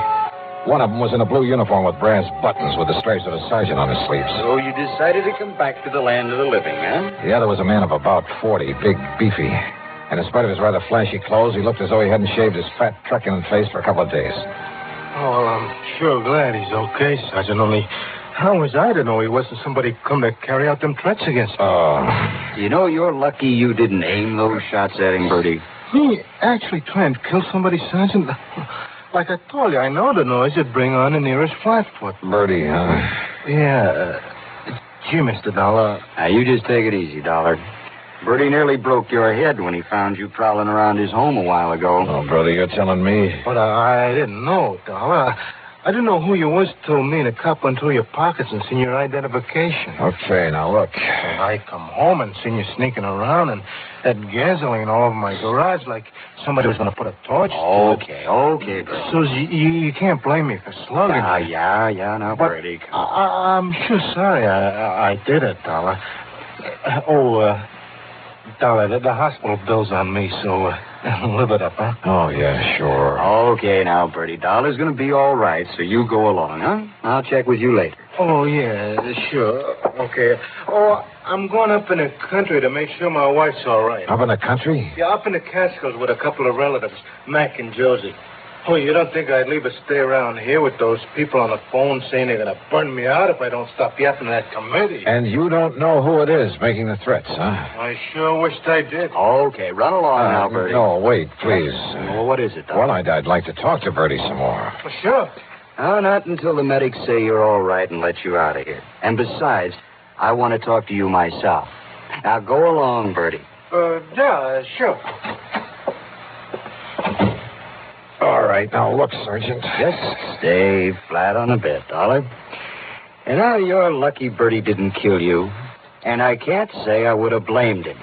One of them was in a blue uniform with brass buttons with the stripes of a sergeant on his sleeves. So you decided to come back to the land of the living, huh? The other was a man of about 40, big, beefy. And in spite of his rather flashy clothes, he looked as though he hadn't shaved his fat, truculent face for a couple of days. Oh, well, I'm sure glad he's okay, Sergeant. Only, how was I to know he wasn't somebody come to carry out them threats against me? You know, you're lucky you didn't aim those shots at him, Bertie. He actually tried to kill somebody, Sergeant. Like I told you, I know the noise it'd bring on the nearest flatfoot. Bertie, huh? Yeah. Gee, Mr. Dollar. Now, you just take it easy, Dollar. Bertie nearly broke your head when he found you prowling around his home a while ago. Oh, brother, you're telling me. But I didn't know, Dollar. I didn't know who you was till me and the cop went through your pockets and seen your identification. Okay, now look. I come home and seen you sneaking around and had gasoline all over my garage like somebody was going to put a torch to it. Okay, Bertie. So you can't blame me for slugging me. Yeah, now, But Bertie. I'm sure sorry I did it, Dollar. Dollar, the hospital bill's on me, so live it up, huh? Oh, yeah, sure. Okay, now, Bertie. Dollar's going to be all right, so you go along, huh? I'll check with you later. Oh, yeah, sure. Okay. Oh, I'm going up in the country to make sure my wife's all right. Up in the country? Yeah, up in the Catskills with a couple of relatives, Mac and Josie. Oh, you don't think I'd leave her stay around here with those people on the phone saying they're going to burn me out if I don't stop yapping at that committee? And you don't know who it is making the threats, huh? I sure wished I did. Okay, run along now, Bertie. No, wait, please. Well, what is it, Doc? Well, I'd like to talk to Bertie some more. Well, sure. Not until the medics say you're all right and let you out of here. And besides, I want to talk to you myself. Now, go along, Bertie. Yeah, sure. All right, now look, Sergeant. Just stay flat on the bed, Dollar. And now you're lucky Bertie didn't kill you. And I can't say I would have blamed him.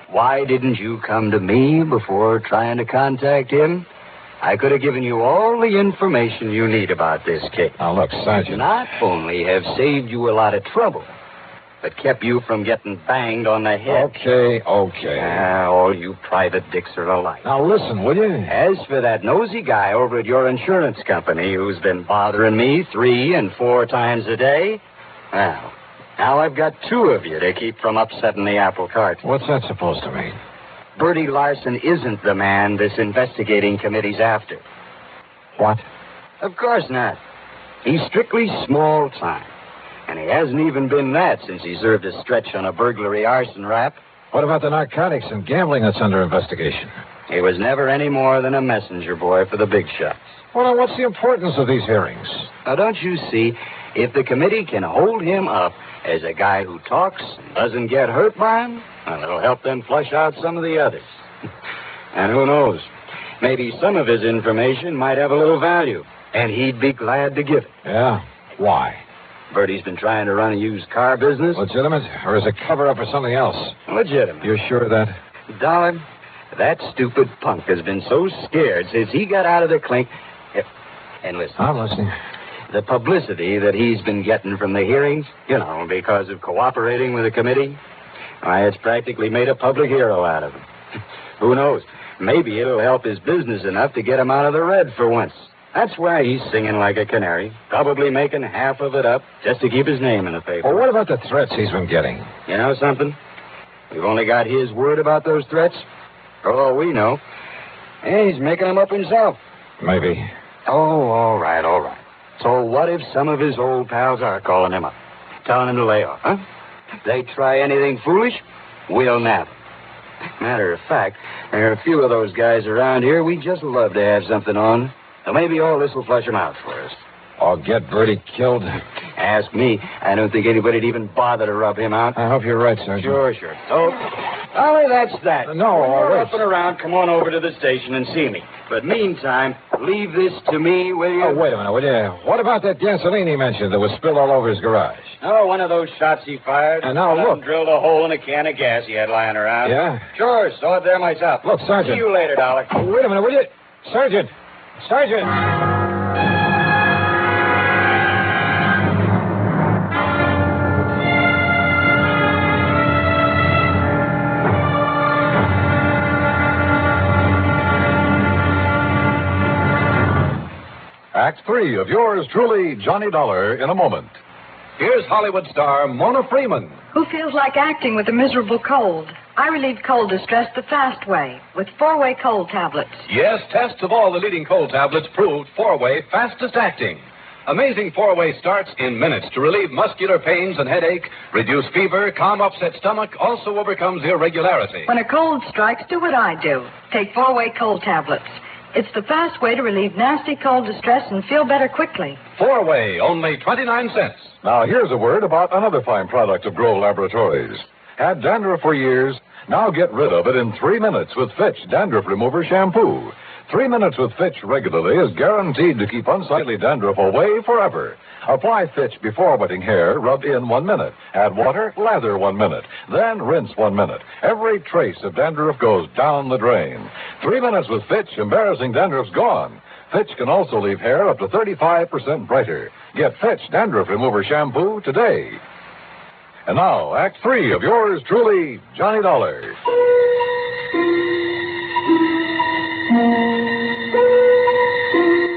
Why didn't you come to me before trying to contact him? I could have given you all the information you need about this case. Now, look, Sergeant. Not only have saved you a lot of trouble, but kept you from getting banged on the head. Okay. All you private dicks are alike. Now, listen, will you? As for that nosy guy over at your insurance company who's been bothering me 3 and 4 times a day, well, now I've got 2 of you to keep from upsetting the apple cart. What's that supposed to mean? Bertie Larson isn't the man this investigating committee's after. What? Of course not. He's strictly small time. And he hasn't even been that since he served a stretch on a burglary arson rap. What about the narcotics and gambling that's under investigation? He was never any more than a messenger boy for the big shots. Well, now, what's the importance of these hearings? Now, don't you see, if the committee can hold him up as a guy who talks and doesn't get hurt by him, well, it'll help them flush out some of the others. And who knows, maybe some of his information might have a little value, and he'd be glad to give it. Yeah? Why? Bertie's been trying to run a used car business. Legitimate? Or is it cover-up for something else? Legitimate. You're sure of that? Darling, that stupid punk has been so scared since he got out of the clink. And listen. I'm listening. The publicity that he's been getting from the hearings, because of cooperating with the committee, why, it's practically made a public hero out of him. Who knows? Maybe it'll help his business enough to get him out of the red for once. That's why he's singing like a canary, probably making half of it up just to keep his name in the paper. Well, what about the threats he's been getting? You know something? We've only got his word about those threats. For all we know. And he's making them up himself. Maybe. Oh, all right. So what if some of his old pals are calling him up, telling him to lay off, huh? If they try anything foolish, we'll nab them. Matter of fact, there are a few of those guys around here we just love to have something on. So maybe all this will flush them out for us. Or get Bertie killed? Ask me. I don't think anybody'd even bother to rub him out. I hope you're right, Sergeant. Sure. So, Ollie, that's that. No, when you're wait. up and around, come on over to the station and see me. But meantime, leave this to me, will you? Oh, wait a minute, will you? What about that gasoline he mentioned that was spilled all over his garage? Oh, one of those shots he fired. And now look. Drilled a hole in a can of gas he had lying around. Yeah? Sure, saw it there myself. Look, Sergeant. See you later, Dollar. Oh, wait a minute, will you? Sergeant! Act 3 of yours truly, Johnny Dollar, in a moment. Here's Hollywood star Mona Freeman. Who feels like acting with a miserable cold? I relieve cold distress the fast way with 4-way cold tablets. Yes, tests of all the leading cold tablets proved 4-way fastest acting. Amazing 4-way starts in minutes to relieve muscular pains and headache, reduce fever, calm upset stomach, also overcomes irregularity. When a cold strikes, do what I do. Take 4-way cold tablets. It's the fast way to relieve nasty cold distress and feel better quickly. 4-way, only 29 cents. Now, here's a word about another fine product of Grohl Laboratories. Had dandruff for years, now get rid of it in 3 minutes with Fitch Dandruff Remover Shampoo. 3 minutes with Fitch regularly is guaranteed to keep unsightly dandruff away forever. Apply Fitch before wetting hair, rub in 1 minute. Add water, lather 1 minute. Then rinse 1 minute. Every trace of dandruff goes down the drain. 3 minutes with Fitch, embarrassing dandruff's gone. Fitch can also leave hair up to 35% brighter. Get Fitch Dandruff Remover Shampoo today. And now, Act 3 of yours truly, Johnny Dollar.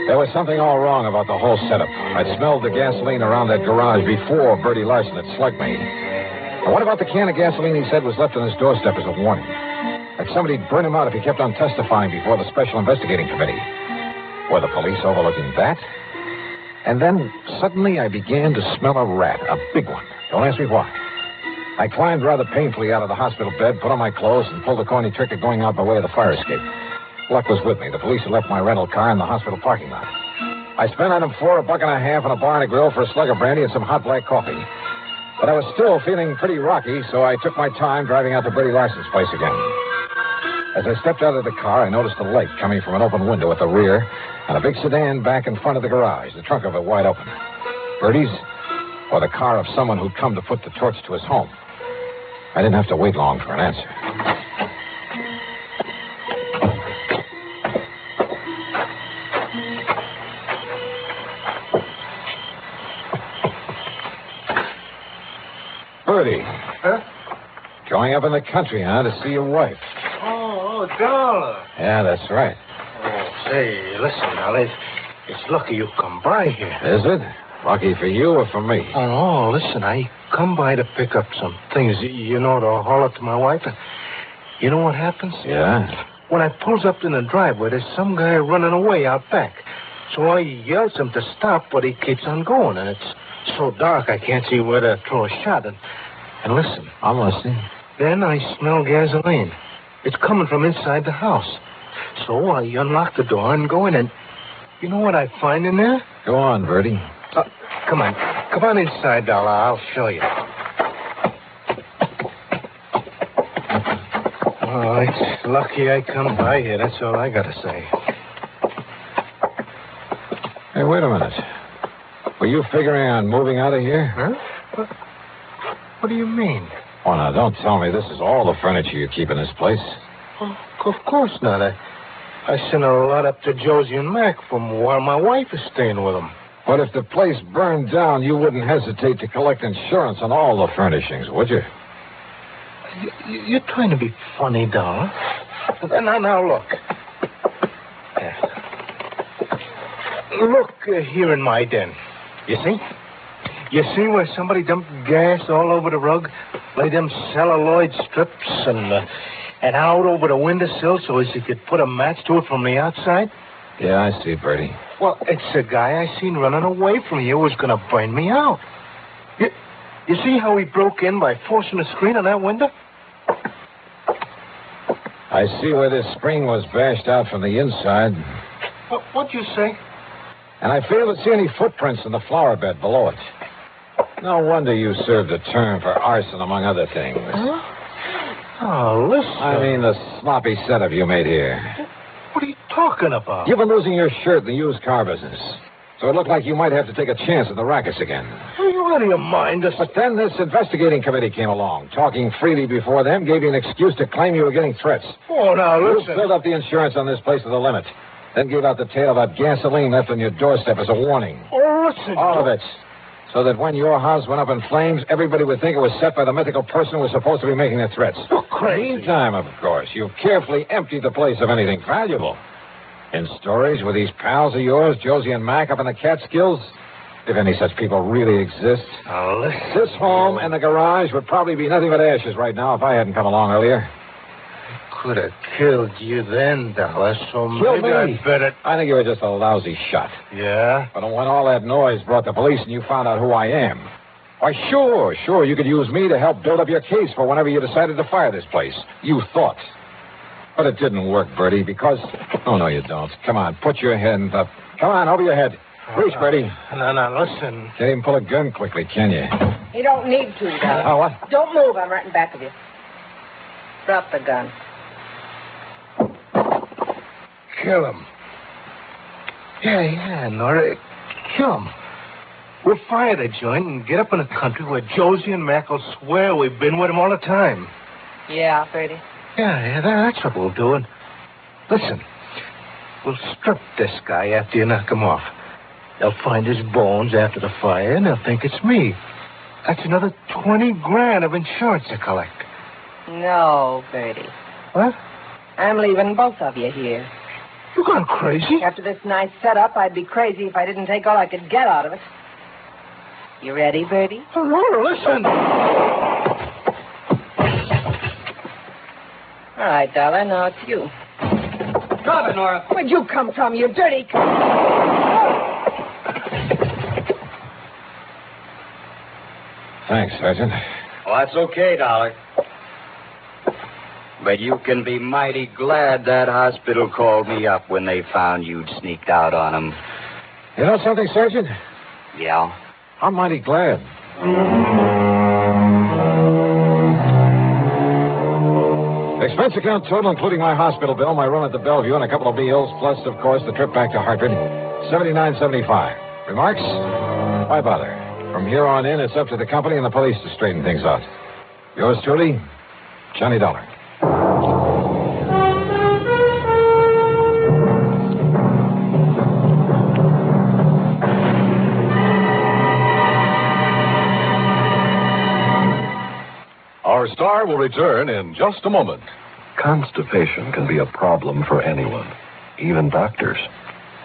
There was something all wrong about the whole setup. I'd smelled the gasoline around that garage before Bertie Larson had slugged me. And what about the can of gasoline he said was left on his doorstep as a warning? Like somebody'd burn him out if he kept on testifying before the Special Investigating Committee. Were the police overlooking that? And then, suddenly, I began to smell a rat, a big one. Don't ask me why. I climbed rather painfully out of the hospital bed, put on my clothes, and pulled the corny trick of going out by way of the fire escape. Luck was with me. The police had left my rental car in the hospital parking lot. I spent on them $4, $1.50 and a bar and a grill for a slug of brandy and some hot black coffee. But I was still feeling pretty rocky, so I took my time driving out to Bertie Larson's place again. As I stepped out of the car, I noticed a light coming from an open window at the rear and a big sedan back in front of the garage, the trunk of it wide open. Bertie's, or the car of someone who'd come to put the torch to his home. I didn't have to wait long for an answer. Bertie. Huh? Going up in the country, huh, to see your wife? Oh, Dollar. Yeah, that's right. Oh, say, listen, Dollar. It's lucky you come by here. Is it? Lucky for you or for me? Oh, no, listen, I come by to pick up some things, you know, to haul up to my wife. You know what happens? Yeah? When I pulls up in the driveway, there's some guy running away out back. So I yells him to stop, but he keeps on going, and it's so dark I can't see where to throw a shot. And listen. I'm listening. Then I smell gasoline. It's coming from inside the house. So I unlock the door and go in, and you know what I find in there? Go on, Bertie. Come on. Come on inside, Dollar. I'll show you. Oh, it's lucky I come by here. That's all I got to say. Hey, wait a minute. Were you figuring on moving out of here? Huh? What do you mean? Oh, now, don't tell me this is all the furniture you keep in this place. Oh, of course not. I sent a lot up to Josie and Mac from where my wife is staying with them. But if the place burned down, you wouldn't hesitate to collect insurance on all the furnishings, would you? You're trying to be funny, Dollar. Now, look. Look here in my den. You see? You see where somebody dumped gas all over the rug? Laid them celluloid strips and out over the windowsill so as you could put a match to it from the outside? Yeah, I see, Bertie. Well, it's the guy I seen running away from you who was going to burn me out. You see how he broke in by forcing the screen on that window? I see where this spring was bashed out from the inside. What'd you say? And I fail to see any footprints in the flower bed below it. No wonder you served a term for arson, among other things. Huh? Oh, listen. I mean the sloppy setup you made here. What are you talking about? You've been losing your shirt in the used car business. So it looked like you might have to take a chance at the rackets again. Are you out of your mind? But then this investigating committee came along. Talking freely before them gave you an excuse to claim you were getting threats. Oh, now, listen. You filled up the insurance on this place to the limit. Then gave out the tale about gasoline left on your doorstep as a warning. Oh, listen. All of it. So that when your house went up in flames, everybody would think it was set by the mythical person who was supposed to be making the threats. You're crazy. Meantime, of course, you've carefully emptied the place of anything valuable. In storage with these pals of yours, Josie and Mac, up in the Catskills, if any such people really exist. Now, listen. This home and the garage would probably be nothing but ashes right now if I hadn't come along earlier. Could have killed you then, Dollar, so Kill maybe me? I'd better... I think you were just a lousy shot. Yeah? But when all that noise brought the police and you found out who I am, why, sure, you could use me to help build up your case for whenever you decided to fire this place. You thought. But it didn't work, Bertie, because... Oh, no, you don't. Come on, put your hand up. Come on, over your head. Reach, Bertie. No, listen. Can't even pull a gun quickly, can you? You don't need to, Dollar. Oh, what? Don't move. I'm right in back of you. Drop the gun. Kill him. Yeah, Nora. Kill him. We'll fire the joint and get up in the country where Josie and Mac will swear we've been with him all the time. Yeah, Bertie. Yeah, that's what we'll do. And listen, we'll strip this guy after you knock him off. They'll find his bones after the fire, and they'll think it's me. That's another $20,000 of insurance to collect. No, Bertie. What? I'm leaving both of you here. You gone crazy? After this nice setup, I'd be crazy if I didn't take all I could get out of it. You ready, Bertie? Aurora, listen. All right, Dollar, now it's you. Drop it, Nora. Where'd you come from, you dirty... Thanks, Sergeant. Well, that's okay, Dollar. But you can be mighty glad that hospital called me up when they found you'd sneaked out on them. You know something, Sergeant? Yeah? I'm mighty glad. Expense account total, including my hospital bill, my room at the Bellevue, and a couple of meals, plus, of course, the trip back to Hartford, $79.75. Remarks? Why bother? From here on in, it's up to the company and the police to straighten things out. Yours truly, Johnny Dollar. Our star will return in just a moment. Constipation can be a problem for anyone, even doctors.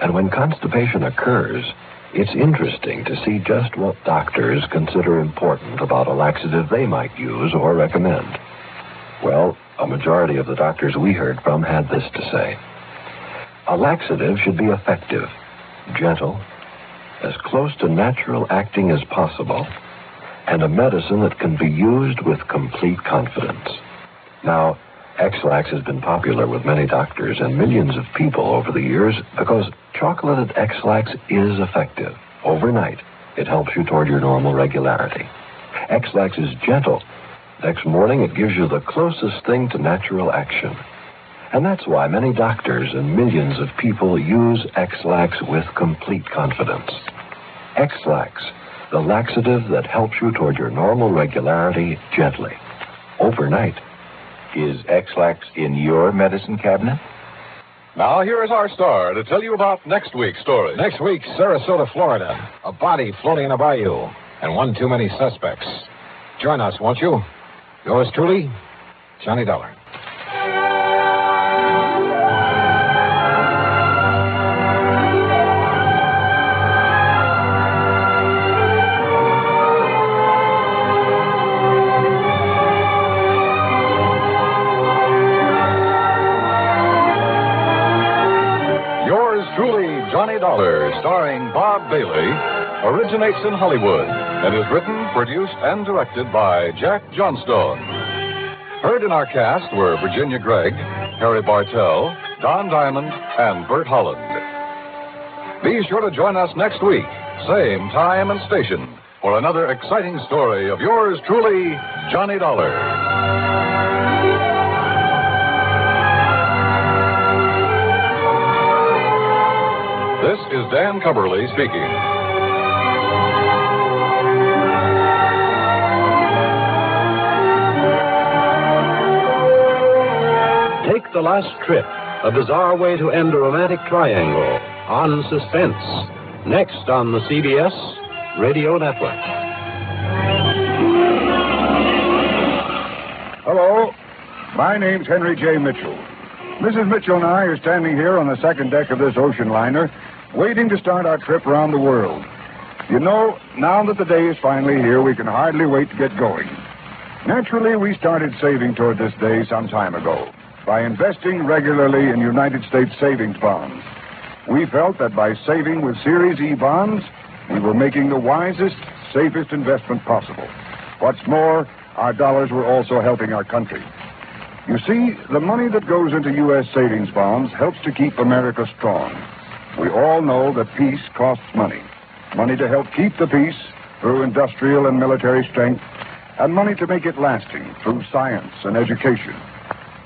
And when constipation occurs, it's interesting to see just what doctors consider important about a laxative they might use or recommend. Well, a majority of the doctors we heard from had this to say. A laxative should be effective, gentle, as close to natural acting as possible, and a medicine that can be used with complete confidence. Now, X-Lax has been popular with many doctors and millions of people over the years because chocolated X-Lax is effective. Overnight, it helps you toward your normal regularity. X-Lax is gentle. Next morning, it gives you the closest thing to natural action. And that's why many doctors and millions of people use X-Lax with complete confidence. X-Lax, the laxative that helps you toward your normal regularity gently, overnight. Is X-Lax in your medicine cabinet? Now, here is our star to tell you about next week's story. Next week, Sarasota, Florida. A body floating in a bayou, and one too many suspects. Join us, won't you? Yours truly, Johnny Dollar. Johnny Dollar, starring Bob Bailey, originates in Hollywood and is written, produced, and directed by Jack Johnstone. Heard in our cast were Virginia Gregg, Harry Bartell, Don Diamond, and Bert Holland. Be sure to join us next week, same time and station, for another exciting story of yours truly, Johnny Dollar. This is Dan Cubberly speaking. Take the last trip, a bizarre way to end a romantic triangle, on Suspense. Next on the CBS Radio Network. Hello, my name's Henry J. Mitchell. Mrs. Mitchell and I are standing here on the second deck of this ocean liner, waiting to start our trip around the world. You know, now that the day is finally here, we can hardly wait to get going. Naturally, we started saving toward this day some time ago by investing regularly in United States savings bonds. We felt that by saving with Series E bonds, we were making the wisest, safest investment possible. What's more, our dollars were also helping our country. You see, the money that goes into U.S. savings bonds helps to keep America strong. We all know that peace costs money. Money to help keep the peace through industrial and military strength, and money to make it lasting through science and education.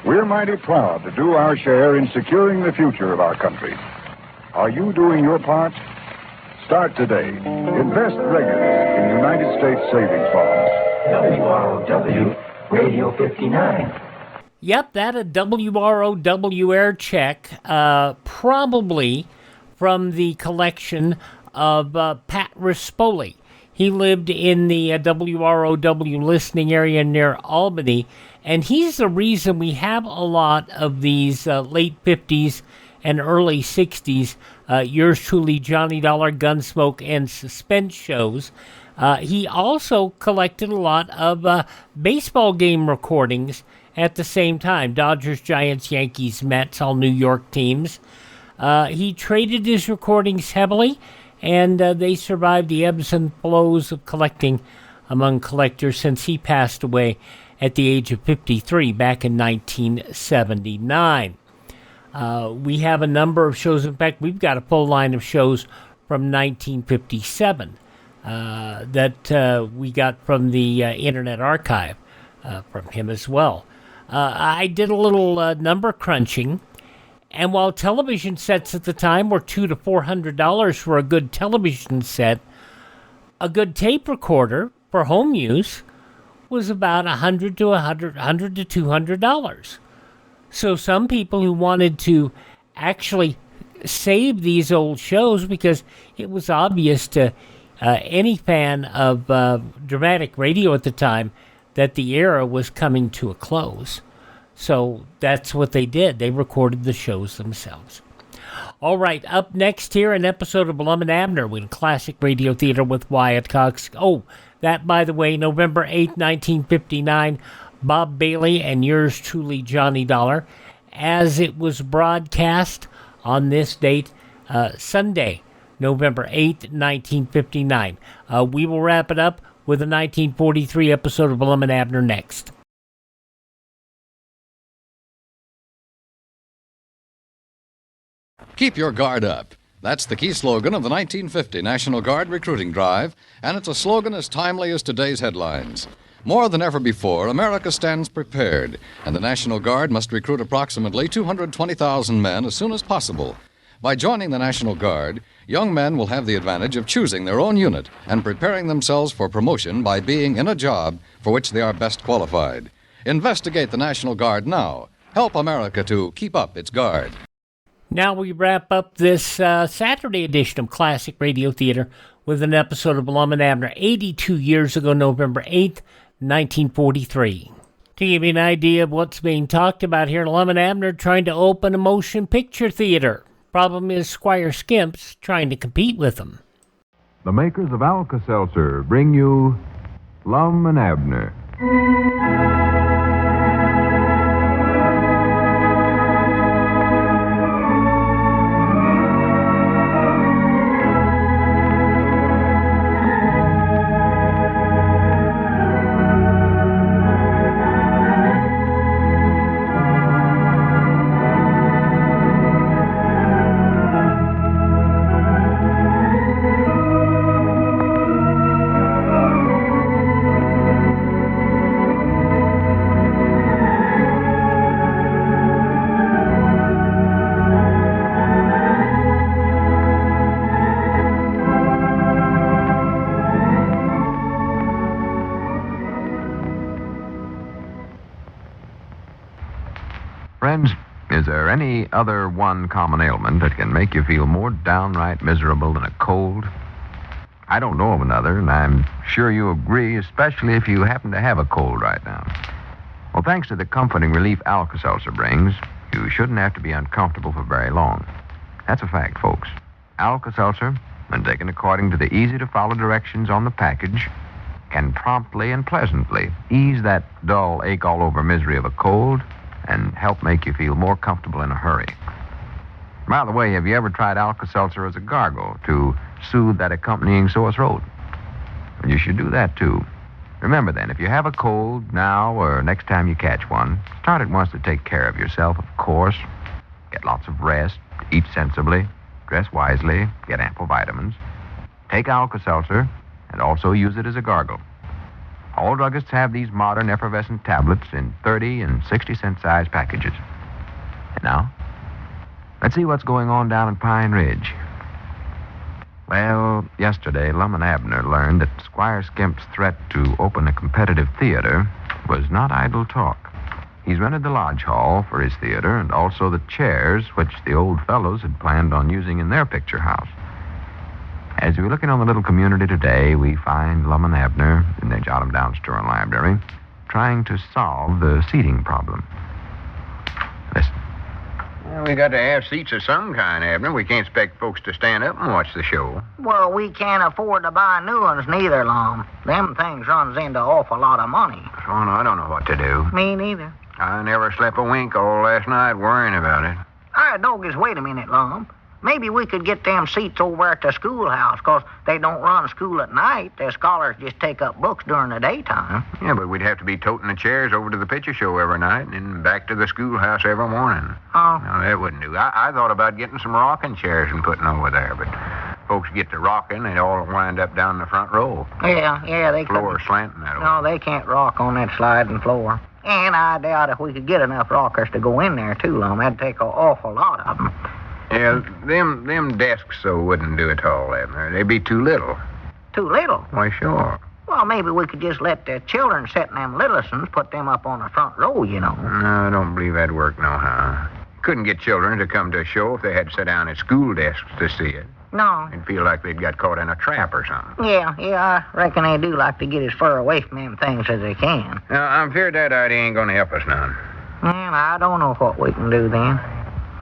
We're mighty proud to do our share in securing the future of our country. Are you doing your part? Start today. Invest regularly in United States savings bonds. WROW Radio 59. Yep, that a WROW air check, probably from the collection of Pat Rispoli. He lived in the WROW listening area near Albany, and he's the reason we have a lot of these late 50s and early 60s yours truly, Johnny Dollar, Gunsmoke, and Suspense shows. He also collected a lot of baseball game recordings at the same time. Dodgers, Giants, Yankees, Mets, all New York teams. He traded his recordings heavily, and they survived the ebbs and flows of collecting among collectors since he passed away at the age of 53 back in 1979. We have a number of shows. In fact, we've got a full line of shows from 1957 that we got from the Internet Archive from him as well. I did a little number crunching, and while television sets at the time were $200 to $400 for a good television set, a good tape recorder for home use was about $100 to $200. So some people who wanted to actually save these old shows, because it was obvious to any fan of dramatic radio at the time that the era was coming to a close. So that's what they did. They recorded the shows themselves. All right, up next here, an episode of Blum and Abner with Classic Radio Theater with Wyatt Cox. Oh, that, by the way, November 8th, 1959, Bob Bailey and yours truly, Johnny Dollar, as it was broadcast on this date, Sunday, November 8th, 1959. We will wrap it up with a 1943 episode of Blum and Abner next. Keep your guard up. That's the key slogan of the 1950 National Guard recruiting drive, and it's a slogan as timely as today's headlines. More than ever before, America stands prepared, and the National Guard must recruit approximately 220,000 men as soon as possible. By joining the National Guard, young men will have the advantage of choosing their own unit and preparing themselves for promotion by being in a job for which they are best qualified. Investigate the National Guard now. Help America to keep up its guard. Now we wrap up this Saturday edition of Classic Radio Theater with an episode of Blum and Abner 82 years ago, November 8th, 1943. To give you an idea of what's being talked about here, Blum and Abner trying to open a motion picture theater. Problem is Squire Skimp's trying to compete with them. The makers of Alka-Seltzer bring you Blum and Abner. Friends, is there any other one common ailment that can make you feel more downright miserable than a cold? I don't know of another, and I'm sure you agree, especially if you happen to have a cold right now. Well, thanks to the comforting relief Alka-Seltzer brings, you shouldn't have to be uncomfortable for very long. That's a fact, folks. Alka-Seltzer, when taken according to the easy-to-follow directions on the package, can promptly and pleasantly ease that dull ache-all-over misery of a cold and help make you feel more comfortable in a hurry. By the way, have you ever tried Alka-Seltzer as a gargle to soothe that accompanying sore throat? Well, you should do that, too. Remember, then, if you have a cold now or next time you catch one, start at once to take care of yourself, of course. Get lots of rest, eat sensibly, dress wisely, get ample vitamins. Take Alka-Seltzer and also use it as a gargle. All druggists have these modern effervescent tablets in 30 and 60-cent size packages. And now, let's see what's going on down at Pine Ridge. Well, yesterday, Blum and Abner learned that Squire Skimp's threat to open a competitive theater was not idle talk. He's rented the lodge hall for his theater and also the chairs which the old fellows had planned on using in their picture house. As we're looking on the little community today, we find Blum and Abner in their Jot 'em Down store and library trying to solve the seating problem. Listen. Well, we got to have seats of some kind, Abner. We can't expect folks to stand up and watch the show. Well, we can't afford to buy new ones neither, Lum. Them things runs into an awful lot of money. Oh, no, I don't know what to do. Me neither. I never slept a wink all last night worrying about it. All right, doggies, wait a minute, Lum. Maybe we could get them seats over at the schoolhouse, 'cause they don't run school at night. The scholars just take up books during the daytime. Yeah, but we'd have to be toting the chairs over to the picture show every night and back to the schoolhouse every morning. Oh. No, that wouldn't do. I thought about getting some rocking chairs and putting over there, but folks get to rocking, they all wind up down the front row. Yeah, they floor slanting that way. No, they can't rock on that sliding floor. And I doubt if we could get enough rockers to go in there, too, Lum. That'd take an awful lot of them. Yeah, them desks, so wouldn't do it all, Abner. They'd be too little. Too little? Why, sure. Well, maybe we could just let the children sit in them littlesons, put them up on the front row, you know. No, I don't believe that'd work nohow. Couldn't get children to come to a show if they had to sit down at school desks to see it. No. They'd feel like they'd got caught in a trap or something. Yeah, I reckon they do like to get as far away from them things as they can. Now, I'm feared that idea ain't gonna help us none. Well, I don't know what we can do then.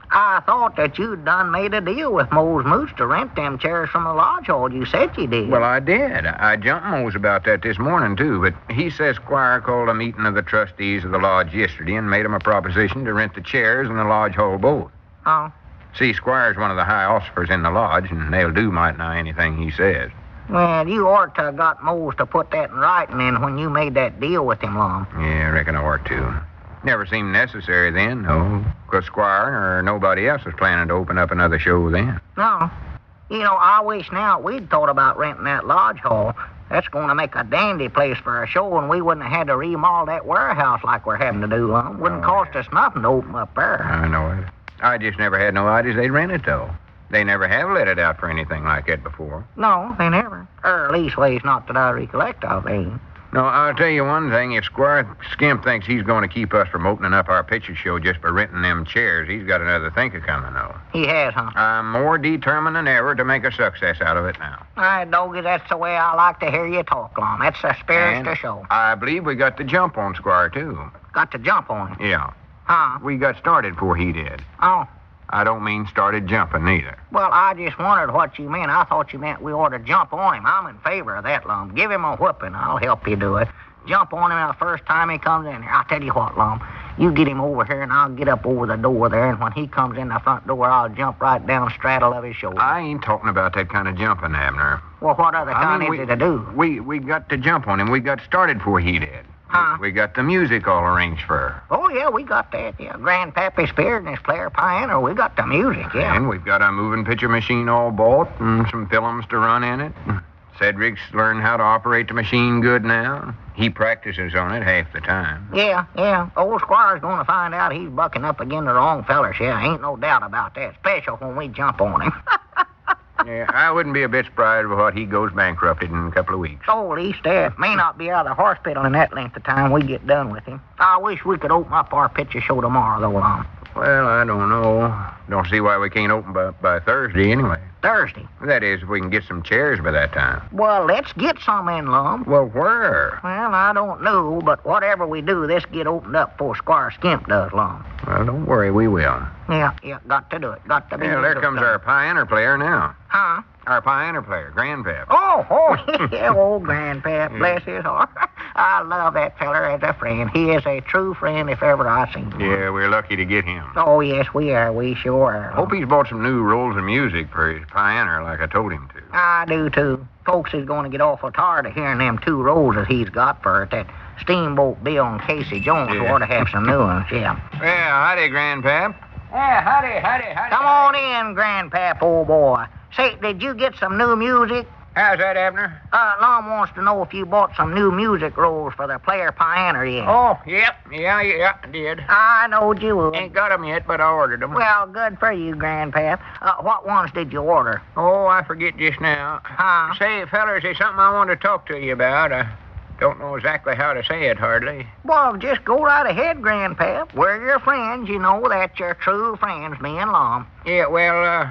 I thought that you'd done made a deal with Mose Moose to rent them chairs from the lodge hall. You said you did. Well, I did. I jumped Mose about that this morning, too, but he says Squire called a meeting of the trustees of the lodge yesterday and made him a proposition to rent the chairs and the lodge hall both. Oh? See, Squire's one of the high officers in the lodge, and they'll do might nigh anything he says. Well, you ought to have got Mose to put that in writing then when you made that deal with him, Lum. Yeah, I reckon I ought to. Never seemed necessary then, though, because Squire or nobody else was planning to open up another show then. No. You know, I wish now we'd thought about renting that lodge hall. That's going to make a dandy place for a show, and we wouldn't have had to remodel that warehouse like we're having to do, Lum. Wouldn't cost us nothing to open up there. I know it. I just never had no ideas they'd rent it, though. They never have let it out for anything like that before. No, they never. Or leastways not that I recollect of, they ain't. No, I'll tell you one thing. If Squire Skimp thinks he's going to keep us from opening up our picture show just by renting them chairs, he's got another thinker coming, though. He has, huh? I'm more determined than ever to make a success out of it now. All right, Doggy, that's the way I like to hear you talk, Lum. That's the spirit of the show. I believe we got the jump on Squire, too. Got to jump on him? Yeah. Huh? We got started before he did. Oh. I don't mean started jumping, neither. Well, I just wondered what you meant. I thought you meant we ought to jump on him. I'm in favor of that, Lum. Give him a whooping. I'll help you do it. Jump on him the first time he comes in here. I'll tell you what, Lum. You get him over here, and I'll get up over the door there, and when he comes in the front door, I'll jump right down straddle of his shoulder. I ain't talking about that kind of jumping, Abner. Well, what other kind is it to do? We got to jump on him. We got started before he did. Huh? We got the music all arranged for her. Oh, yeah, we got that, yeah. Grandpappy Spears and his player piano, we got the music, yeah. And we've got a moving picture machine all bought and some films to run in it. Cedric's learned how to operate the machine good now. He practices on it half the time. Yeah. Old Squire's going to find out he's bucking up against the wrong fellers, yeah. Ain't no doubt about that, especially when we jump on him. Yeah, I wouldn't be a bit surprised if he goes bankrupted in a couple of weeks. Oh, at least that. May not be out of the hospital in that length of time we get done with him. I wish we could open up our picture show tomorrow, though, Lum. Well, I don't know. Don't see why we can't open by Thursday anyway. Thursday? That is, if we can get some chairs by that time. Well, let's get some in, Lum. Well, where? Well, I don't know, but whatever we do, this get opened up before Squire Skimp does, Lum. Well, don't worry, we will. Yeah, got to do it. Got to be. Yeah, there comes our pioneer player now. Huh? Our pioneer player, Grandpap. Oh, yeah, old Grandpap, bless his heart. I love that feller as a friend. He is a true friend if ever I seen one. Yeah, we're lucky to get him. Oh, yes, we are. We sure are. Hope he's bought some new rolls of music for his pioneer like I told him to. I do, too. Folks is going to get awful tired of hearing them 2 rolls that he's got for it. That Steamboat Bill and Casey Jones ought to have some new ones, yeah. Well, howdy, Grandpap. Yeah, howdy. Come on in, Grandpap, old boy. Say, did you get some new music? How's that, Abner? Lum wants to know if you bought some new music rolls for the player pioneer yet. Oh, yep. Yeah, I did. I knowed you would. Ain't got 'em yet, but I ordered 'em. Well, good for you, Grandpap. What ones did you order? Oh, I forget just now. Huh? Say, fellers, there's something I want to talk to you about. I don't know exactly how to say it, hardly. Well, just go right ahead, Grandpap. We're your friends. You know that you're true friends, me and Lum. Yeah, well,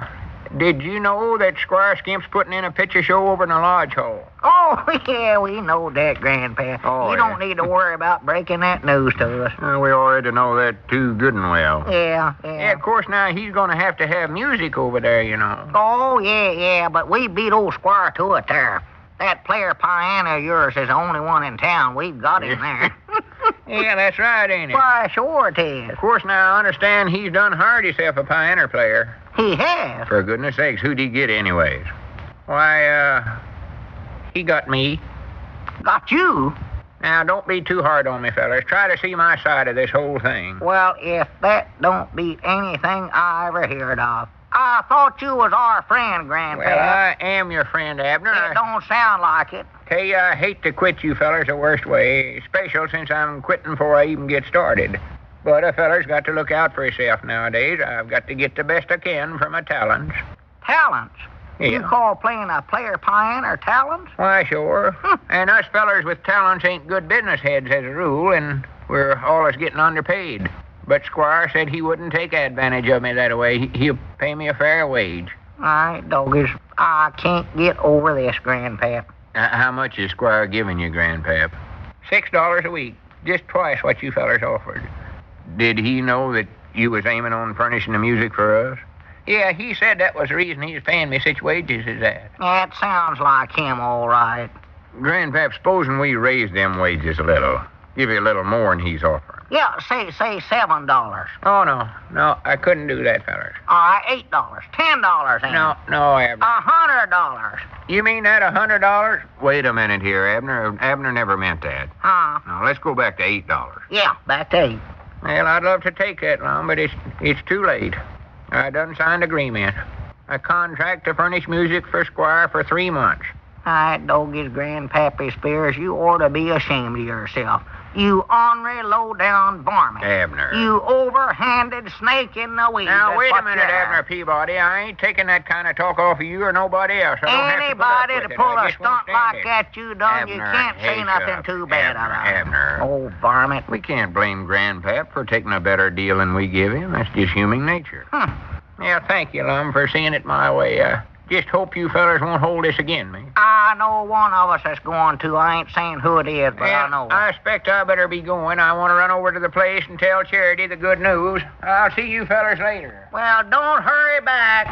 did you know that Squire Skimp's putting in a picture show over in the lodge hall? Oh, yeah, we know that, Grandpa. Oh, you don't need to worry about breaking that news to us. We already know that too good and well. Yeah. Yeah, of course, now he's going to have music over there, you know. Oh, yeah, but we beat old Squire to it there. That player piano of yours is the only one in town. We've got him there. Yeah, that's right, ain't it? Why, sure it is. Of course, now, I understand he's done hired himself a pioneer player. He has? For goodness sakes, who'd he get anyways? Why, he got me. Got you? Now, don't be too hard on me, fellas. Try to see my side of this whole thing. Well, if that don't beat anything I ever heard of. I thought you was our friend, Grandpa. Well, I am your friend, Abner. It don't sound like it. Tell you, I hate to quit you fellers the worst way, especially since I'm quitting before I even get started. But a feller's got to look out for himself nowadays. I've got to get the best I can for my talents. Talents? Yeah. You call playing a player pioneer talents? Why, sure. And us fellers with talents ain't good business heads as a rule, and we're always getting underpaid. But Squire said he wouldn't take advantage of me that way. He'll pay me a fair wage. All right, doggies. I can't get over this, Grandpap. How much is Squire giving you, Grandpap? $6 a week. Just twice what you fellers offered. Did he know that you was aiming on furnishing the music for us? Yeah, he said that was the reason he was paying me such wages as that. That sounds like him, all right. Grandpap, supposing we raise them wages a little. Give you a little more than he's offering. Yeah, say $7. Oh, no, I couldn't do that, fellers. All right, $8, $10, then. No, Abner. $100. You mean that, $100? Wait a minute here, Abner. Abner never meant that. Huh? Now, let's go back to $8. Yeah, back to 8. Well, I'd love to take that long, but it's too late. I done signed agreement. A contract to furnish music for Squire for 3 months. All right, doggies, Grandpappy Spears, you ought to be ashamed of yourself. You ornery, low-down varmint. Abner. You overhanded snake in the weeds. Now, wait a minute, Abner Peabody. I ain't taking that kind of talk off of you or nobody else. Anybody to pull a stunt like that you done, Abner, you can't say nothing too bad about it. Abner. Oh, varmint. We can't blame Grandpap for taking a better deal than we give him. That's just human nature. Yeah, thank you, Lum, for seeing it my way. Just hope you fellers won't hold this again me. I know one of us is going to. I ain't saying who it is, but I know. I expect I better be going. I want to run over to the place and tell Charity the good news. I'll see you fellers later. Well, don't hurry back.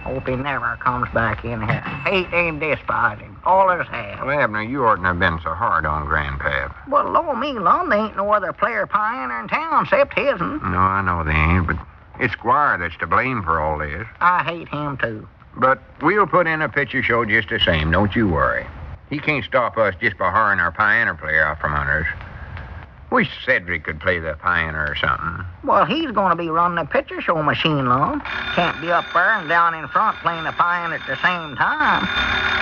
Hope he never comes back in here. Hate and despise him. All his have. Well, Abner, you oughtn't have been so hard on Grandpap. Well, Lord me, Lum, there ain't no other player pioneer in town except his'n. No, I know they ain't, but it's Squire that's to blame for all this. I hate him, too. But we'll put in a picture show just the same, don't you worry. He can't stop us just by hiring our pioneer player out from under us. Wish Cedric could play the pioneer or something. Well, he's going to be running the picture show machine, Lum. Can't be up there and down in front playing the pioneer at the same time.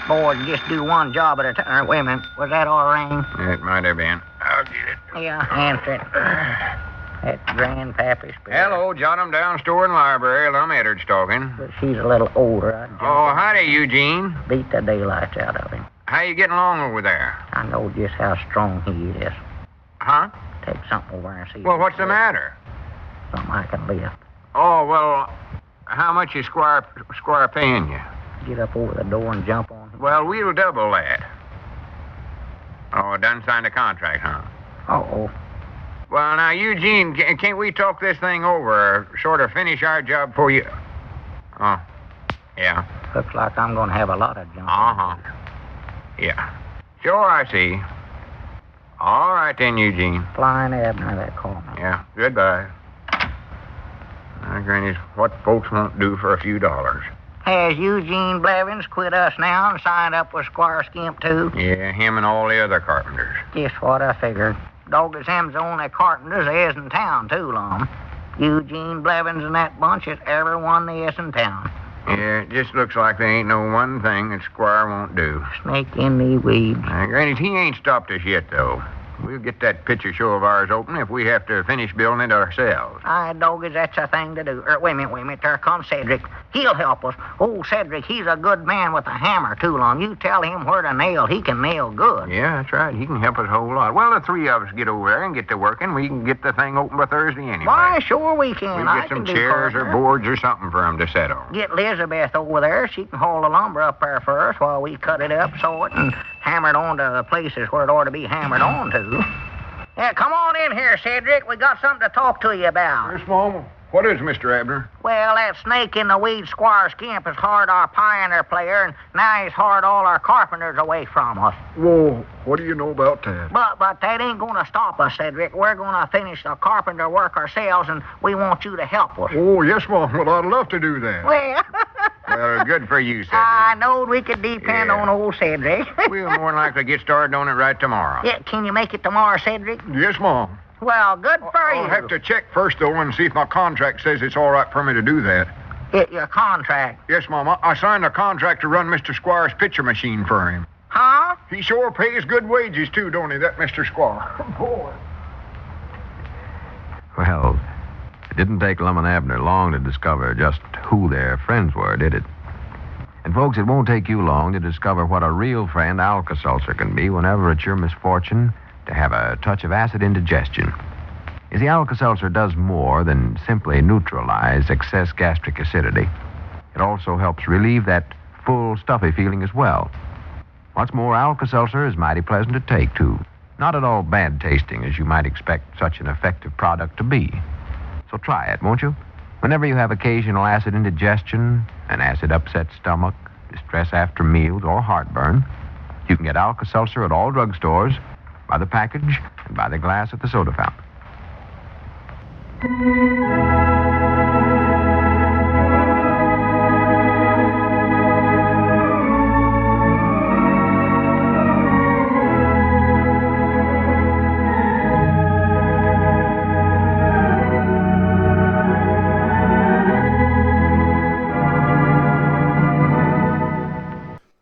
Boys just do one job at a time. Wait a minute, was that our ring? It might have been. I'll get it. Yeah, answer it. That's Grandpappy Spears. Hello, jot 'em down, store and library. Lum Eddard's talking. But she's a little older. Oh, howdy, Eugene. Beat the daylights out of him. How you getting along over there? I know just how strong he is. Huh? Take something over and see. Well, what's the matter? Something I can lift. Oh, well, how much is Squire paying you? Get up over the door and jump on him. Well, we'll double that. Oh, done signed a contract, huh? Uh-oh. Well, now, Eugene, can't we talk this thing over, sort of finish our job for you? Oh, yeah. Looks like I'm going to have a lot of junk. Uh-huh. Yeah. Sure, I see. All right, then, Eugene. Flying Abner, that call me. Yeah, goodbye. Granny's what folks won't do for a few dollars. Has Eugene Blevins quit us now and signed up with Squire Skimp, too? Yeah, him and all the other carpenters. Just what I figured. Dog is them's the only carpenters there is in town, too, Lum. Eugene Blevins and that bunch is everyone there is in town. Yeah, it just looks like there ain't no one thing that Squire won't do. Snake in the weeds. Granny, he ain't stopped us yet, though. We'll get that picture show of ours open if we have to finish building it ourselves. Aye, doggies, that's a thing to do. Wait a minute. There comes Cedric. He'll help us. Oh, Cedric, he's a good man with a hammer, too, Lum. You tell him where to nail, he can nail good. Yeah, that's right. He can help us a whole lot. Well, the three of us get over there and get to working. We can get the thing open by Thursday anyway. Why, sure we can. We'll get some chairs or boards or something for him to sit on. Get Elizabeth over there. She can haul the lumber up there for us while we cut it up, saw it, and hammer it on to the places where it ought to be hammered on to. Yeah, come on in here, Cedric. We got something to talk to you about. Yes, Mama. What is, Mr. Abner? Well, that snake in the weeds, Squire Skimp, has hired our pioneer player, and now he's hired all our carpenters away from us. Whoa, what do you know about that? But that ain't going to stop us, Cedric. We're going to finish the carpenter work ourselves, and we want you to help us. Oh, yes, Mom. Well, I'd love to do that. Well, good for you, Cedric. I know we could depend on old Cedric. We'll more than likely get started on it right tomorrow. Yeah, can you make it tomorrow, Cedric? Yes, Mom. Well, good for you. I'll have to check first, though, and see if my contract says it's all right for me to do that. Your contract? Yes, Mom. I signed a contract to run Mr. Squire's picture machine for him. Huh? He sure pays good wages, too, don't he, that Mr. Squire? Boy. Well, it didn't take Lum and Abner long to discover just who their friends were, did it? And, folks, it won't take you long to discover what a real friend Alka-Seltzer can be whenever it's your misfortune to have a touch of acid indigestion. You see, Alka-Seltzer does more than simply neutralize excess gastric acidity. It also helps relieve that full, stuffy feeling as well. What's more, Alka-Seltzer is mighty pleasant to take, too. Not at all bad tasting, as you might expect such an effective product to be. So try it, won't you? Whenever you have occasional acid indigestion, an acid-upset stomach, distress after meals, or heartburn, you can get Alka-Seltzer at all drugstores, by the package, and by the glass at the soda fountain.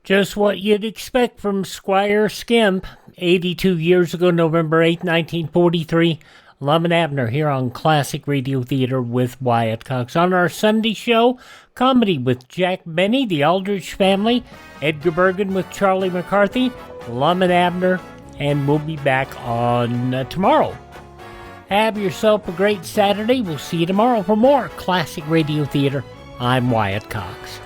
Just what you'd expect from Squire Skimp. 82 years ago, November 8, 1943, Lum and Abner here on Classic Radio Theater with Wyatt Cox. On our Sunday show, comedy with Jack Benny, the Aldrich Family, Edgar Bergen with Charlie McCarthy, Lum and Abner, and we'll be back on tomorrow. Have yourself a great Saturday. We'll see you tomorrow for more Classic Radio Theater. I'm Wyatt Cox.